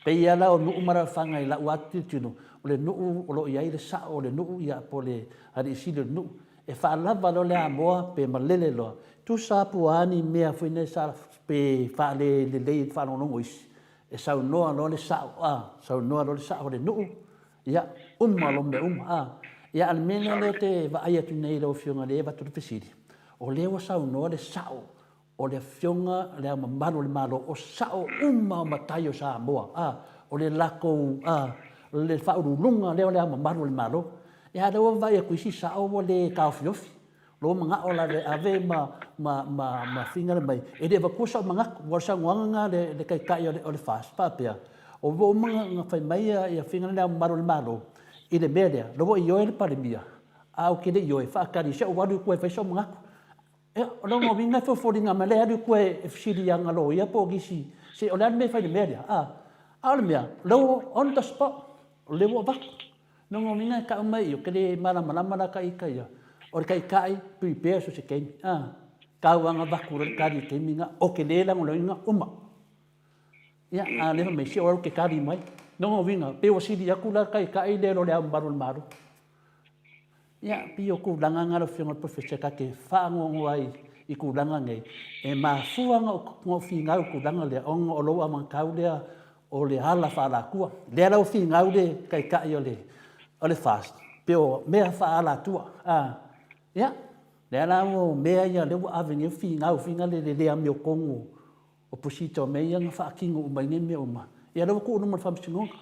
Pei ala o nuu mara whanga i la uatu tino. O le nuu o lo iai le sa o le nuu ia po le hari isi le nuu. E whaalava lo le amoa pe malele loa. Tu sapu ani mea whine sa pe whaale le lei whanonongo isi. E sau noa lo le sa sau noa lo le sa o le nuu. Ia lo me Ia almena le te vaai atu nei lo fionga le eva tu pesiri. O lewa sau noa le sa o le fionga le amamaro le malo o sa o matai o sa amoa. O le lako le whaurulunga leo le amamaro le malo. E hada o vai a kuisi sa o le kaofiofi. Lo mga o la le ave ma finga le mai. E le vakusa o mga warsa nguanga le kai o le fast papea. O vo mga whai mai a finga le amamaro le malo. I le mea lo i oe le parimia. O kele i oe whaakari se o waru koe whaisa o mga. E o longo winga whawhoringa ma le adu koe e fsiri anga lo ia po gisi. Se o le anu me whai le mea le mea, lo on the spot. Le wo bak no ngominga ka mai o kele mala ka ia o kai prepare so se kemi ka wanga bakura ka di keminga o kele la ngoinga ia le me si o ke ka di mai no ngominga pe o si di akula kai le lo le ambaru maru ia pi o ku langa ngalo fianga professor ka ke fa ngo ai I ku langa ngai e ma fuanga ngo finga ku langa le on o lo amang kaulea o le hala whaala kua. Le ala o whi ngau le kai o le fast. Pe o mea whaala tua. Ia. Le ala o mea ia lewa avengi o whi ngau le lea me o kongo. O pusito mea ia nga whaakingo o mai mea o ma. Ia lewa ko unuma whamsingonga.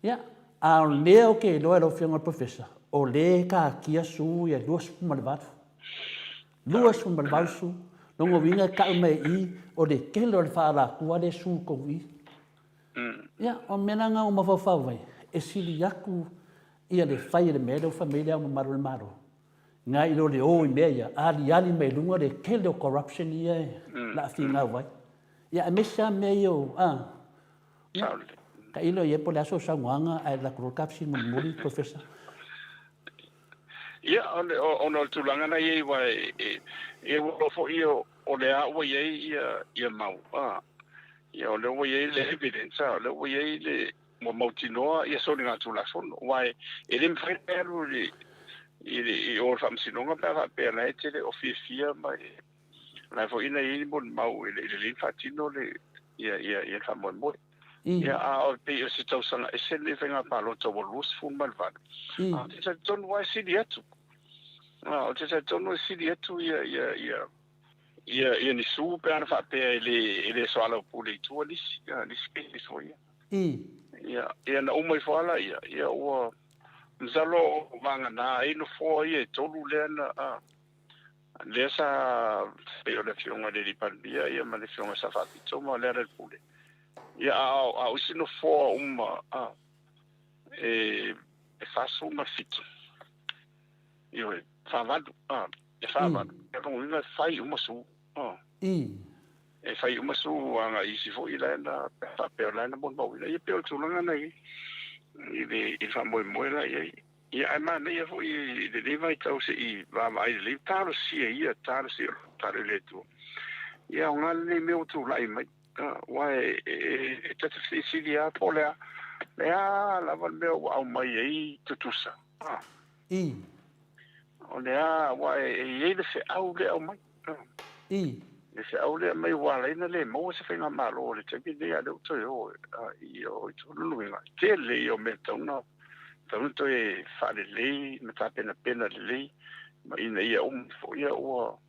Ia. A lea o ke loa lo whianga professor. O le ka kia su ia luas pumalevatu. Luas pumalevatu. Nongo winga ka umei I o le kelo le whaala kua le su kowi. Ia, o menanga o mawawhawai, e sili aku ia le whai le mea o familia o maro le maro. Ngā ilo le o I mea ia, ali mei lunga le kele o corruption ia la a whingā wai. Ia, a mesa meaio, ka ilo ia po le aso sanguanga ai la kuro kapsi muri, professor. Ia, ono tulanga na iei wai, e wolo fo ia o le a ua iei ia mau. ia o le ua iai le evidence a le ua iai le mautinoa ia soni gatulafono uae e le mafai alu i o le faamasinoga pea faapea lai tele o fiafia mai lai foʻina iai mo le mau i le lili faatino le ia faamoemoe ia a o pei o se tausaga ese le faigapaloto walua sefulu ma le valu a te taitonu ae sili atu o te taitonu e sili atu ia ni su pe ana faapea e le soala pule itua nisi kei foi ia na uma i foala ia ua msalo vangana ino fo ia tolu le na le sa pe o le fionga le lipania ia ma le fionga sa faapito ma le pule ia a usino fo uma e faso ma fiti io favado e favado e con una fai uma su e fai uma su anga isi fo ila na pe la na bon bo ia pe o tulanga nei i fa mo moela ia ai mana ia fo i le vai tau se i va mai le talo si ia talo si talo le tu ia nga le me o tu lai mai wai e tata si dia pola lea la val me o mai ai tutusa o lea wai e le se au le au mai le se au le mai wala ina le mo se fenga malo le te bi le o to yo i to luinga te le o me tona tanto e fare lei me fa pena le ma ina ia fo ia o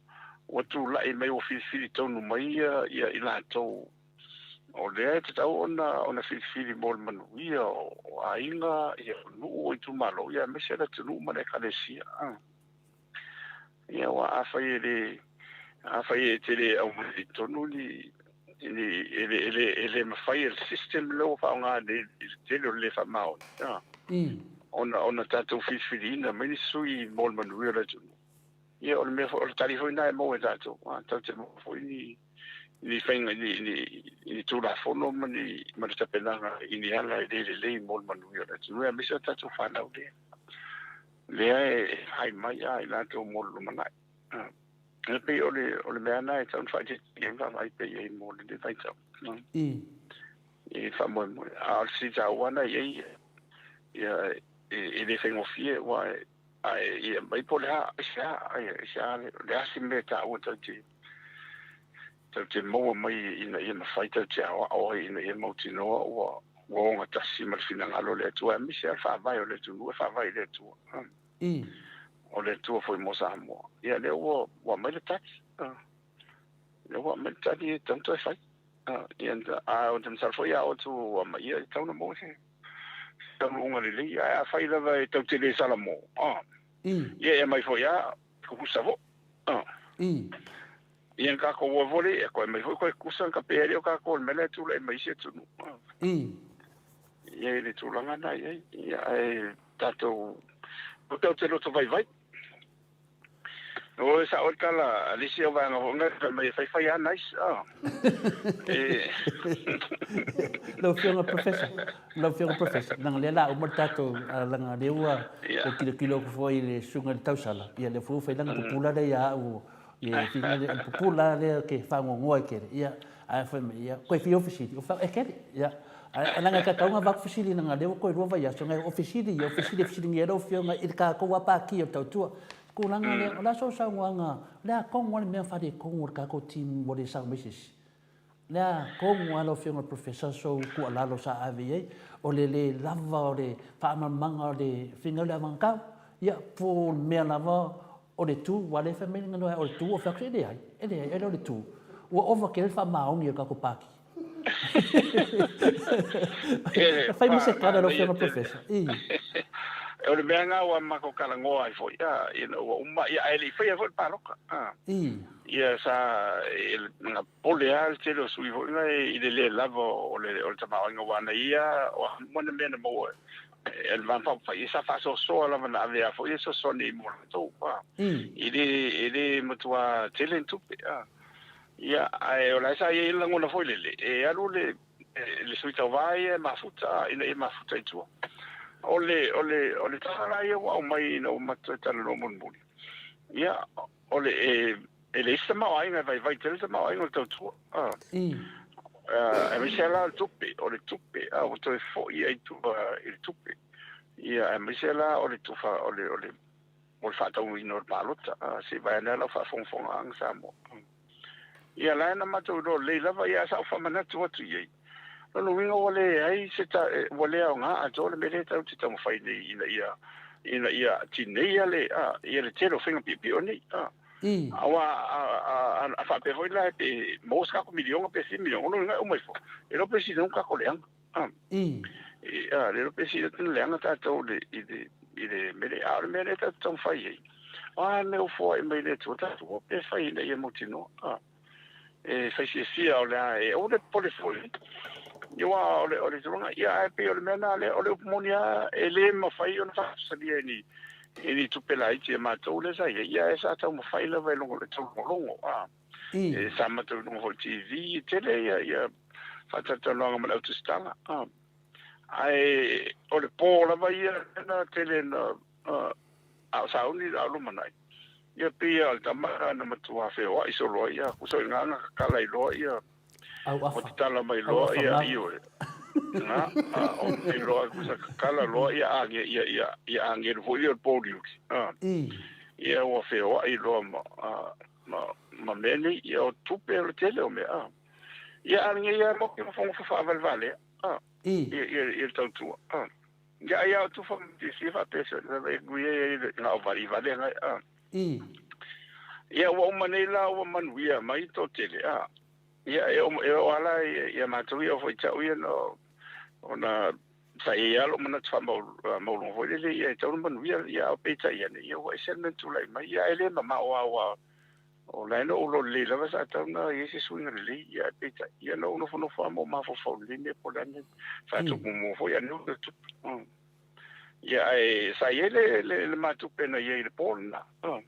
tu la e mai o fi tonu mai ia ila to o le te tau ona fi mo manu ia o ainga ia no o tu malo ia me se la tu ma le kalesia ia wa afai te le au tonu ni ele ma fai il system lo fa nga de le fa mau ona tatu fisfilina me sui mol manuia la tu ia o me o telefona mo e tatu tatu mo foi ni fenga ni tu la fono mani ma ta penanga ini ala le mol manuia la tu me se tatu fa na le ai mai ai la tu mol manai e pe o le meana e tau whaite e vai pe e mo le vai tau e fa mo a si tau ana e le fengo fie wa e mai po le ha le asi me ta o tau te mo mai ina faita te o ina mo tino o nga tasi ma fina ngalo le tu mi se fa vai o le tu fa vai le tu o le tua foi mo Samoa ia le o mai le tax le o mai tax tanto e fai ia o tem sal foi o tu o mai ia tau na mo se tau unga le ia fai lava e tau te le sala mo ia mai foi a ku savo ia ka ko o vole e ko mai foi ko kusan ka pere o ka ko mele tu le mai se tu ia le tu langa na ia e tato o te lo to vai o sa o kala alisi o vanga o ngai mai fai nice lo fiona professor nang le la o mortato langa le ua o kilo ko foi le sunga le tausala ia le fu fai langa popula le ia o ia finga le popula le ke fango ngoi ke ia ai foi ia ko fi office o fa e ke ia langa ka taunga vak office nanga le ko ro vai so ngai office ngero fiona il ka ko wa pa ki o tautua kulanga le la so sa nganga la ko ngol me fa de ko ngor ka ko team mo de sa meses la ko ngalo fiona professor so ku ala lo sa ave o le lava o le fa manga de finga le manka ya po me lava o le tu wa le family ngano o le tu o fa ke de ai ele o le tu o over ke fa maungi ka ko paki fai mi se cada lo fiona professor o le mea ngā ua mako kalangoa ai foi ia ele fai foi paroka ia sa nga pole al telo sui foi i le lavo o le tamao nga wana ia o mona mena mo el van pa fai sa fa so la na avea foi so ni mo to ile motua talentu ia ai o la sa ia la ngona foi le alu le sui tawai mafuta ina mafuta itu ole tala ia wa mai no matata no monbuli ia ole ele istama ai vai tele sama ai no tu e mi se la tupe o le tupe o to fo ia tu il tupe ia e mi se la o le tufa o le mo fa ta un no palota se vai na la fa fon ang Samoa ia la na ma to do le la va ia sa fa mana tu tu ia no winga ole ai se ta ole nga a to le mele ta tu ta mo fa ina ia tineia le ia le tero finga pipi oni awa a fa pe hoila pe mosca ko milion pe 100 milion no nga o mai fo e lo pe si non ka ko leang le lo pe si ten leang ta to le mele a le mele ta ton fa ye me o fo e mele tu ta to pe fa ina ia motino e fa si o la e o le pole fo yo ole tronga ia pe ole mena le ole monia ele ma fai ona fa salia ni tu pelai ti ma to le sai ia esa ta mo fai le velo le to longo e sa ma to no TV tele ia fa ta to longo ma auto stanga ai ole po la vai na tele na sa uni la lo manai ia pe al tama na ma tu a fe o iso lo ia ku so nga kala lo ia o te tala mai loa ia iwe. O te loa kusa kala loa ia ange ia ange rufo ia pōriuki. Ia ua wheo ai loa ma mene ia o tupe o tele o mea. Ia ange ia moki ma whonga whawhawal vale. Ia tautua. Ia ia o tufa mti sifa pesa e guia nga o vari vale ngai. Ia ua umanei la ua manuia mai to tele. Ia e ala ia matui o foi tau ia no ona sai ia lo mana tfa mo lo foi le ia tau manu ia o peta ia ne ia o semen tu lai mai ia ele mama o la no lo le la sa tau na ia se swinga le ia peta ia no no fa mo ma fo le ne po la ne fa tu mo foi ia no tu ia e sai le matu pena ia le polna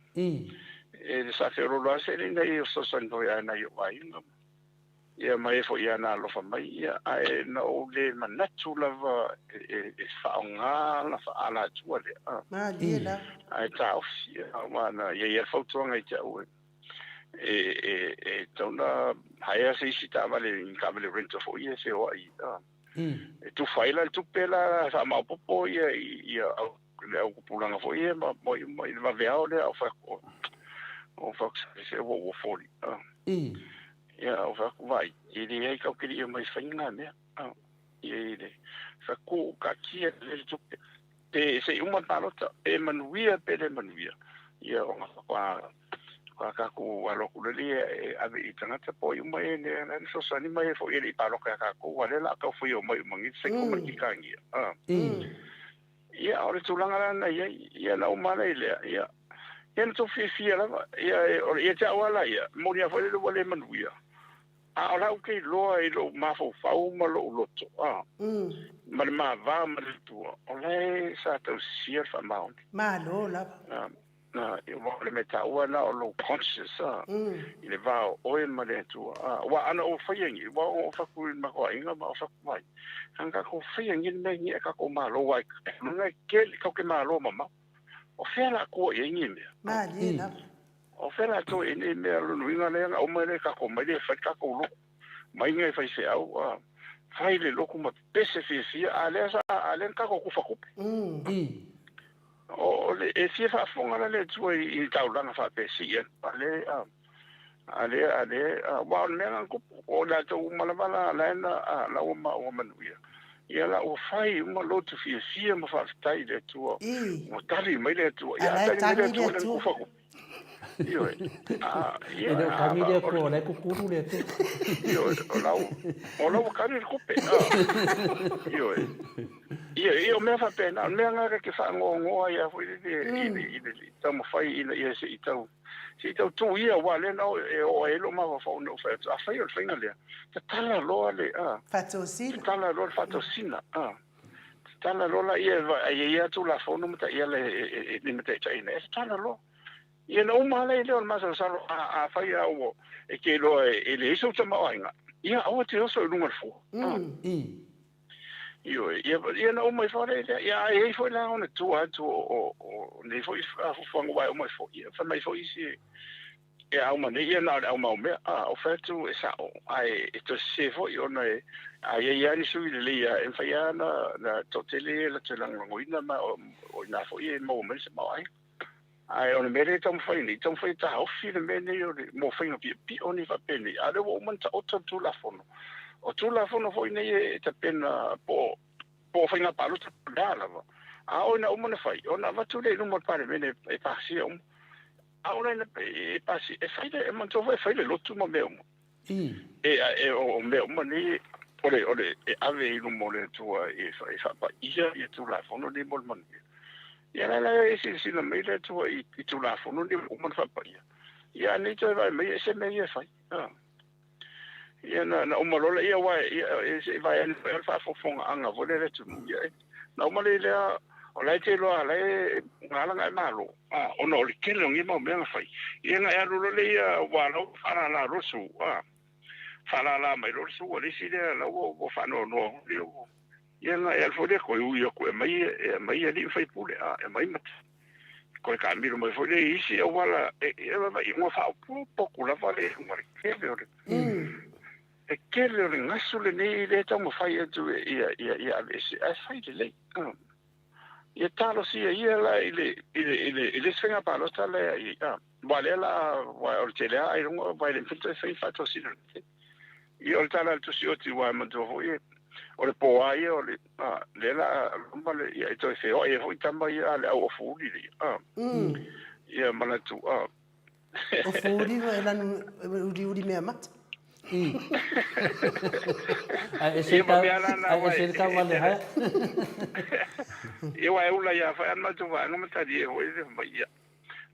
e sa fero lo se le nei so san do ia na ia vai ia mai fo ia na lo fa mai ia ai no le manatu lava e faunga la fa ala tu le ma dia ai tau ia mana ia foto ngai tau tona haia se sita vale in kabele rento fo ia se o ai tu faila tu pela sa ma popo ia le o pulanga fo ia mo va vea le o fa se o fo ia o fa vai ele ai ka queria mais faina né ele fa ko ka kia le tu se uma palota e manuia pele manuia ia o kwa ka ko alo ku le ave itanga te po uma e ne so sani mai fo ele paloka ka ko wale la ka fo yo mai mangi se ko mai kangia ia ora tu langa na ia na uma le ia to fi la ia o ia ta wala ia mo ia fo le wale manuia ora o ke loa I lo mafo fau ma lo loto ma va ma tu ole sa to sia fa mount ma lo la na eu vou le meta o na o lo conscious ele va o e ma le tu wa ana o fa yengi wa o fa ku ma ko inga ma fa ku mai anga ko fa yengi me ni ka ko ma lo wa no na ke ka ke ma lo mama o fa la ko yengi me ma di la o fera to ene me lo nuinga le o mele ka ko mele fa ka ko lo mai ngai fa se au fai le lo kuma pese fi ale ka ko fa ku o le e si fa fonga le tu I taulanga fa pese ale wa me ngan ku o la to malabala la la o manuia ia la o fai uma lo tu fi ma fa tai le tu o tali mai le tu ia tali le tu ku fa ku io no camide ko le ku kuru le tu io o la kari ku pe io me fa pena me nga ke fa ngo ia fu I tamo fai ia se itau si tau tu ia wa le no e lo ma fa no fa a fa io finga le tala lo le fatosina tala lo fatosina tala lo la ia tu la fo no meta ia le ni meta ina tala lo ia no male le ma sa a fa ia o e ke lo e le so tama ainga ia o te so lunga fo ia no mai fa le ia e foi la ona tu o ne foi a fo ngo vai o mai fo ia fa mai fo isi au mani ia na au mau me o fatu e sa o ai to se fo yo na ai ia ni sui le ia en fa ia na totele la tlang ngoina ma o na fo ia mo me se mai ai on me re tom fai ta o fi le me ne yo mo fai no pi oni fa peni a le o man ta o tu la fono o tu la fono fo ne e ta pena po fai na palo ta dala a o na o man fai o na va tu le no mo pare me ne e pasi o ahora e pasi e fai e man to fai le lotu mo me o me o ni ore e ave no mo le tu e fa pa ia e tu la fono di mo man ia la e si na me le tu i tu la fono di o man fa pa ia ni to vai me se me ia fai ia na o mo le ia wa e vai en fa fo fonga anga vo le tu ia na o mo le o lai te loa lai ngala ngai malo ona o le kele ngi mo me fai ia nga ya lo le ia walo fala la rosu fala la mai rosu o le sile la o fa no ia nga ya fo le ko yo ko mai ali fai pule e mai mat ko ka mi mo fo le isi o wala e va i mo fa po la vale mo kele o e kele o ngasu le nei le ta mo fai tu ia a fai le ia talo sia ia la ile sfenga palo tale ia vale la o tele ai no vai le fito fai fatto si ia o tala tu si o ti wa mo do o le po ai o le la vale ia to se o ia foi tamba ia le o fuli ia mana tu o fuli no ela no uri me mat ai se ka vale ha eu ai ula ia fa an matu va no mata di o ile ia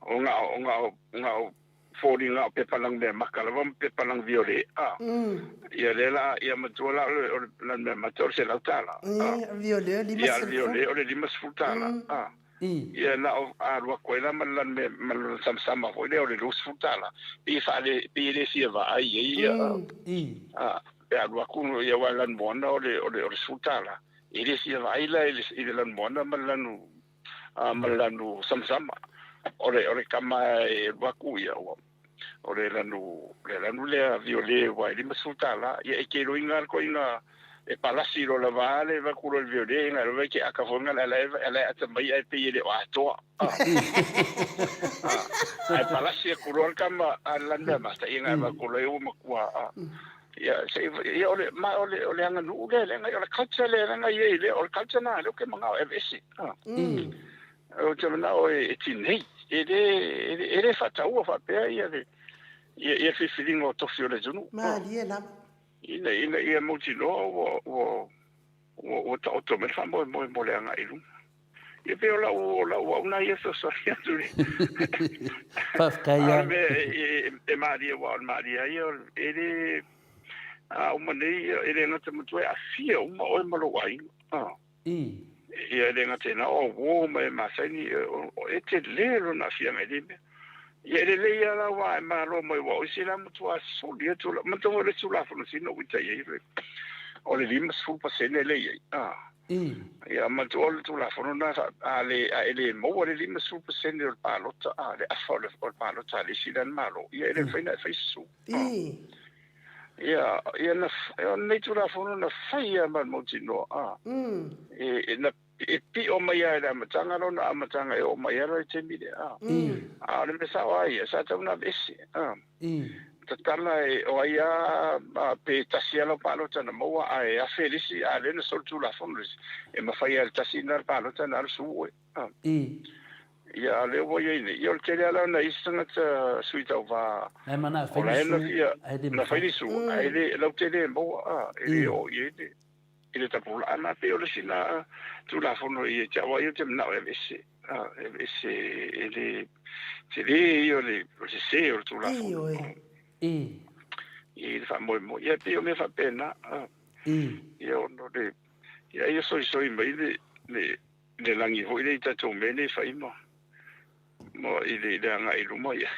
o nga fori nga pe palang de makala vam pe palang viole ia lela ia matu la la me mator se la tala viole o le limas futala ia na a ro ko ela man me man sam o le lus futala i fa le le si va ai ia pe a ro ku ia wa lan bona o le futala ele si vai la ele lan bona malanu samsama ore kama e bakuya ore lanu le viole wa ele masutala e ke roinga ko ina e palasi ro la vale va ku ro viole na ro ke akafonga la atamai ai pe ele Atua ai palasi ku ro kama alanda masta inga va ku ro makua ia se ia ole anga nu le ole culture le anga ile ole culture na lo ke manga e vesi o te na o e tinei ele fata o fa pe ia fi feeling o to fiore junu ma li la ia mo ti no o to me fa mo le anga ilu ia pe ola una ia so ia tu fa kaya e maria ia ele o manei ele na te mutu a fia uma o malo ai ia ele na te na o mai masani o ete lero na fia me dime ia ele ia la wa ma ro mai wa o sila mutu a so dia tu ma to le tu la fo no sino wita ia o le limas fu pa sene le ia ma to le tu la fo no na ale ele mo le limas fu pa sene o palota le Afualo o palota le silan malo ia ele fai su ia na nei tu la fono na faia ma motino na pi o mai era matanga no na matanga o mai era te mi le me sa ai sa ta una vesi tatala o ia pe tasialo palo tana mo ai a felisi a le sol tu la fono e ma faia tasina palo tana su ia le wo ye ni yo ke ala na isanga ta suita va e mana fe na fe su ai le lo te le mo ele o ye ele ta pula ana pe o le sina tu la fono ye cha wa yo te na e vese ele se le yo le se o tu la fono e fa mo ye pe o me fa pena yo no de ya yo soy mai le langi ho ile ta to me ne fa imo mo ile anga ilu mo ia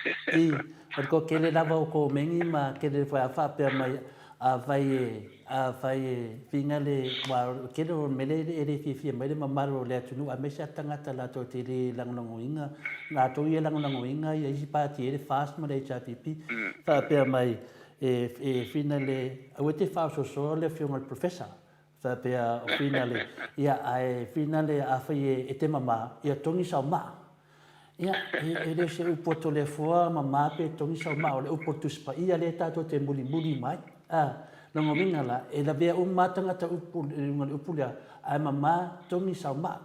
ko kele lava o ko mengi ma kele fa pe mai vai finga le wa kero mele ele fi mele mamaro le tunu a mesa tangata la to te le langongoinga na to ye langongoinga ye sipati ele fast ma le chapipi fa pe mai finale o te fa so le fiona professor fa pe finale ia ai finale a fai e te mama ia tongi sa ma ia ele se upoto le foa mama pe tongi sa ma o le upoto spa ia le tato te muli mai longo minga la e la vea matanga ta upula ai mama tongi sa ma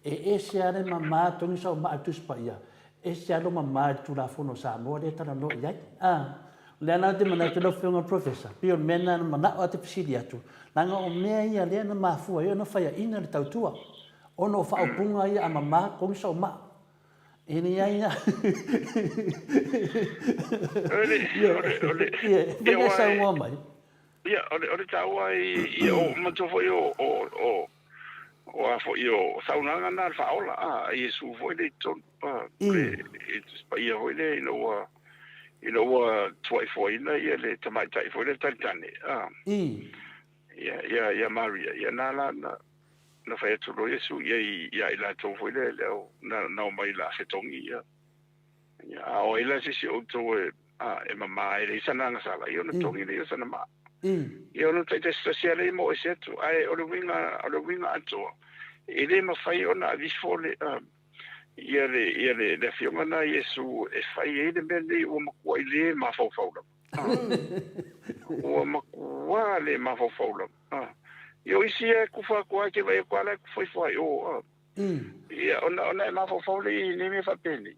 e se ale mama tongi sa ma tu spa ia e se alo mama tu la fono Samoa le tana no ia le ana te mana te lo fiona professor pio mena mana o te pisili atu langa o mea ia le na mafua ia no faya ina le tautua ono fa opunga ia a mama tongi sa ma ini ia ia ia sa mo mai ia ole taua i o matofo o afo i saunanga na faola i su foi le ton pa ia foi le no twoi foi na ia le tamaita foi le tantane ia Maria ia na fai tu lo Yesu ia ila to foi le na mai la fetongi ia o ila si o to e mama ele sananga sala ia no tongi le sana ma ia no te sociale mo e tu ai o le winga Atua ele ma fai ona vi fole ia le fiona na Yesu e fai ele bene o ma ile ma fo o ma le ma fo io isi e kufa kwa ke vai kwa la foi o ia ona ma fo le ni me fa peni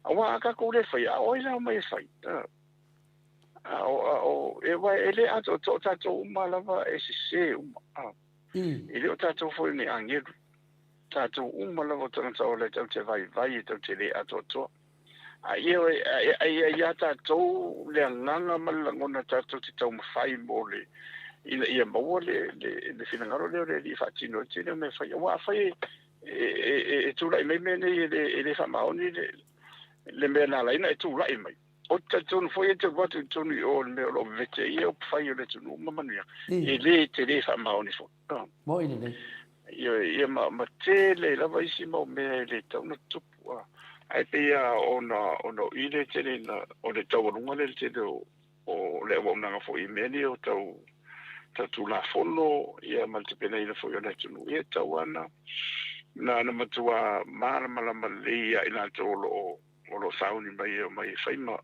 awa ka ko le fai o ia mai fai e vai ele ato to malava e se ele o tato foi ni angelu tato malava tanta ole te vai te le ato to ai tato le nganga malangona tato te tau mafai mole ia mo le finangaro le di fatino te me fai wa fai tu lai me le fa maoni le me na lai na tu lai mai o tato foi te voto tu ni o me lo vete ia fai le tu no manu le te le fa maoni fo mo ile ia ma te le la vai si mo me le tau na tupu ai pe ia ona ile te na o le tau runga le te o le wa nga fo imeni o tau tu la fono ia mal te pena ile fo ia tu ia tau ana na matua mala ia ina to lo sauni mai fai ma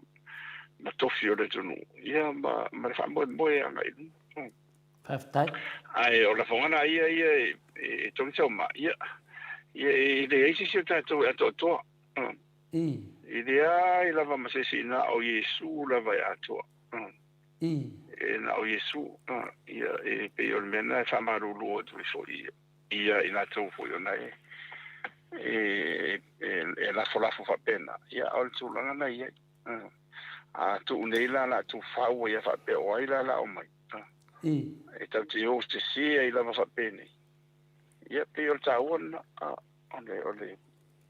tofi o le tu ia ma fa mo ia ngai Faftai. Ai o la fongana ia e tongi tau ma ia le eisi si o tatou e ato i le ai lava masesi na o Yesu lava e atua e na o Yesu ia e pe o mena e whamarulu o tu so ia i na tau fo na e la solafo fa pena ia o tu langa na ia a tu neila la tu fau ia fa pe o ila la o mai e tau te o te sia i lava fa pene ia pe o ta ona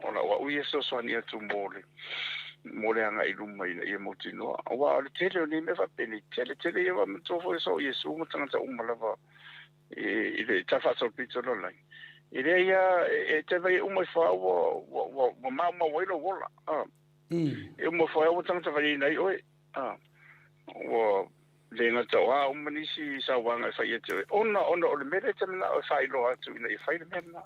ona wa uia so ania tu mole anga i luma i motino wa le tele ni me fa pene tele ia wa mtofo so Yesu mo tanga lava i le tafa so pito lo lai i le ia e te vai uma fa wo ma welo wola e uma fa wo tanga vai nei oi wo le nga tawa umanisi sa wanga fa ia te ona o le mele te na o fa ilo atu i fa le mena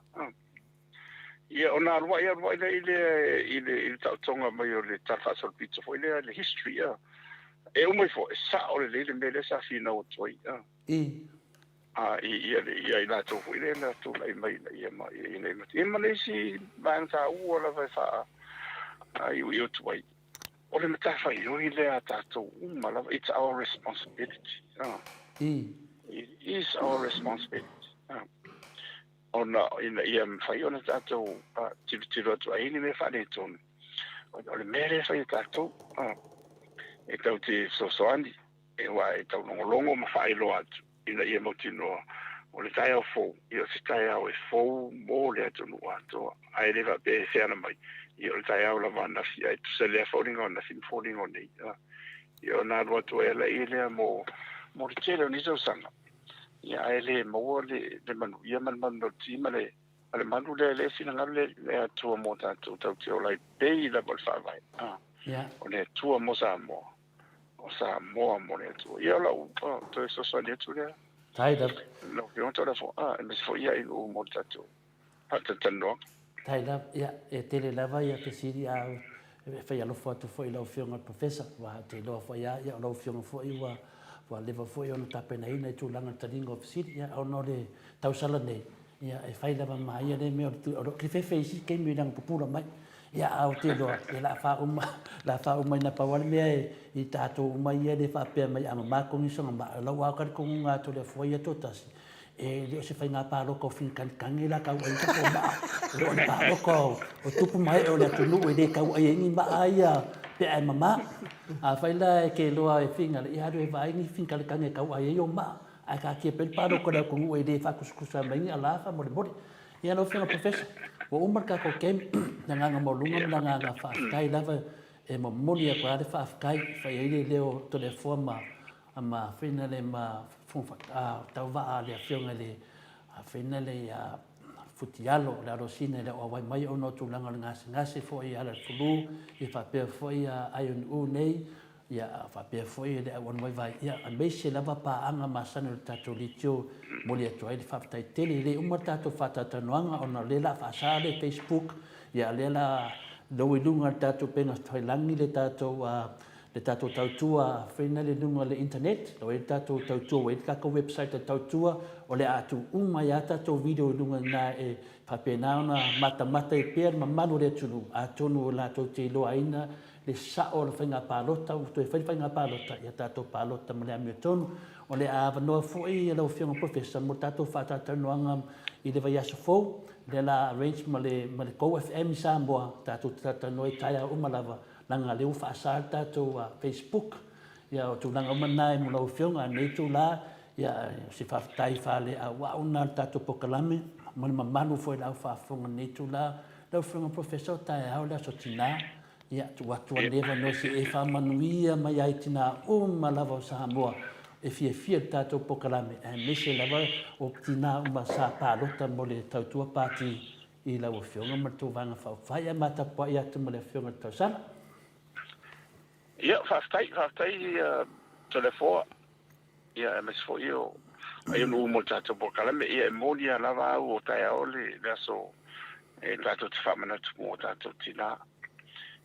ia ona rua ile tonga mai o le tafa so pizza foi le history e o mai fo sa o le mele sa fina o toi ia ila to foi le na to lai mai ia mai ia malesi bang ta u la fa ai o toi o le matafa i ile ata to it's our responsibility it is our responsibility ona ina ia fai ona tato tiro to ai ni me fa de ton o le mere fai tato e tau te sosoani e wa e tau longo ma fai lo atu ina ia motino o le tai fo ia se tai au e fo mo le atu no ato ai le va be se ana mai ia le tai au la vana si ai tu se le falling on na fin falling on nei ia na ro to ele ile mo mo tele ni so sanga ia ele mo le manu ia man ti male ale manu le sina ngale le tua mo tanto tau lai pei la bol fa vai o le tua mo Samoa o Samoa mo le tua ia la to so le tua taida no que on toda fo me fo ia in o mo tanto hata tano taida ia e tele lava ia te siri a fai alo foto foi lo fionga professor wa te lo foi ia lo fionga foi wa leva foi ona tapena ina tu langa taringa of siri ia ono le tau sala nei ia e fai lava mai ia le me o ke fe si ke mi nang pupura mai ia au te lo e la fa uma na pawal me i tato uma ia le fa pe mai ama ma ko ni so ma lo wa ka ko nga to le foi ia to tasi e le se fai nga pa lo ko fin kan ila ka wa ko ma lo pa lo ko o tupu mai o le tulu e le ka wa ni ma ia pe ai mama a fai la ke lo ai finga le ia do e vai ni fin ka kan e ka wa ia ma a ka ke pe pa lo ko da ko e le fa kusa mai ni ala fa mo le bodi ia no fina professor o umar ka ko kem na nga mo lunga na nga fa kai lava e mo moni ko ale fa kai fa ile leo telefona ama fina le ma fun fa tau va ale fionga le fina le futialo la rosina le o mai ono tu langa ngase fo ia ala fulu e fa pe fo ia aion u nei ia fa pe fo ia le on mai vai ia a mese lava pa anga masana tatu litio moli atu ai fa tai tele le umar tatu fa tatu noanga ona le la fa sa le Facebook ia le la do ilunga tatu penga toi langi le tatu tautua fina le lunga le internet lo e tatu tautua we ka ko website tautua o le atu uma ia tatu video lunga na e papena ona mata e per mamanu le tulu atonu la to te lo aina le sa o le fenga palota o to e fenga palota ia tatu palota mo le amitonu o le ava no foi lo fianga professor mo tatu fa tatu noanga i le vai aso fo le la arrange mo le ko FM Samoa tatu no e taia uma lava nanga leu fa salta to Facebook ya tu nanga manai mo lo fionga nei tu la ya si fa tai fa le a wa una tatu pokalame mo manu foi la fa fonga nei tu la lo fionga professor tai ha la sotina ya tu watu leva no si e fa manuia mai ai tina lava Samoa e fia tatu pokalame e mese lava o tina sa pa lota mo le tautua pati i la o fionga ma tu vanga fa fa mata po ia tu mo le fionga tau sana. Ia faftai telefona ia mes fo io ai no mo tato po kala me ia mo dia lava o tai ole aso e tato te famana tu mo tato tina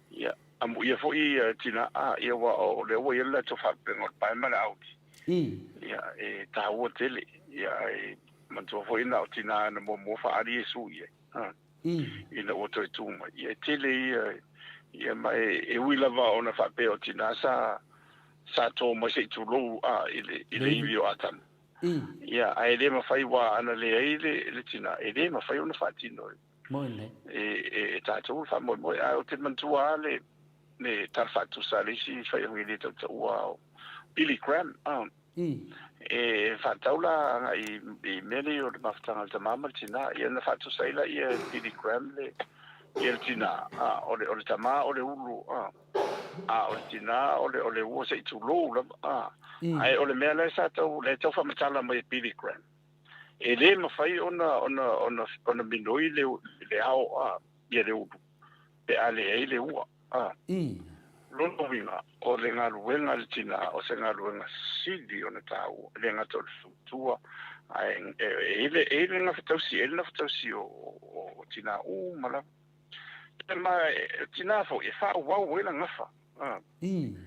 ia amu ia fo ia tina ia wa o le o ia le to fa pengo pa mala au ia e ta o tele ia e man to fo ina tina no mo fa ari su ia ina o to tu ma ia tele ia mai e wila va ona fa pe o tina sa to mo se tu lo ile ivio atan ia ai le ma fai wa ana le ile tina e le ma fai ona fa tino mo ne e ta tu fa mo a o te man tu ale ne ta fa tu sa le si fai o ile to wa Billy Graham e fa taula i mele o ma fa ta mama tina ia na fa tu sa ila ia Billy Graham le ia tina o le tama o le ulu o le tina o le wo se tu lo ai o le mea le sa tau le tau fa matala mai Billy Graham e le ma fai ona minoi le ao ia le ulu pe ale ai le ua lono winga o le ngā ruenga le tina o se ngā ruenga sidi o na tau le ngā tau tua e le ngā fatausi o tina mala ma tina fo e fa wau e la ngafa e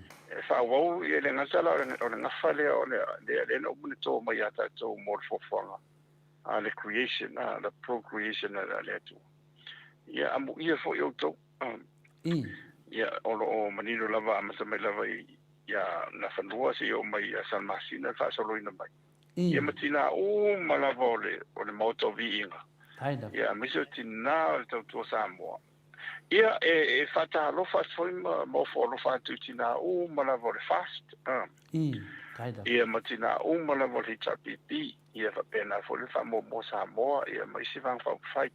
fa wau e le ngasala o le ngafa le no mun to mai ata to more for fanga le creation the procreation le tu ia amu ia fo yo to ia o manino lava ma mai lava ia na fanua si o mai san masina fa solo ina mai ia matina malava o le Maota Viiga ia miso tina o to Samoa ia e fata lo fast foi mo fo lo fatu tina malava le fast ia matina malava le chapipi ia fa pena fo le famo mo Samoa ia mai si van fa fai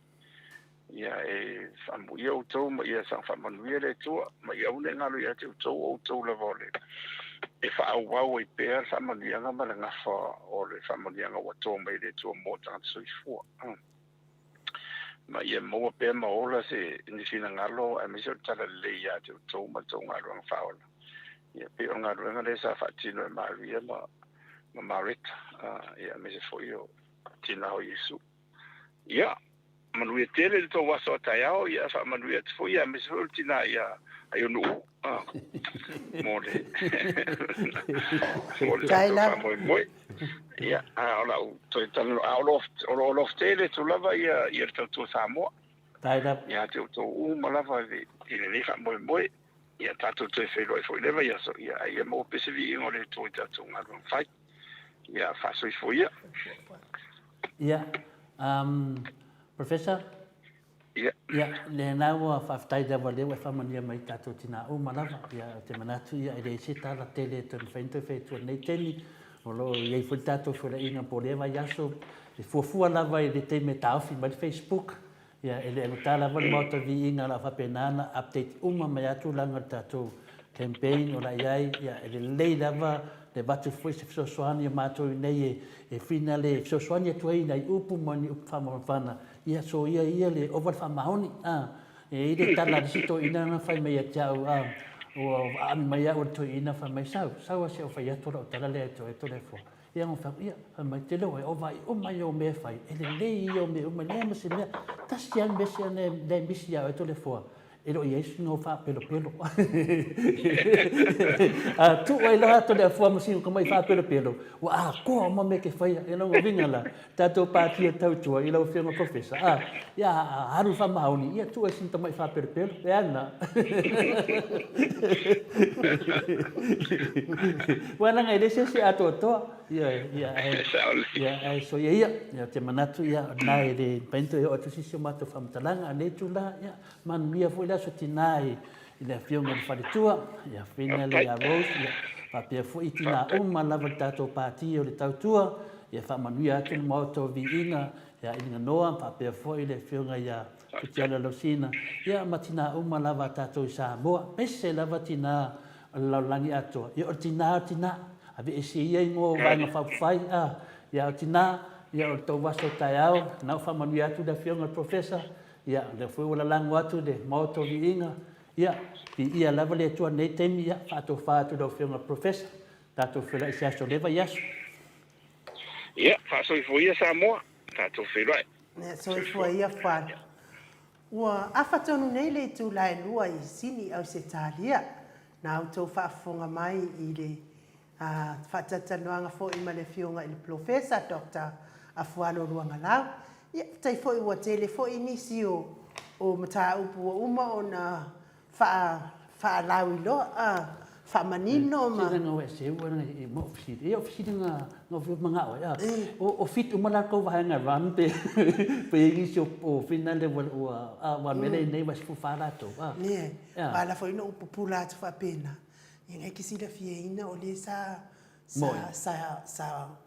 ia e famu ia o tau ma ia sang fa manuia le tua ma ia une ngalo ia te o tau la vole e whaau e pēr whamanianga ma le ngafa o le whamanianga wa tō mai le tō mōtanga soifua. Ma ia moa pēr maola se nisina ngalo a miso tala leia te tō ma tō ngā ruanga whaola. Ia pēr ngā ruanga le sa whaatino e Maria ma Marita. Ia me se foi o tina ho Yesu. Ia, manuia tele le tō waso tai ao, ia whaamanuia te foi a me se foi tina ia ai onu. Mole. Mole. Ia, ola toi tano o lof tele tu lava ia tau Samoa. Taila. Ia te tau malava i le nefa moe. Ia tatu toi whelo e foi leva ia so ia mo pesevi ingo le toi tatu ngaru fai. Ia fasoi foi ia. Ia, Professor? Ia. Ia, le nau a whaftai dawa lewa whamania mai tātou tina o malawa. Ia, te manatu ia e se tala tele tonu whainto whaitua nei teni. O lo iei fui tātou whira inga po lewa yaso. Le fuafua lava i le teime tāwhi mai Facebook. Ia, e le tala wale Maota Viiga la whapenana update uma mai atu langa tātou campaign o la iai. Ia, e le lei lava le batu foi se fisosoani mātou i nei e whina le fisosoani atua i nei upu mani upu whamawhana. Ia so ia le over whamahoni. E i le tala risito ina na whai mai atiau o ami mai au to ina whai mai sau. Sau a se o whai atora o tala le ato e tole fo. Ia ngā whau ia mai te loa e o vai o mai o me whai. E le lei o me o mai lea masi mea. Tasi an mesi ane le misi au e tole fo. E lo Yesu no fa pelo. Tu ai la to le fo masi ko mai fa pelo. Wa ko mo me ke fai e no vinga la. Tato pati tau tua i lo firma professor. Ya haru fa mauni. Ia tu ai sinto mai fa pelo. E ana. Wana ngai dese si ato to. Ia so ia te manatu ia nai le pento e o tu si mato fa mtalanga ne tu la ia man mia foi la sotinai ile fiona de falitua ia fina le a rose ia papia foi tina uma lava tato pati o le tautua ia fa manuia atu Maota Viiga ia ina noa papia foi le fiona ia kutiala losina ia matina uma lava tato Samoa pese lava tina laulangi atu ia tina ave e se ia ingo vanga whawhai ia tina ia o tau waso tai au nau whamanuia atu da fiona professor ia le foi wala lango atu de Maota Viiga ia ia lava le atua nei temi ia whaatu da fiona professor tato whila i se aso lewa yasu ia whaasoi fo ia Samoa tato whila ne soi fo ia whana ua awhatonu nei le tu lai lua i sini au se talia na au tau whaafonga mai i le whatatanoanga fo i ma le fionga i le professor Dr. Afualo ruanga lau. Ia, tai fo i ua tele fo i nisi o mata upu o uma o na wha lau i lo, wha manino ma. Sira ngau e se wana i mo ofisiri. E ofisiri ngā whiu mga o, ia. O fit umana kou waha ngā ran pe i nisi o whina le wa mele nei wasi fu whārato. Ne, wala fo ina upu pula atu wha pena. Ia ngai kisira fie ina o le sa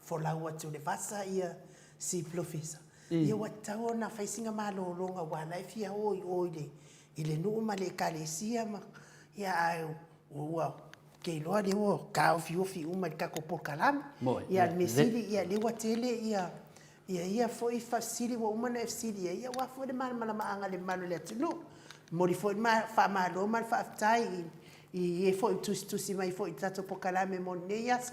folau atu le vasa ia si professor. Ia watau na whaisinga malolonga wala e fia oi le nuu ma le kalesia ma ia au ua kei loa le o kao fi uma le kako porkalama. Ia mesili ia le watele ia foi fasili wa uma na fasili ia wa foi le mala maanga le malo le atunu. Mori foi ma fa malo ma fa tai i foi tusi mai foi tato porkalama mo neias.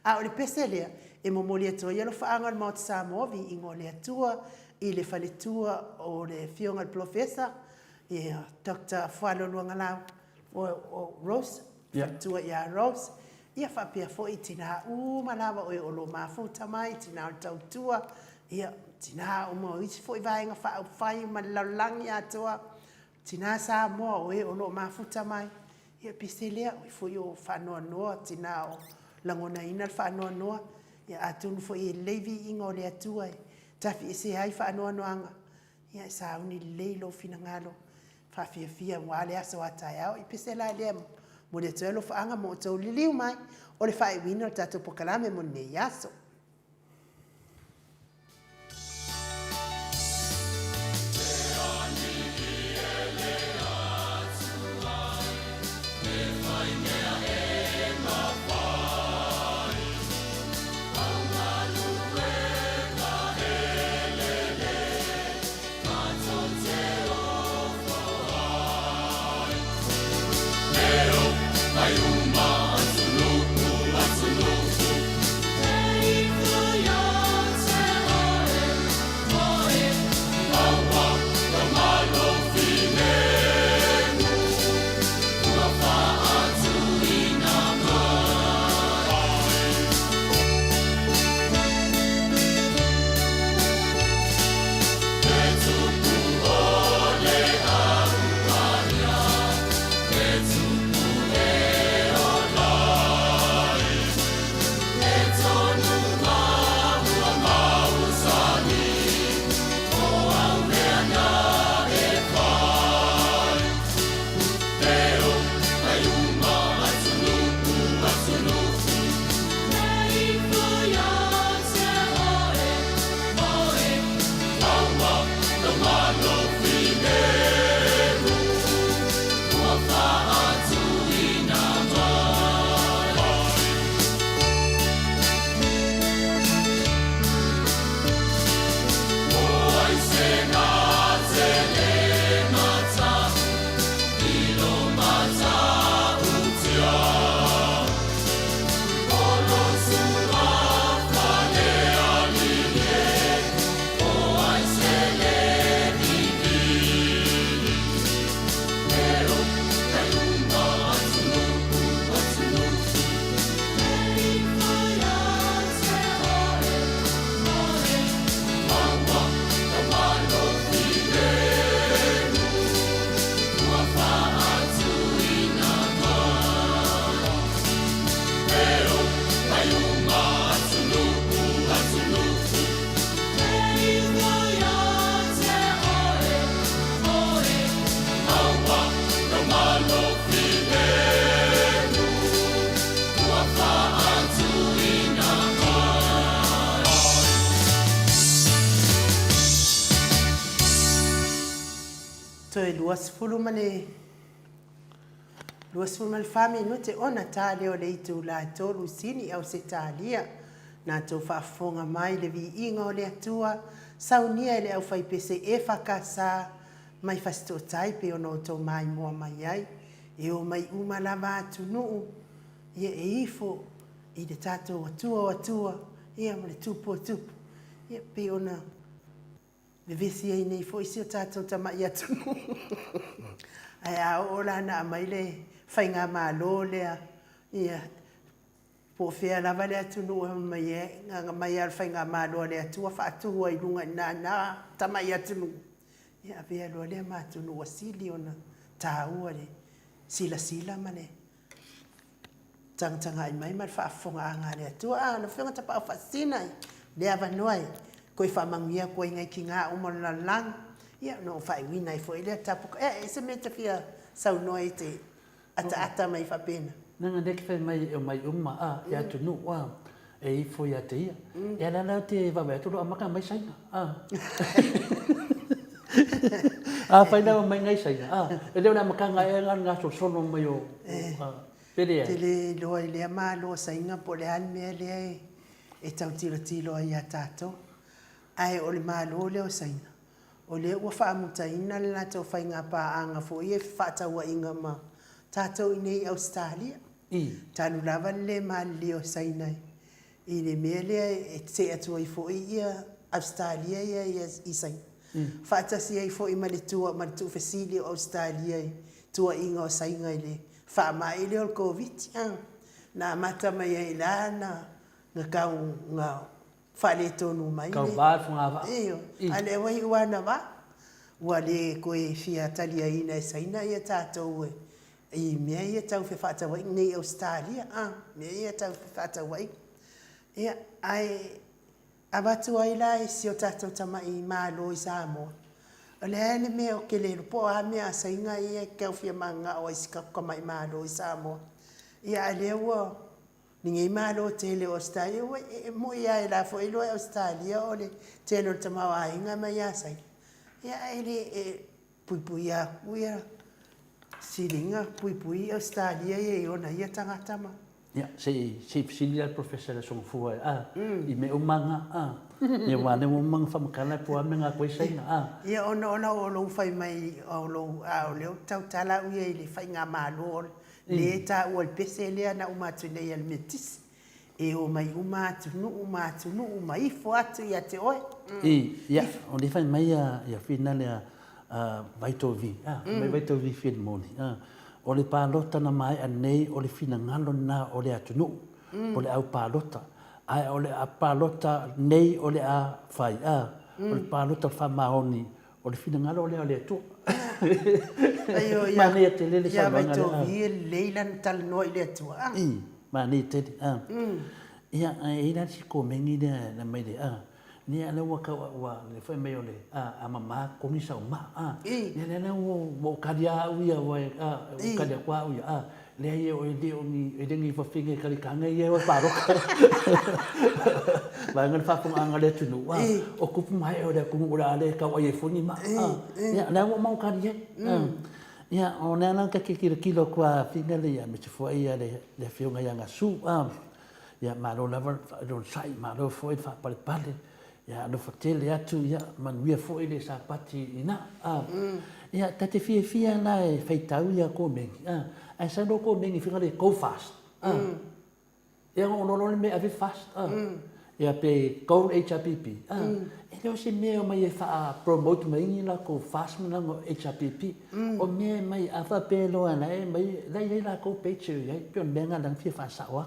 A o le peselea e momoli atua ia lo whaanga le Maota Samoa Viiga le atua i le whaletua o le fionga le professor ia Dr. Afualo luanga lau o Rose whaletua ia Rose ia whapea fo i tina malawa o lo mafuta mai tina o tautua ia tina o mo iti fo i vaenga whai ma laulangi atua tina Samoa o lo mafuta mai ia peselea fo i o whanoa noa tina o langona ina whaanoa noa ia atunu fo i levi ingo le atua tafi se hai whaanoa noanga ia sa uni leilo fina ngalo fia wale aso atai au i pesela le mo le telo whaanga mo tau liliu mai o le whai wina o tato pokalame mo ne yaso. luas fulu male fami no te ona tale o le itu la tolu sini au se talia na to whaafonga mai le Viiga o le atua saunia le au whai pese e whakasa mai whasto taipe o no to mai mua mai ai e o mai umalava atunu ia e ifo i le tatou atua ia mo le tupu ia pe ona me vesi ai nei fo isi o tatou tamai atunu ai a ola na mai le whainga malo lea ia po fea lava le atunu mai e nga mai al whainga malo le atua whaatu ai lunga na tamai atunu ia vea lo le matunu wasili ona tāua le sila mane tanga ai mai mal whaafonga anga le atua na whenga tapa whasina le avanoai koe whamangia koe ngai ki ngā umona lang ia no whai wina i fo ile tapu se me te fia sau noi te ata mai whapena nanga dek whai mai umma ia tunu e i fo ia te ia ia lana te wawe tulu amaka mai saina whai nao mai ngai saina e leo na makanga e ngā sono mai o pere te le loa i lea maa loa sainga po le hali mea lea e tau tilo ai a tātou ai o le maa loa leo saina o le ua whaamutaina le nātou whainga pāanga fo i e whaataua inga ma tātou i nei Australia tānu lava le maa leo saina i le mea lea e te atua i fo i ia Australia ia i saina whaatasi ai fo i maletua fesili o Australia tua inga o sainga i le whaama i leo COVID na mata mai ai la na nga kau nga whale tonu mai kau vāfu ngā wā ale wai wana wā ua le koe fia talia ina e saina ia tātou i mea ia tau whi whātawai nei Australia mea ia tau whi whātawai ia ai abatu ai la e si o tātou tama i mālo i Samoa o le ane mea o ke le rupo a mea sainga ia keu fia manga o isi kakama i mālo i Samoa ia ale ua ninge malo tele Australia mo ia e la fo ilo Australia o le tele o tamawa inga mai asai ia ele pui a kuia silinga pui Australia ia ona ia tangatama ia se pisilia professor le song fua i me umanga ia wane umanga whamakana pua me ngā koe sainga ia ona o lo whai mai o lo leo tau tala uia i le whai ngā malo le ta o le pese lea na umatu nei al metis e o mai umatu mai fo atu ia te oe ia o le whai mai ia whina lea vaito vi mai vaito vi whina moni o le pālota na mai anei o le whina ngalo na o le atunu o le au pālota ai o le pālota nei o le a whai o le pālota whamaoni o le whina ngalo o le atua ma ne te lele sa vai to vi leilan tal no ile tu ma ne te ia ina si ko mengi na mai de ni ala wa ka wa le foi mai ole a mama ko ni sa ma ni na wo kadia uia wa kadia kwa uia le ye o de ni e de ni fa finge kali kanga ye wa paro ba ngal fa pung anga le tunu wa o ku mai o de ku ura le ka wa ye funi ma ya na wo mau kadia ya ona na ka kilo kwa finga le ya me fo ia le fionga ya ngasu ya malo lava don sai malo foi fa pale ya no fatele atu ya man via foi le sapati ina ya tate fia na e feitau ya ko me ai sa no ko me fica le go fast ya no me ave fast ya pe go HPP e no se me mai e fa promote mai ni la ko fast na go HPP o me mai ava pelo ana e mai la ko page ya pion benga dan fia fa sa wa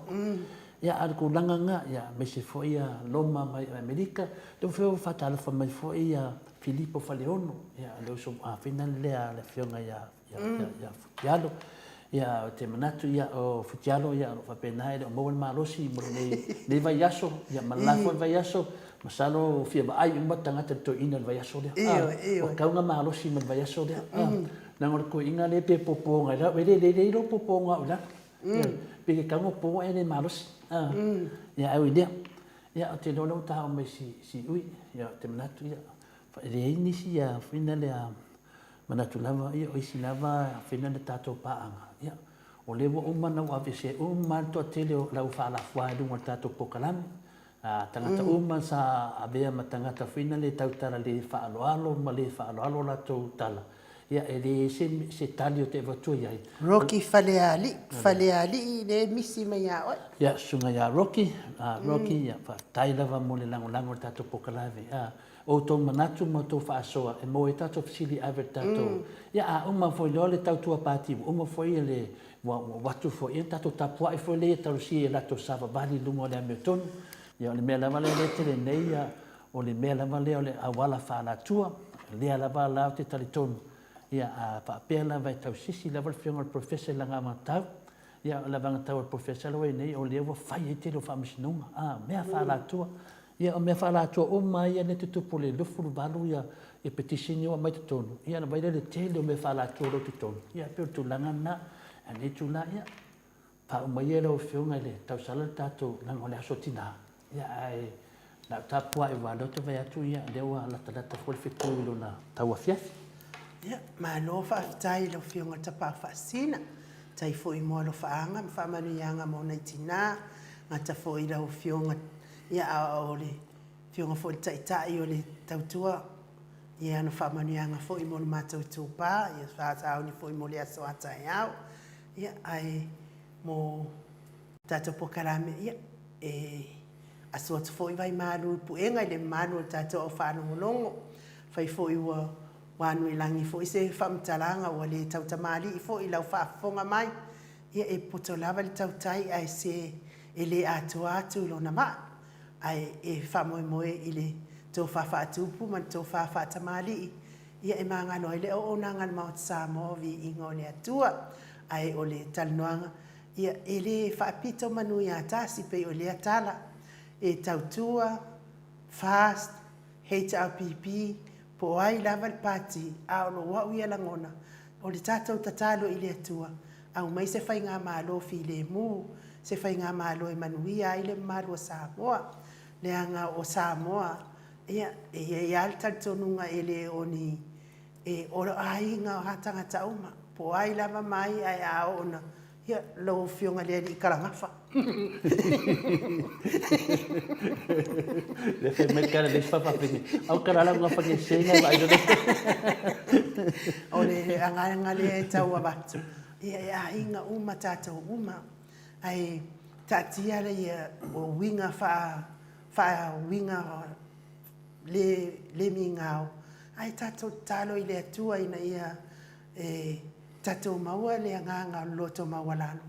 ya ar ko langanga ya me se foi a loma mai Amerika do feo fatala fa mai foi a Filippo Faleono ya lo so a final le a le fionga ya Futialo ya te manatu ya o Futialo ya fa penai o mo malosi mo le vai yaso ya malafo vai yaso masalo fia ba ai mo tanga te to ina vai yaso le o kaunga malosi mo vai yaso le na ngor ko inga le pe poponga la le lo poponga la pe ka ngo po ene malos ya au dia ya te no ta mai si ui ya te manatu ya fa le ini si ya finale a mana tu lava ia o isi lava fina na tatou paanga ia o le wa uma na wa se uma to tele la ufa la fwa du mo tatou pokalami tangata uma sa avea ma tangata fina le tautara le whaaloalo ma le whaaloalo la tau tala ia e le se tali o te watu ia Rocky faleali le misi mai a oi ia sunga ia Rocky ia fa tai lava mo le lango tatou pokalami o tō manatu ma tō whaasoa e mo e tatou fisili aver tatou ia a uma foi leo le tautua pāti uma foi le watu foi ia tatou tapua e foi le tarusi e lato sava bali lungo le ame tonu ia o le mea lava le tele nei o le mea lava le o le awala whaalatua lea lava lao te talitonu ia a whaapea lava e tausisi lava le whionga le professor langa matau ia la vanga tau le professor loi nei o lewa whai e te lo whamisinunga mea whaalatua ia o mea whaalatua o mai ia ne te tupu le lufu valu ia e petisini o mai te tonu ia na vaile le tele o mea whaalatua lo te tonu ia peo tu langa na ane tu la ia pa o mai e lau whionga le tausala tatou langa o le aso tina ia ai na tapua e walo te vai atu ia lewa lata fol fitu lo na taua fiafi ia ma lo fa tai lo fionga tapa fasina tai fo i mo lo faanga ma fa manu yanga mo na tina ngata fo i lo fionga ia o le fionga fo tai o le tautua ia no fa manu yanga fo i mo matou tupa ia fa ta ni fo i mo le aso ata ia ia ai mo tato pokalame ia aso atu foi vai malu puenga le manu tato o whanau longo fai foi wa wanu ilangi foi se whamtalanga o le tautamali i foi lau whaafonga mai ia e poto lava le tautai ai se ele atua atu lona ma ai e whamoe i le tō whawhaatupu man tō whawhaatamali ia e mangano i le o nangan Maota Samoa Viiga o le atua ai o le talnoanga ia e le whaapito manu i atasi pe o le atala e tautua, fast, HRPP, po ai lava le pati, a o lo wau ia langona, o le tātou tatalo i le atua, au mai se whai ngā mālo fi le mu, se whai ngā mālo e manuia i le mālo Samoa, le anga o Samoa, ia e al tautonunga e le oni, e oro ai ngā o hatanga tauma, po ai lava mai ai a ona, ia lo fionga le i karangafa. Le fai mai cara le papa pini. Au karala nga pa ke senga vai do. O le anga le tau abatu. Ia inga uma tata uma. Ai tatia le o winga fa winga le mingao. Ai tato talo ile atua ina ia tato maua le anga loto mawalalo.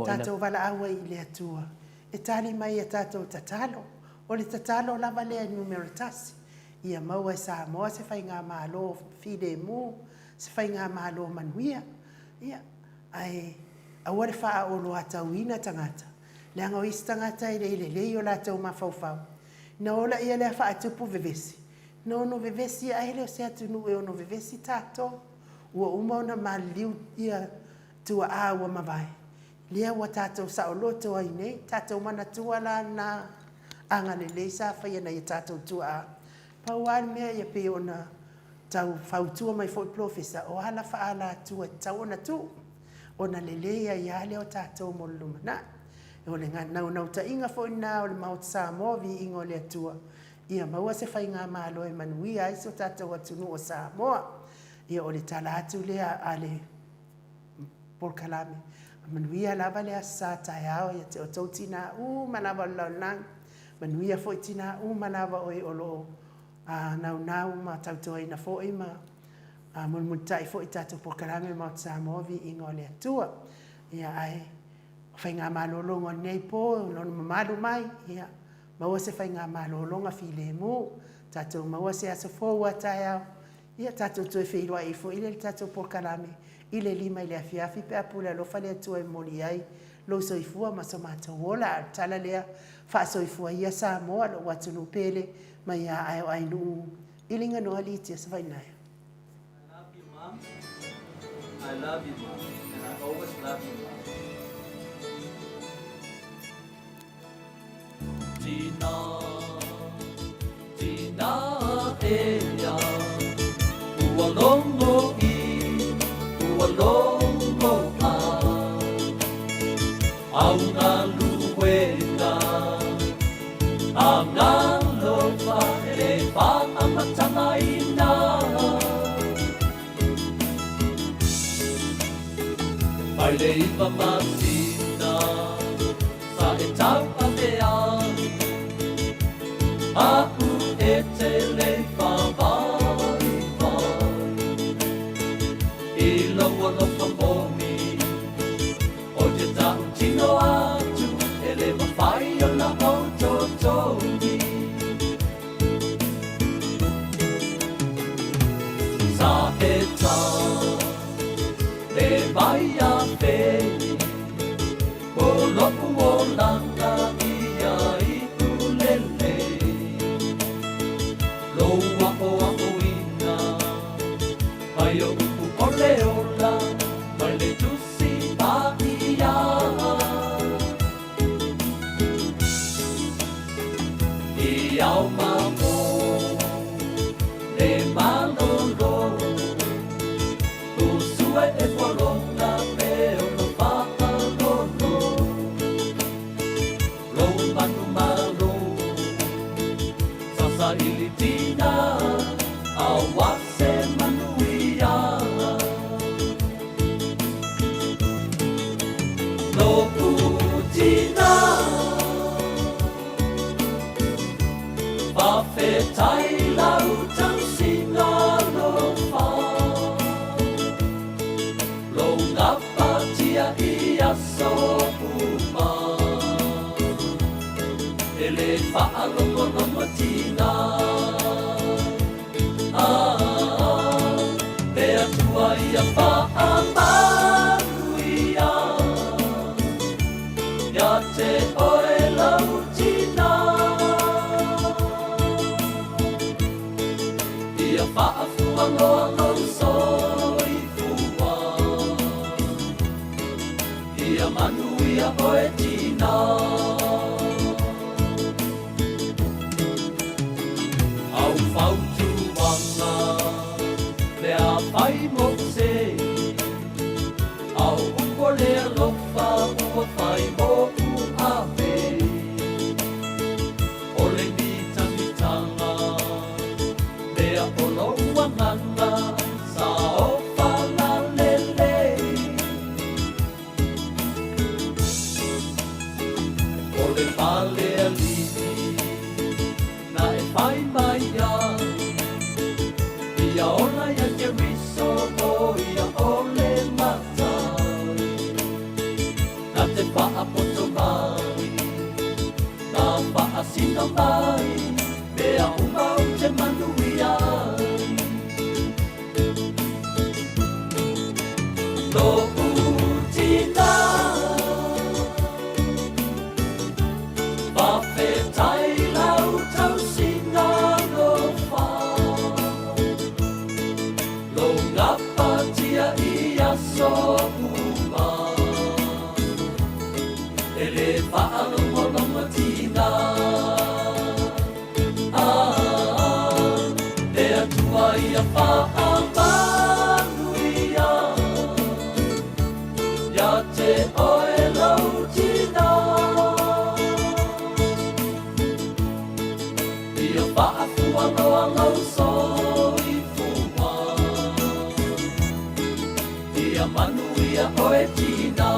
Tato wala awa i le atua. E tali mai e tato tatalo. O le tatalo lava lea numero tasi. Ia maua e Samoa se whai ngā mālo fide mu. Se whai ngā mālo manuia. Ia ai aware wha o lo atau ina tangata. Le anga o isi tangata i le lei o la tau mawhauwhau. Na ola ia lea wha atupu vevesi. Na ono vevesi a hele o se atunu e ono vevesi tato. Ua uma ona maliu ia tua a ua mawai. Lia wa tātou sa o loto ai nei, tātou mana tua la na anga le lei sa whaia na i tātou tua a. Pauan mea ia pe ona tau whautua mai foi profesa o ala whaala tua tau ona tu. Ona le lei a iale o tātou mo lumana. E o le ngā nau ta inga foi na o le Maota Samoa Viiga o le atua. Ia maua se whai ngā mālo e manuia aiso tātou atunu o Samoa. Ia o le tala atu lea a le porkalame. Manuia lava le asa tai ao ia te o tau tina manava laulang. Manuia foi tina manava oi o lo nau ma tautoa ina foi ma mulmutai foi tato porkalame Maota Samoa Viiga o le atua. Ia ai whai ngā malolonga nei po, lona mamalu mai. Ia maua se whai ngā malolonga fi le mu. Tato maua se aso fōua tai ao. Ia tato tue whiroa i fo ile tato porkalame. Ile lima ile afiafi pe apula lo fale tua moli ai lo soifua maso mata wola tala lea fa soifua ia Samoa lo watu no pele mai ai nu ilinga no aliti sa vai nai. I love you, Mom. I love you, Mom, and I always love you, Mom. Tina, elia, ualongo i Angalofa ele whaamatanga ina Mai le iwa masina Sa e tau a te ai Aku e te le whawai vai I loa lofa momi O te tau tino atu E le mawhai o na auto tongi Sa e tau Le mai a peni O loku o langa ia i kulele Loa o ako ina Mai o upu o le ola Mai le tusi pa ia I au mamo Le malolo Usue e polonga me o no whaalolo Lou manu malo Sasa ili tina Awa se manuia Loku tina Whawhetai lau tau singa lo wha Lo ngapa tia I aso uma Ele whaalongo tina Pe atua ia whaamanu ia Ia te oe lau tina Ia whaafualoalo soi fua Ia manu ia oe tina Au whautuanga Lea whai mo se Au uko lea lofa Ua whai mo u ave O le mitanga Lea o loa nganga Sa o whala lele O le whale aliti Na e whai mai ai Ia ona ia ke riso o ia ole matai Na te wha poto mai Na wha sino mai Mea umau te manui ai Tō utina Whawhetai lau tau singa lo wha Lo ngapa tia I aso uma E le whaalongo tina E atua ia whaamanu ia Ia te oe lau tina Ia whaafualoalo soi fua Ia manu ia oe tina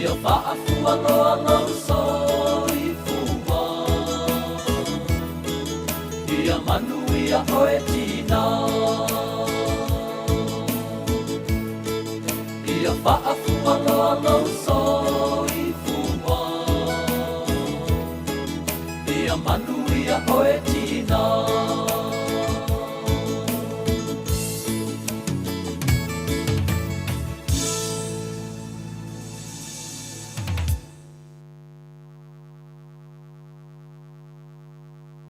Ia Afualo alau soifua Ia manu ia oe tina Ia Afualo alau soifua Ia manu ia oe tina